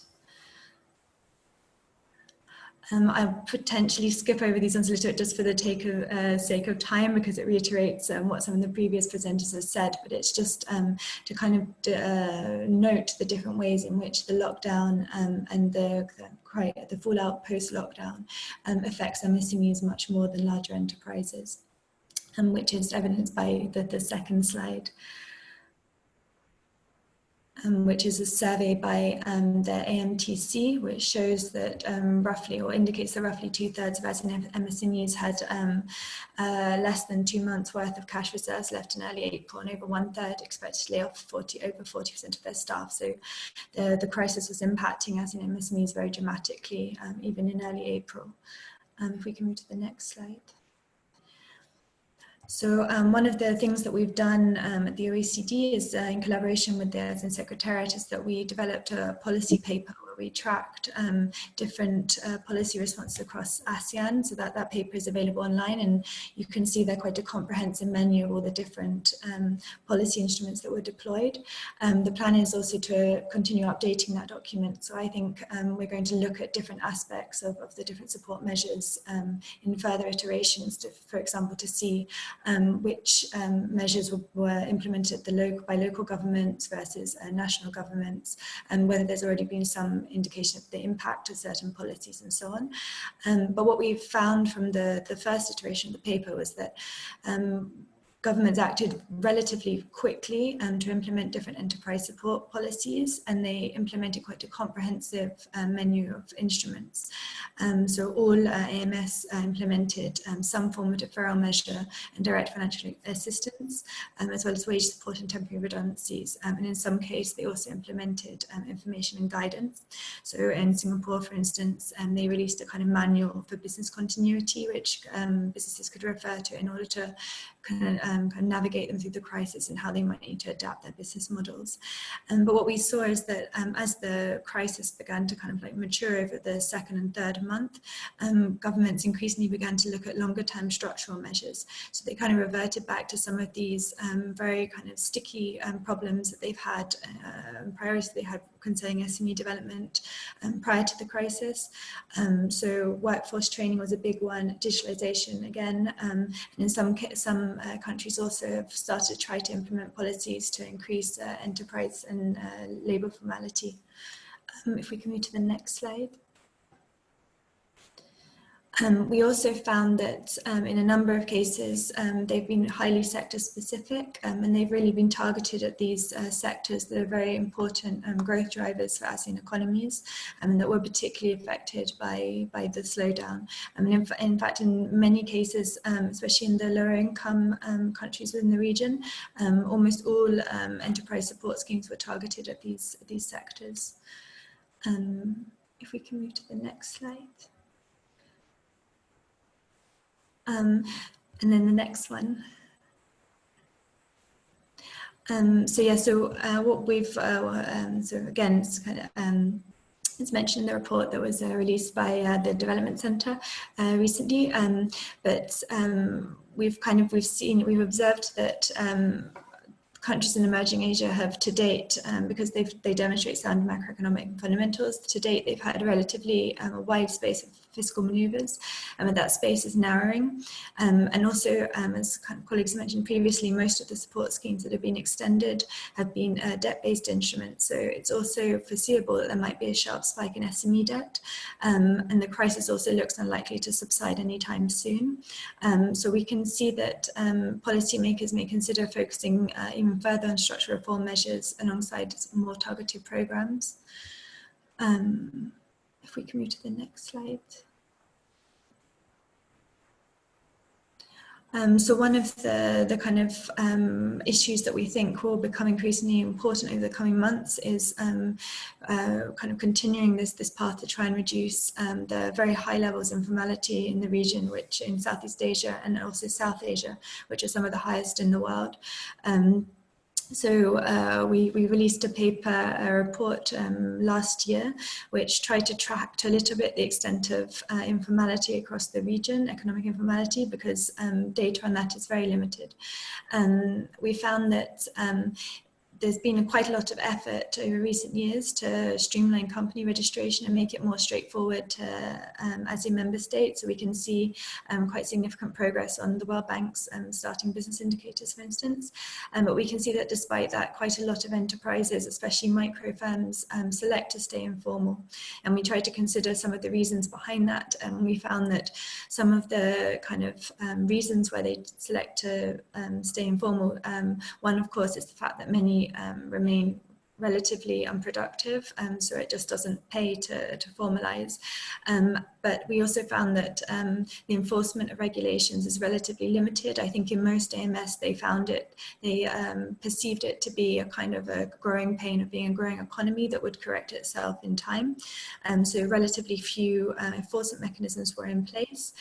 S11: I'll potentially skip over these ones a little bit just for the sake of time, because it reiterates what some of the previous presenters have said, but it's just to kind of note the different ways in which the lockdown and the fallout post-lockdown affects MSMEs much more than larger enterprises, which is evidenced by the second slide. which is a survey by the AMTC, which shows that roughly, or indicates that roughly 2/3 of MSMEs had less than 2 months worth of cash reserves left in early April, and over 1/3 expected to lay off over 40% of their staff. So the crisis was impacting us in MSMEs very dramatically, even in early April. If we can move to the next slide. So one of the things that we've done at the OECD is in collaboration with the ASEAN Secretariat is that we developed a policy paper where we tracked different policy responses across ASEAN. So that paper is available online, and you can see there quite a comprehensive menu of all the different policy instruments that were deployed. The plan is also to continue updating that document. So I think we're going to look at different aspects of the different support measures in further iterations, for example, to see which measures were implemented by local governments versus national governments, and whether there's already been some indication of the impact of certain policies and so on. But what we found from the first iteration of the paper was that governments acted relatively quickly to implement different enterprise support policies, and they implemented quite a comprehensive menu of instruments. So all AMS implemented some form of deferral measure and direct financial assistance, as well as wage support and temporary redundancies. And in some cases, they also implemented information and guidance. So in Singapore, for instance, they released a kind of manual for business continuity, which businesses could refer to in order to kind of navigate them through the crisis and how they might need to adapt their business models. But what we saw is that as the crisis began to kind of like mature over the second and third month, governments increasingly began to look at longer term structural measures. So they kind of reverted back to some of these very kind of sticky problems that they've had, priorities they had concerning SME development prior to the crisis. So workforce training was a big one, digitalization again, and in some countries also have started to try to implement policies to increase enterprise and labor formality. If we can move to the next slide. We also found that in a number of cases, they've been highly sector specific, and they've really been targeted at these sectors that are very important growth drivers for ASEAN economies, and that were particularly affected by the slowdown. I mean, in fact, in many cases, especially in the lower income countries within the region, almost all enterprise support schemes were targeted at these sectors. If we can move to the next slide. And then the next one. What we've, so again, it's kind of, it's mentioned in the report that was released by the Development Center recently, but we've observed that countries in emerging Asia have to date, because they demonstrate sound macroeconomic fundamentals, to date they've had a relatively wide space of fiscal maneuvers, and that space is narrowing. And also, as kind of colleagues mentioned previously, most of the support schemes that have been extended have been debt-based instruments. So it's also foreseeable that there might be a sharp spike in SME debt, and the crisis also looks unlikely to subside anytime soon. So we can see that policymakers may consider focusing even further on structural reform measures alongside more targeted programs. If we can move to the next slide. So one of the kind of issues that we think will become increasingly important over the coming months is kind of continuing this path to try and reduce the very high levels of informality in the region, which in Southeast Asia and also South Asia, which are some of the highest in the world. So we released a report last year, which tried to track to a little bit the extent of informality across the region, economic informality, because data on that is very limited. We found that there's been quite a lot of effort over recent years to streamline company registration and make it more straightforward to ASEAN member states. So we can see quite significant progress on the World Bank's starting business indicators, for instance. But we can see that despite that, quite a lot of enterprises, especially micro firms, select to stay informal. And we tried to consider some of the reasons behind that. And we found that some of the kind of reasons why they select to stay informal, one, of course, is the fact that many remain relatively unproductive, so it just doesn't pay to formalize. But we also found that the enforcement of regulations is relatively limited. I think in most AMS they perceived it to be a kind of a growing pain of being a growing economy that would correct itself in time. So relatively few enforcement mechanisms were in place.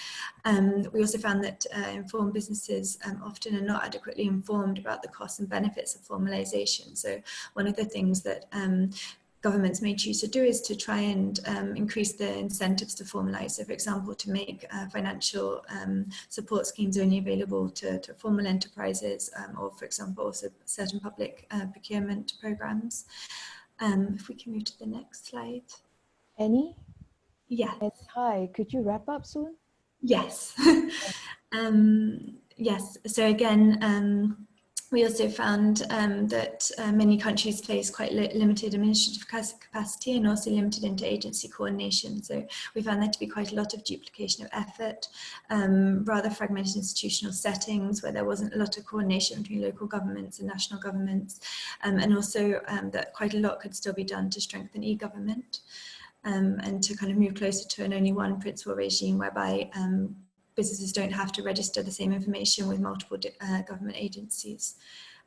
S11: We also found that informed businesses often are not adequately informed about the costs and benefits of formalization. So one of the things that governments may choose to do is to try and increase the incentives to formalize. So for example, to make financial support schemes only available to formal enterprises, or for example, also certain public procurement programs. If we can move to the next slide.
S4: Annie?
S11: Yeah.
S4: Yes, hi, could you wrap up soon?
S11: Yes. Yes, so again, we also found that many countries face quite limited administrative capacity and also limited interagency coordination. So we found there to be quite a lot of duplication of effort, rather fragmented institutional settings where there wasn't a lot of coordination between local governments and national governments, and also that quite a lot could still be done to strengthen e-government and to kind of move closer to an only one principal regime whereby businesses don't have to register the same information with multiple government agencies.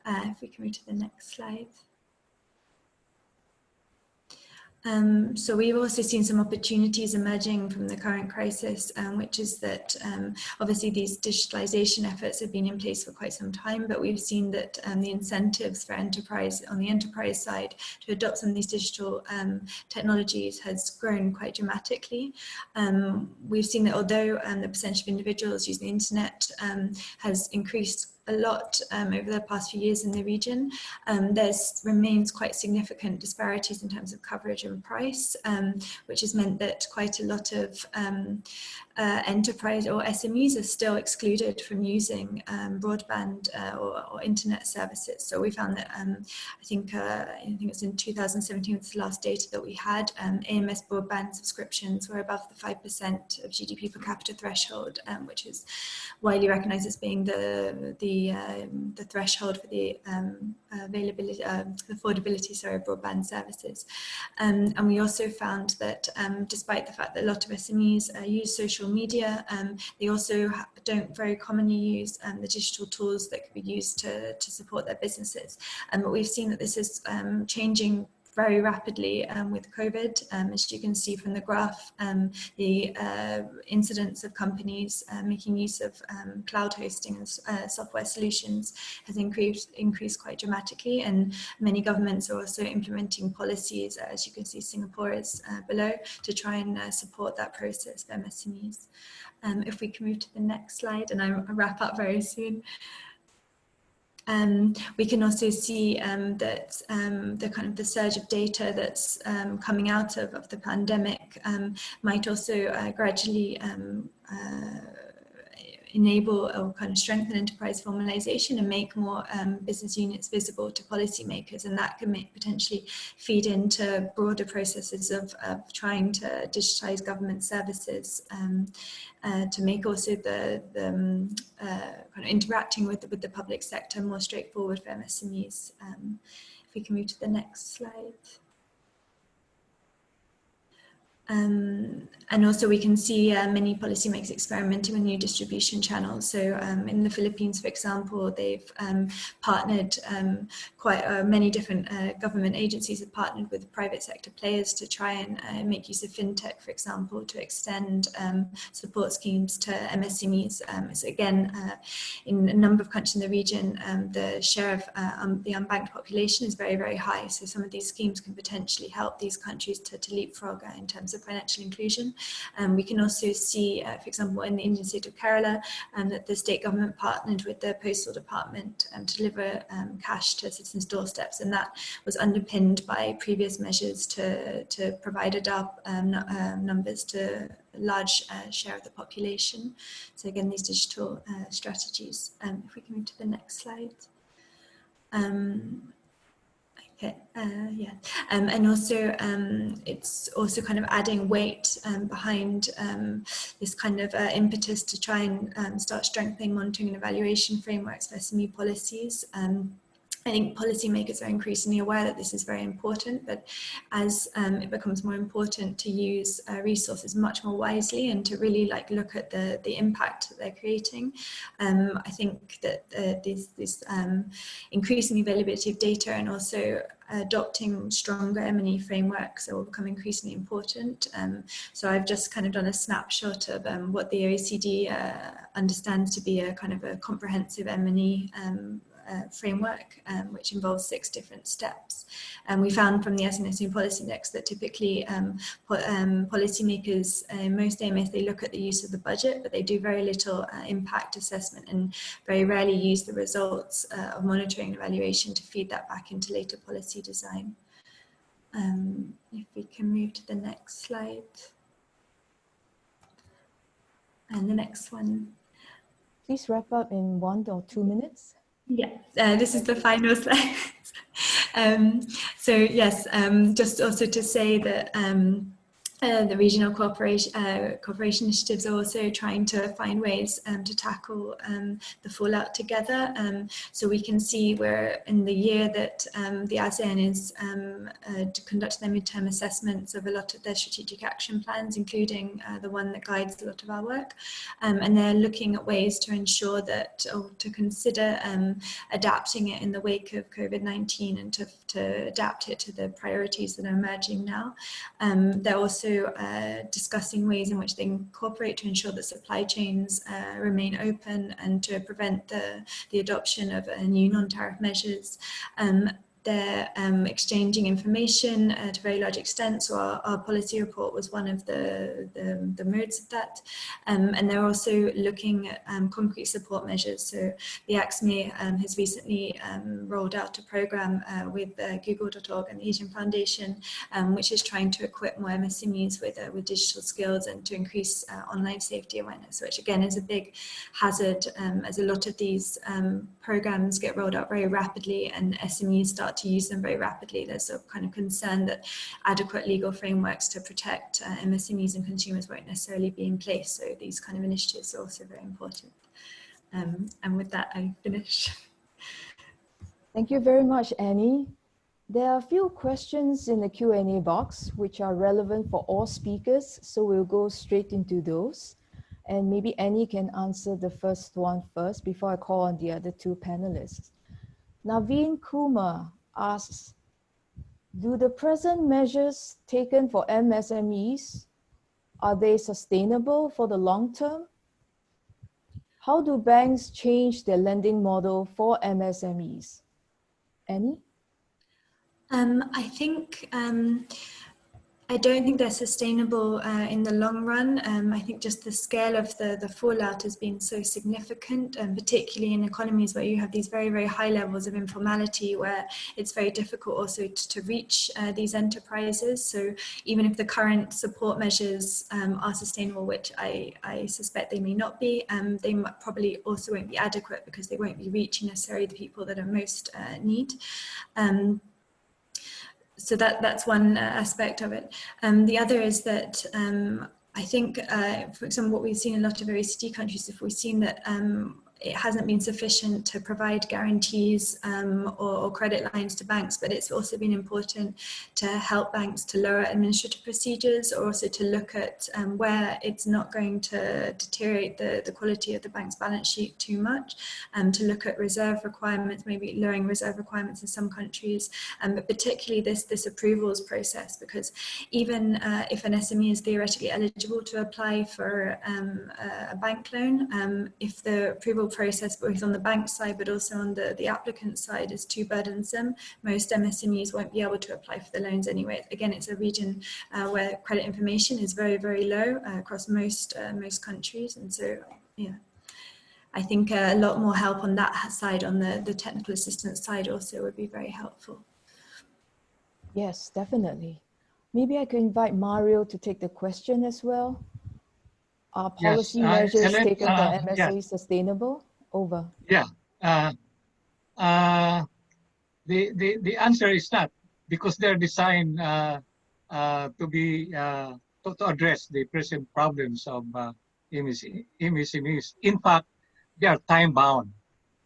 S11: If we can move to the next slide. So we've also seen some opportunities emerging from the current crisis, which is that obviously these digitalization efforts have been in place for quite some time, but we've seen that the incentives for enterprise on the enterprise side to adopt some of these digital technologies has grown quite dramatically. We've seen that although the percentage of individuals using the internet has increased a lot over the past few years in the region, there remains quite significant disparities in terms of coverage and price, which has meant that quite a lot of enterprise or SMEs are still excluded from using broadband or internet services. So we found that I think it was in 2017 was the last data that we had, AMS broadband subscriptions were above the 5% of GDP per capita threshold, which is widely recognized as being the threshold for the availability, affordability, of broadband services. And we also found that despite the fact that a lot of SMEs use social media, they also don't very commonly use the digital tools that could be used to support their businesses. But we've seen that this is changing very rapidly with COVID. As you can see from the graph, the incidence of companies making use of cloud hosting and software solutions has increased quite dramatically, and many governments are also implementing policies, as you can see Singapore is below, to try and support that process for MSMEs. If we can move to the next slide, and I'll wrap up very soon. We can also see that the surge of data that's coming out of the pandemic might also gradually enable or kind of strengthen enterprise formalization and make more business units visible to policymakers, and that can potentially feed into broader processes of trying to digitize government services to make also the kind of interacting with the public sector more straightforward for MSMEs. If we can move to the next slide. And also we can see many policymakers experimenting with new distribution channels. So in the Philippines, for example, they've partnered many different government agencies have partnered with private sector players to try and make use of fintech, for example, to extend support schemes to MSMEs. So again, in a number of countries in the region, the share of the unbanked population is very, very high. So some of these schemes can potentially help these countries to leapfrog in terms of financial inclusion. We can also see, for example, in the Indian state of Kerala, that the state government partnered with the postal department to deliver cash to citizens' doorsteps, and that was underpinned by previous measures to provide Aadhaar numbers to a large share of the population. So again, these digital strategies. If we can move to the next slide. Okay, yeah, and also it's also kind of adding weight behind this kind of impetus to try and start strengthening monitoring and evaluation frameworks for SME policies. I think policymakers are increasingly aware that this is very important, but as it becomes more important to use resources much more wisely and to really look at the impact that they're creating, I think that this increasing availability of data and also adopting stronger M&E frameworks will become increasingly important. So I've just kind of done a snapshot of what the OECD understands to be a kind of a comprehensive M&E framework, which involves 6 different steps. And we found from the SME Policy Index that typically policymakers, most AMS, they look at the use of the budget, but they do very little impact assessment and very rarely use the results of monitoring and evaluation to feed that back into later policy design. If we can move to the next slide. And the next one.
S4: Please wrap up in 1 or 2 minutes.
S11: Yeah, this is the final slide. So yes, just also to say that the regional cooperation initiatives are also trying to find ways to tackle the fallout together. So we can see where in the year that the ASEAN is conducting their midterm assessments of a lot of their strategic action plans, including the one that guides a lot of our work. And they're looking at ways to ensure that, or to consider adapting it in the wake of COVID-19 and to adapt it to the priorities that are emerging now. They're also discussing ways in which they incorporate to ensure that supply chains remain open and to prevent the adoption of new non-tariff measures. They're exchanging information to a very large extent, so our policy report was one of the modes of that. And they're also looking at concrete support measures. So the AXME has recently rolled out a program with Google.org and the Asian Foundation, which is trying to equip more MSMEs with digital skills and to increase online safety awareness, which again is a big hazard as a lot of these programs get rolled out very rapidly and SMEs start to use them very rapidly. There's a kind of concern that adequate legal frameworks to protect MSMEs and consumers won't necessarily be in place. So these kind of initiatives are also very important. And with that, I finish.
S4: Thank you very much, Annie. There are a few questions in the Q&A box which are relevant for all speakers, so we'll go straight into those. And maybe Annie can answer the first one first before I call on the other 2 panelists. Naveen Kumar asks, do the present measures taken for MSMEs, are they sustainable for the long term? How do banks change their lending model for MSMEs? Annie?
S11: I think I don't think they're sustainable in the long run. I think just the scale of the fallout has been so significant, particularly in economies where you have these very, very high levels of informality, where it's very difficult also to reach these enterprises. So even if the current support measures are sustainable, which I suspect they may not be, they probably also won't be adequate because they won't be reaching necessarily the people that are most need. So that's one aspect of it. The other is that I think, for example, what we've seen in a lot of OECD countries, if we've seen that it hasn't been sufficient to provide guarantees or credit lines to banks, but it's also been important to help banks to lower administrative procedures, or also to look at where it's not going to deteriorate the quality of the bank's balance sheet too much, to look at reserve requirements, maybe lowering reserve requirements in some countries, but particularly this approvals process, because even if an SME is theoretically eligible to apply for a bank loan, if the approval process both on the bank side but also on the applicant side is too burdensome, most MSMEs won't be able to apply for the loans anyway. Again, it's a region where credit information is very, very low across most countries, and so yeah, I think a lot more help on that side, on the technical assistance side, also would be very helpful.
S4: Yes, definitely. Maybe I could invite Mario to take the question as well. Are policy measures taken for MSMEs sustainable? Over.
S10: Yeah. The answer is not, because they're designed to be to address the present problems of MSMEs. In fact, they are time bound.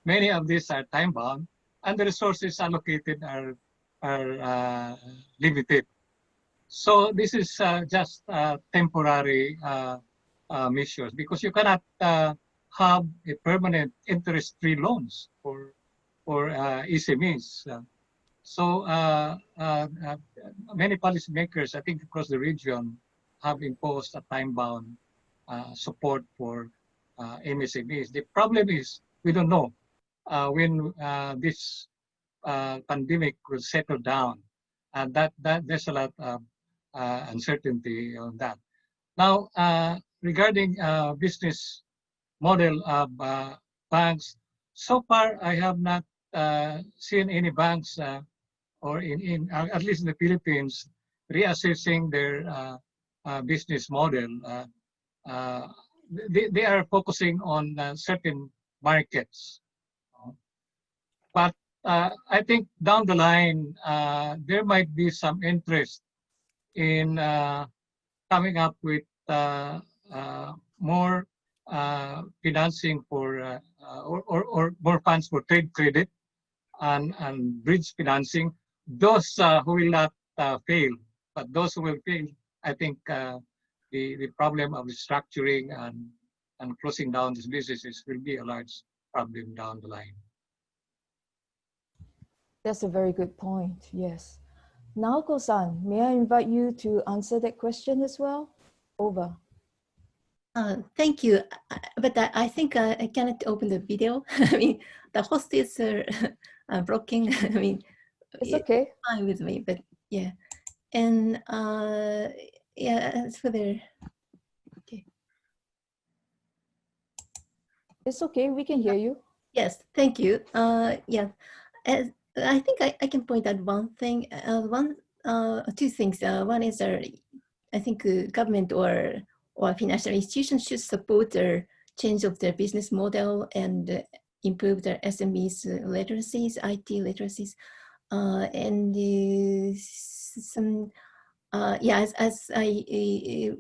S10: Many of these are time bound, and the resources allocated are limited. So this is just temporary measures, because you cannot have a permanent interest-free loans for SMEs. So many policymakers, I think across the region, have imposed a time-bound support for MSMEs. The problem is we don't know when this pandemic will settle down, and that there's a lot of uncertainty on that. Now, regarding business model of banks, so far I have not seen any banks, or in at least in the Philippines, reassessing their business model. They are focusing on certain markets. But I think down the line, there might be some interest in coming up with more financing for, or more funds for trade credit and bridge financing. Those who will not fail, but those who will fail, I think the problem of restructuring and closing down these businesses will be a large problem down the line.
S4: That's a very good point, yes. Naoko-san, may I invite you to answer that question as well? Over.
S9: Thank you, but I think I cannot open the video. I mean, the host is blocking. I mean,
S4: it's okay.
S9: Fine with me, but yeah. And yeah, as for the, okay.
S4: It's okay, we can hear you.
S9: Yes, thank you. Yeah, as I think I can point out one thing, two things. One is I think government or financial institutions should support their change of their business model and improve their SMEs literacies, IT literacies, and some. Yeah, as I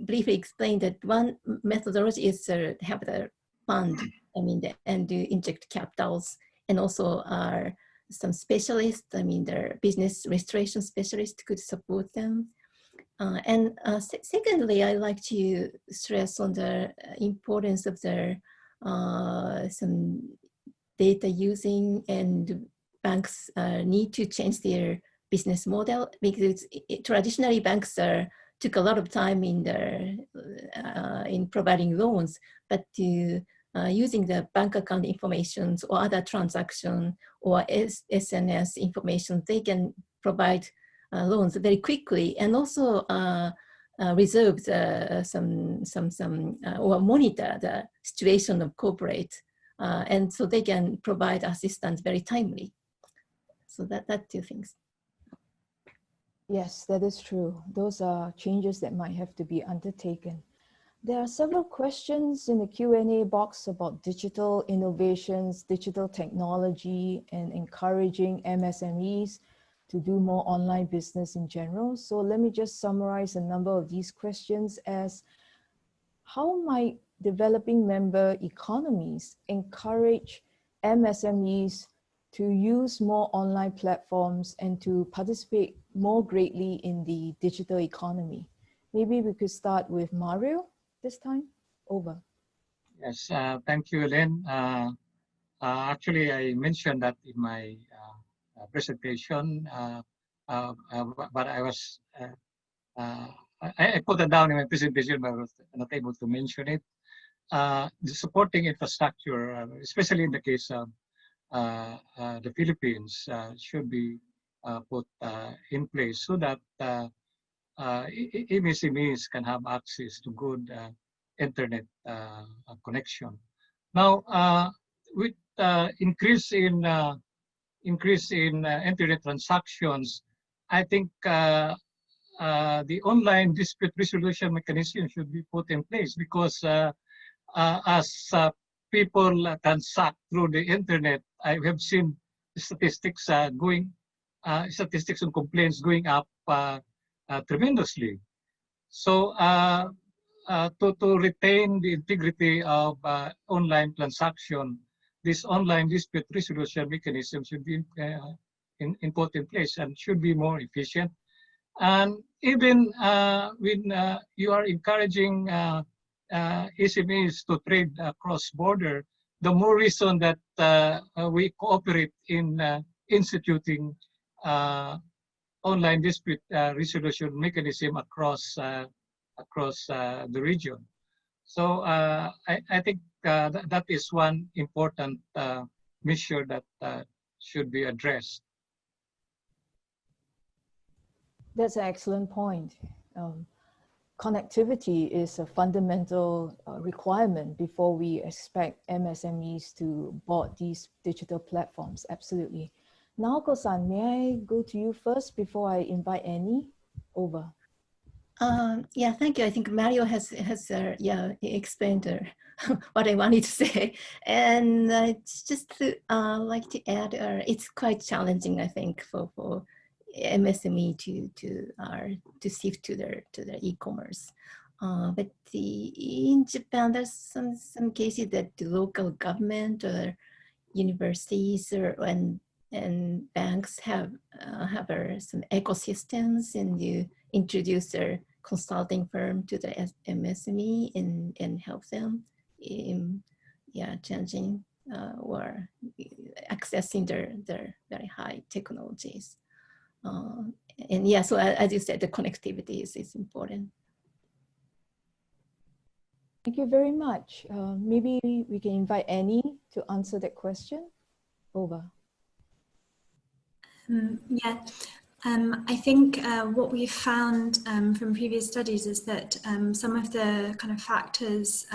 S9: briefly explained, that one methodology is have the fund, I mean, and to inject capitals, and also some specialists, I mean, their business restoration specialists could support them. Secondly, I like to stress on the importance of their some data using, and banks need to change their business model, because traditionally banks took a lot of time in their in providing loans, but to using the bank account information or other transaction or SNS information, they can provide loans very quickly, and also reserve or monitor the situation of corporate, and so they can provide assistance very timely. So that two things.
S4: Yes, that is true. Those are changes that might have to be undertaken. There are several questions in the Q&A box about digital innovations, digital technology, and encouraging MSMEs to do more online business in general. So let me just summarize a number of these questions as: how might developing member economies encourage MSMEs to use more online platforms and to participate more greatly in the digital economy? Maybe we could start with Mario this time. Over.
S10: Yes, thank you, Ellen. Actually, I mentioned that in my presentation, but I was I put it down in my presentation, but I was not able to mention it. The supporting infrastructure, especially in the case of the Philippines, should be put in place so that MSMEs can have access to good internet connection. Now, with increase in internet transactions, I think the online dispute resolution mechanism should be put in place, because as people transact through the internet, I have seen statistics statistics and complaints going up tremendously. So to retain the integrity of online transaction, this online dispute resolution mechanism should be put in place and should be more efficient. And even when you are encouraging SMEs to trade cross-border, the more reason that we cooperate in instituting online dispute resolution mechanism across the region. So I think that is one important measure that should be addressed.
S4: That's an excellent point. Connectivity is a fundamental requirement before we expect MSMEs to board these digital platforms. Absolutely. Naoko-san, may I go to you first before I invite Annie? Over.
S9: Yeah, thank you. I think Mario has explained what I wanted to say, and it's just to, like to add, it's quite challenging, I think, for MSME to shift to their e-commerce. But in Japan, there's some cases that the local government or universities and banks have some ecosystems, and you introduce their consulting firm to the MSME and help them in changing or accessing their very high technologies. And yeah, so as you said, the connectivity is important.
S4: Thank you very much. Maybe we can invite Annie to answer that question. Over.
S11: Yeah. I think what we've found from previous studies is that some of the kind of factors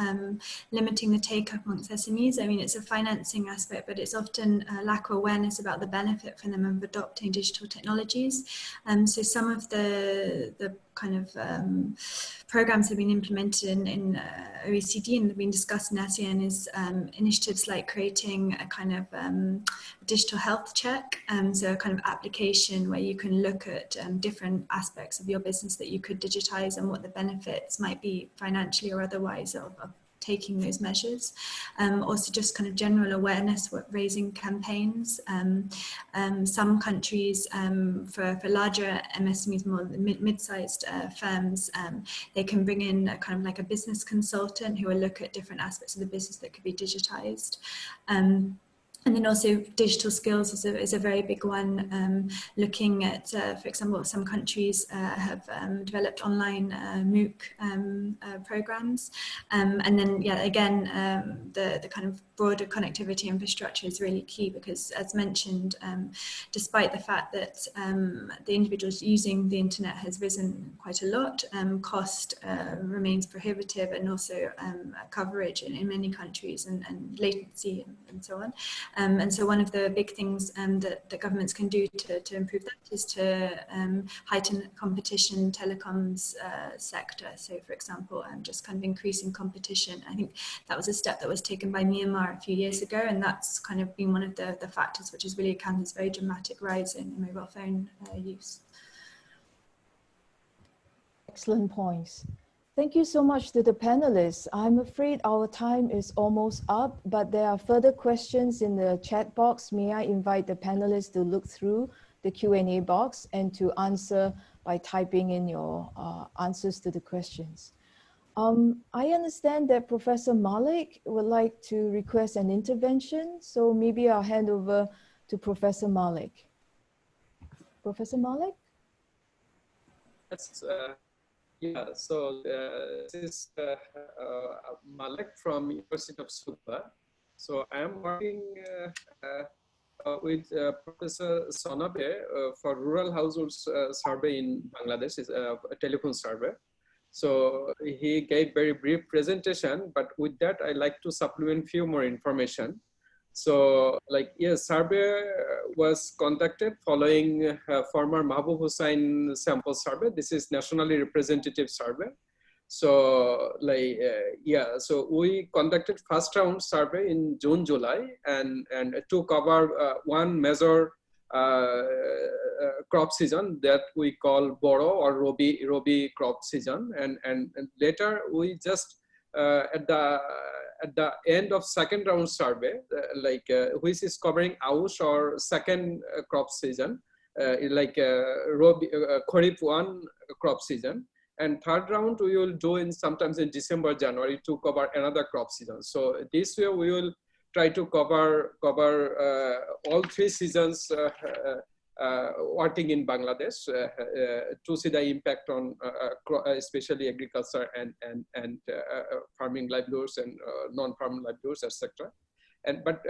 S11: limiting the take-up amongst SMEs, I mean, it's a financing aspect, but it's often a lack of awareness about the benefit for them of adopting digital technologies. So some of the kind of programs have been implemented in OECD and have been discussed in ASEAN is initiatives like creating a kind of digital health check, so a kind of application where you can look at different aspects of your business that you could digitize and what the benefits might be financially or otherwise of taking those measures. Also just kind of general awareness raising campaigns. Some countries for larger MSMEs, more mid-sized firms, they can bring in a kind of like a business consultant who will look at different aspects of the business that could be digitized. And then also digital skills is a very big one, looking at, for example, some countries have developed online MOOC programs. And then, yeah, again, the kind of broader connectivity infrastructure is really key because, as mentioned, despite the fact that the individuals using the internet has risen quite a lot, cost remains prohibitive, and also coverage in many countries and latency and so on. And so one of the big things that the governments can do to improve that is to heighten competition telecoms sector. So for example, just kind of increasing competition. I think that was a step that was taken by Myanmar a few years ago, and that's kind of been one of the factors which has really accounted for a very dramatic rise in mobile phone use.
S4: Excellent points. Thank you so much to the panelists. I'm afraid our time is almost up, but there are further questions in the chat box. May I invite the panelists to look through the Q&A box and to answer by typing in your answers to the questions. I understand that Professor Malik would like to request an intervention, so maybe I'll hand over to Professor Malik. Professor Malik?
S12: Yes. Yeah, so this is Malik from University of Suba. So I am working with Professor Sonabe for Rural Households Survey in Bangladesh, is a telephone survey. So he gave very brief presentation, but with that, I like to supplement few more information. So like, yes, survey was conducted following former Mahbub Hussain sample survey. This is nationally representative survey. So like, yeah, so we conducted first round survey in June, July, and to cover one major crop season that we call Boro or Robi crop season. And later we just at the end of second round survey, which is covering Aush or second crop season, Kharif 1 crop season. And third round we will do sometimes in December, January to cover another crop season. So this way we will try to cover all 3 seasons working in Bangladesh to see the impact on especially agriculture and farming livelihoods and non-farming livelihoods, etc. And but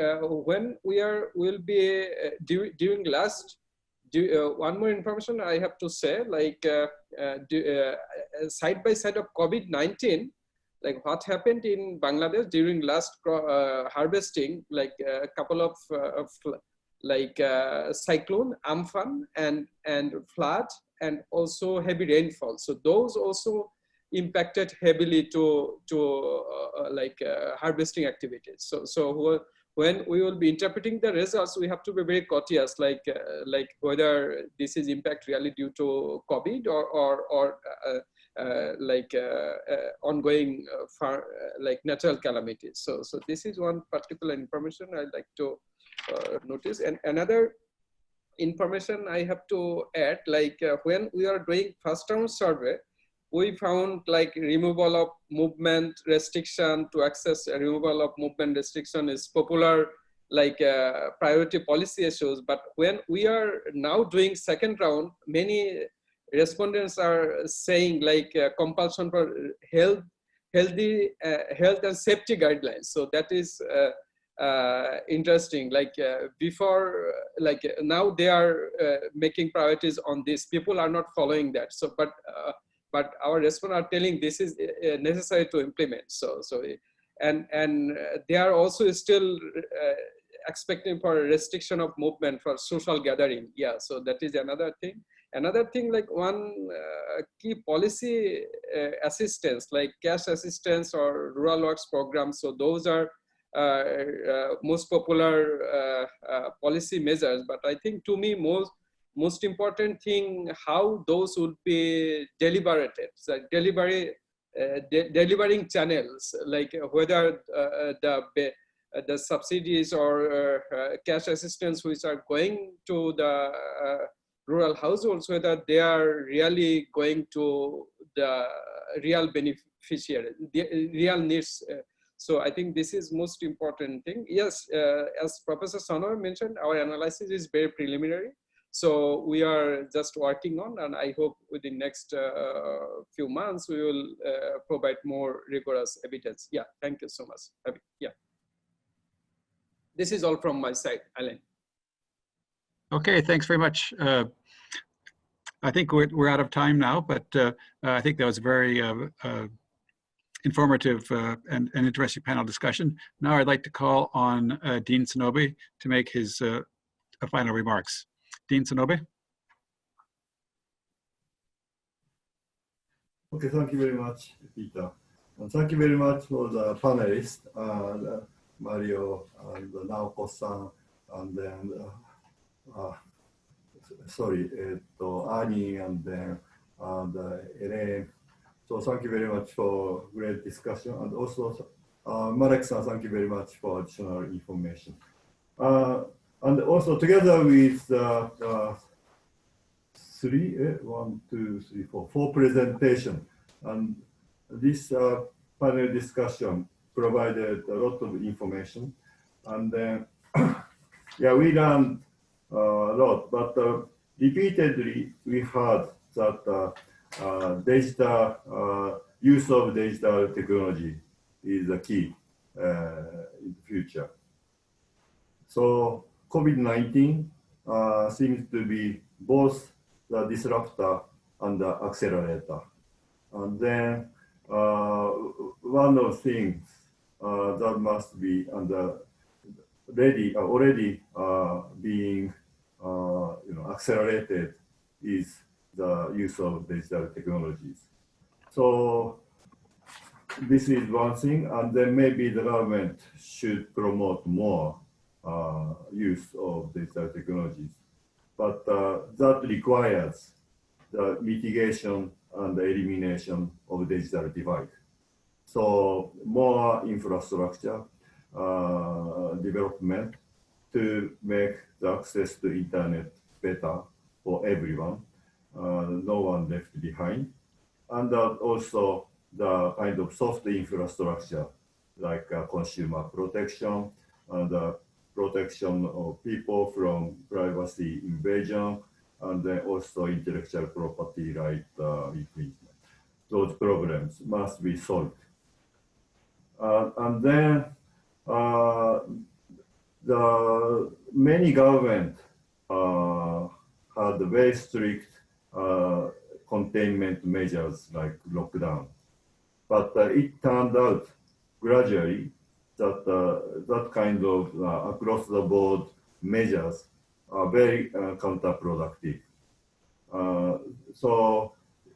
S12: when we'll be during last. One more information I have to say, side by side of COVID-19, like what happened in Bangladesh during last harvesting, like a couple of cyclone, Amphan, and flood, and also heavy rainfall. So those also impacted heavily to harvesting activities. So when we will be interpreting the results, we have to be very cautious, like whether this is impact really due to COVID or ongoing natural calamities. So this is one particular information I'd like to notice. And another information I have to add, when we are doing first round survey, we found removal of movement restriction to access, removal of movement restriction is popular priority policy issues. But when we are now doing second round, many respondents are saying compulsion for health and safety guidelines. So that is interesting. Before, now they are making priorities on this. People are not following that. So, but our respondents are telling this is necessary to implement. And they are also still expecting for a restriction of movement for social gathering. Yeah, so that is another thing. Another thing, one key policy assistance, like cash assistance or rural works programs. So those are most popular policy measures. But I think to me, most important thing, how those would be deliberated, so delivering channels, whether the subsidies or cash assistance which are going to the rural households, whether they are really going to the real beneficiary, the real needs. So I think this is most important thing. Yes, as Professor Sonoy mentioned, our analysis is very preliminary. So we are just working on, and I hope within next few months, we will provide more rigorous evidence. Yeah, thank you so much. Yeah. This is all from my side, Alan.
S2: Okay, thanks very much. I think we're out of time now, but I think that was a very informative and interesting panel discussion. Now I'd like to call on Dean Sonobe to make his final remarks. Dean Sonobe.
S3: Okay, thank you very much, Peter. And thank you very much for the panelists, Mario and Naoko-san, and then, Annie, and then Elaine. So thank you very much for great discussion. And also, Marek-san, thank you very much for additional information. And also together with four presentation, and this panel discussion provided a lot of information, and then yeah, we learned a lot, but repeatedly we heard that use of digital technology is the key in the future. So COVID-19 seems to be both the disruptor and the accelerator. And then one of the things that must be already being accelerated is the use of digital technologies. So this is one thing, and then maybe the government should promote more use of digital technologies. But that requires the mitigation and the elimination of digital divide. So more infrastructure development to make the access to internet better for everyone, no one left behind. And also the kind of soft infrastructure like consumer protection and protection of people from privacy invasion, and then also intellectual property right infringement. Those problems must be solved. And then the many governments had very strict containment measures like lockdown. But it turned out gradually that that kind of across the board measures are very counterproductive. So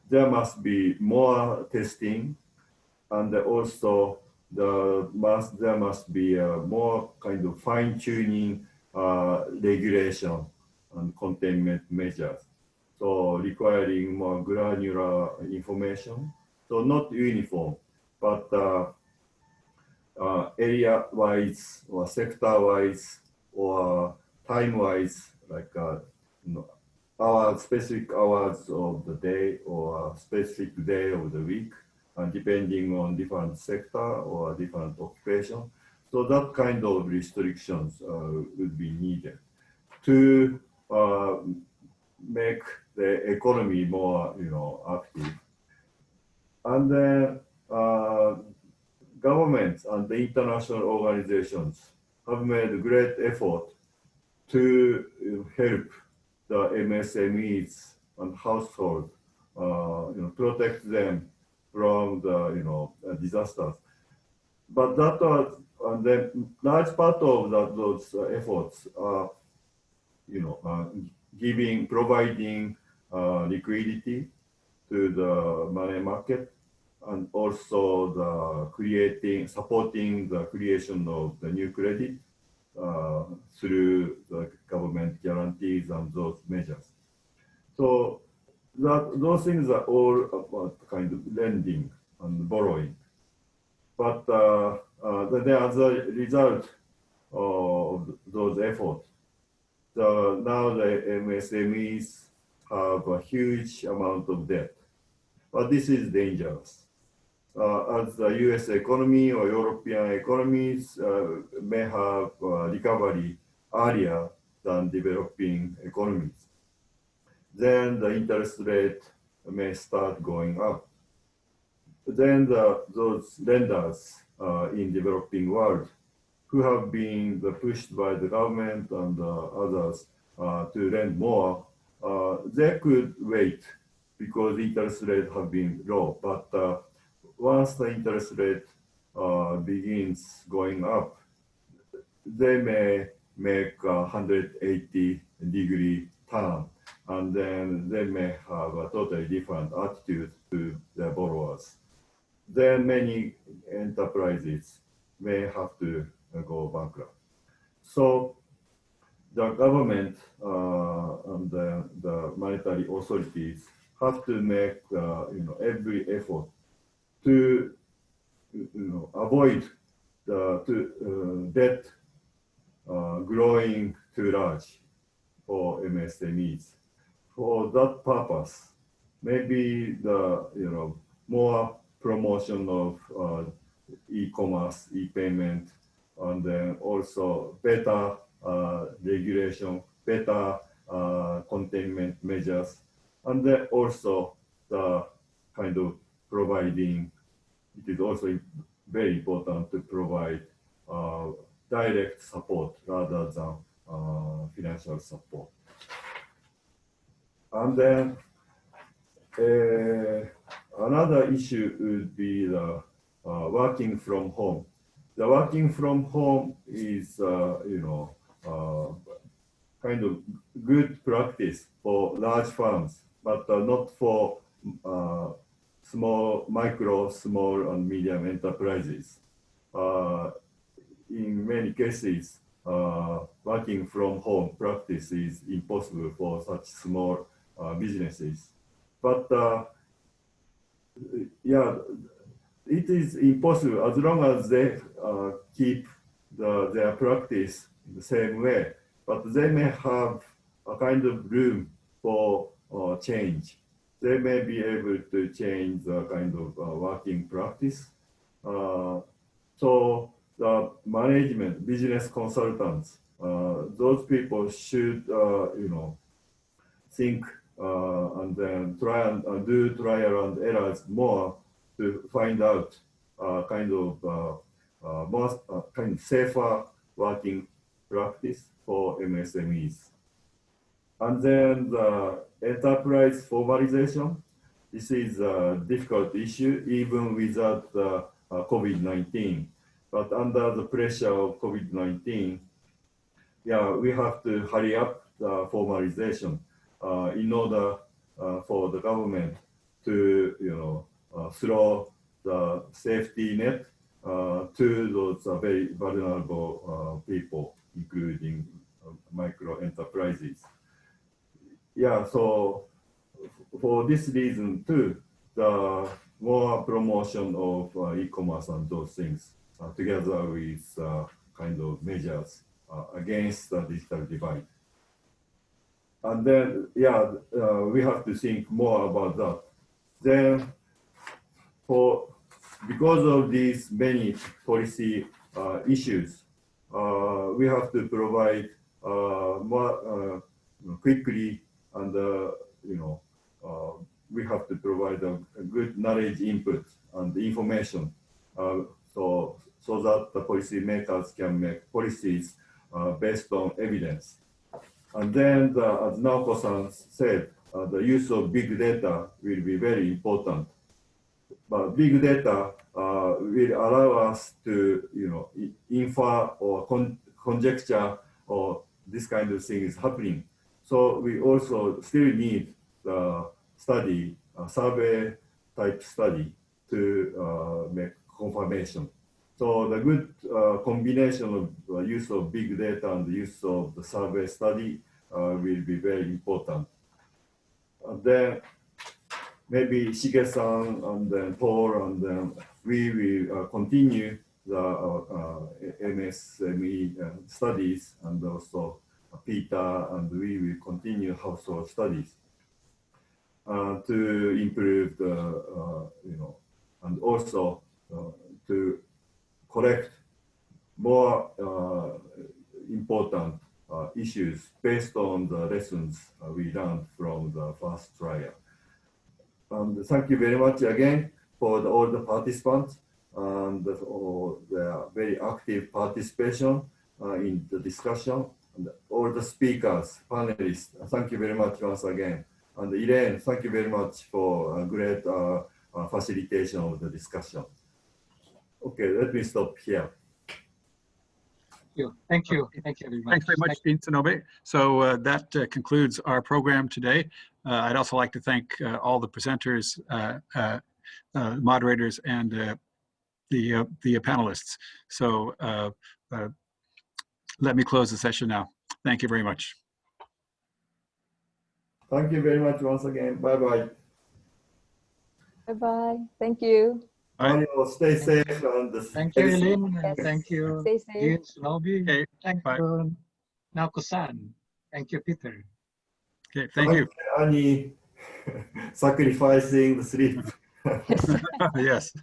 S3: there must be more testing, and also there must be more kind of fine-tuning regulation and containment measures. So requiring more granular information. So not uniform, but area-wise or sector-wise or time-wise, like specific hours of the day or specific day of the week, depending on different sector or different occupation. So that kind of restrictions would be needed to make the economy more, active. And then governments and the international organizations have made great effort to help the MSMEs and households, protect them from the disasters. But that was, and then large part of those efforts are, providing liquidity to the money market, and also supporting the creation of the new credit through the government guarantees and those measures. So those things are all about kind of lending and borrowing. But as a result of those efforts, now the MSMEs have a huge amount of debt. But this is dangerous. As the US economy or European economies may have recovery earlier than developing economies, then the interest rate may start going up. Then those lenders in developing world who have been pushed by the government and others to lend more, they could wait because interest rates have been low. But once the interest rate begins going up, they may make a 180-degree turn, and then they may have a totally different attitude to their borrowers. Then many enterprises may have to go bankrupt. So the government and the monetary authorities have to make every effort to avoid the debt growing too large for MSMEs. For that purpose, maybe the more promotion of e-commerce, e-payment, and then also better regulation, better containment measures, and then also the kind of providing. It is also very important to provide direct support rather than financial support. And then another issue would be the working from home. The working from home is, kind of good practice for large firms, but not for small and medium enterprises. In many cases, working from home practice is impossible for such small businesses. But it is impossible as long as they keep their practice the same way, but they may have a kind of room for change. They may be able to change the kind of working practice. So the management, business consultants, those people should, think and then try and do trial and errors more to find out kind of more kind of safer working practice for MSMEs. And then the enterprise formalization. This is a difficult issue even without COVID-19. But under the pressure of COVID-19, yeah, we have to hurry up the formalization in order for the government to, throw the safety net to those very vulnerable people, including micro enterprises. Yeah, so for this reason too, the more promotion of e-commerce and those things together with kind of measures against the digital divide. And then, yeah, we have to think more about that. Then, because of these many policy issues, we have to provide more quickly, and we have to provide a good knowledge input and information, so that the policy makers can make policies based on evidence. And then, as Naoko-san said, the use of big data will be very important. But big data will allow us to, infer or conjecture or this kind of thing is happening. So we also still need the study, survey type study to make confirmation. So the good combination of use of big data and the use of the survey study will be very important. And then maybe Shige-san and then Paul and then we will continue the MSME studies, and also Peter, and we will continue household studies to improve the, and also to collect more important issues based on the lessons we learned from the first trial. And thank you very much again for all the participants and for their very active participation in the discussion. And all the speakers, panelists, thank you very much once again. And Elaine, thank you very much for a great facilitation of the discussion. Okay, let me stop here.
S10: Thank you. Thank you very much.
S2: Thanks very much, Dean Sonobe. So that concludes our program today. I'd also like to thank all the presenters, moderators, and the panelists. So let me close the session now. Thank you very much.
S3: Thank you very much once again. Bye-bye.
S4: Bye-bye. Thank you.
S3: Stay safe. And
S10: thank you, Elaine.
S4: Yes.
S10: Thank you,
S4: Stay safe.
S10: Dean Sonobe.
S2: Okay.
S10: Thank
S2: Bye.
S10: you, Naoko-san. Thank you, Peter.
S2: Okay, thank you.
S3: Annie, sacrificing the sleep.
S2: Yes.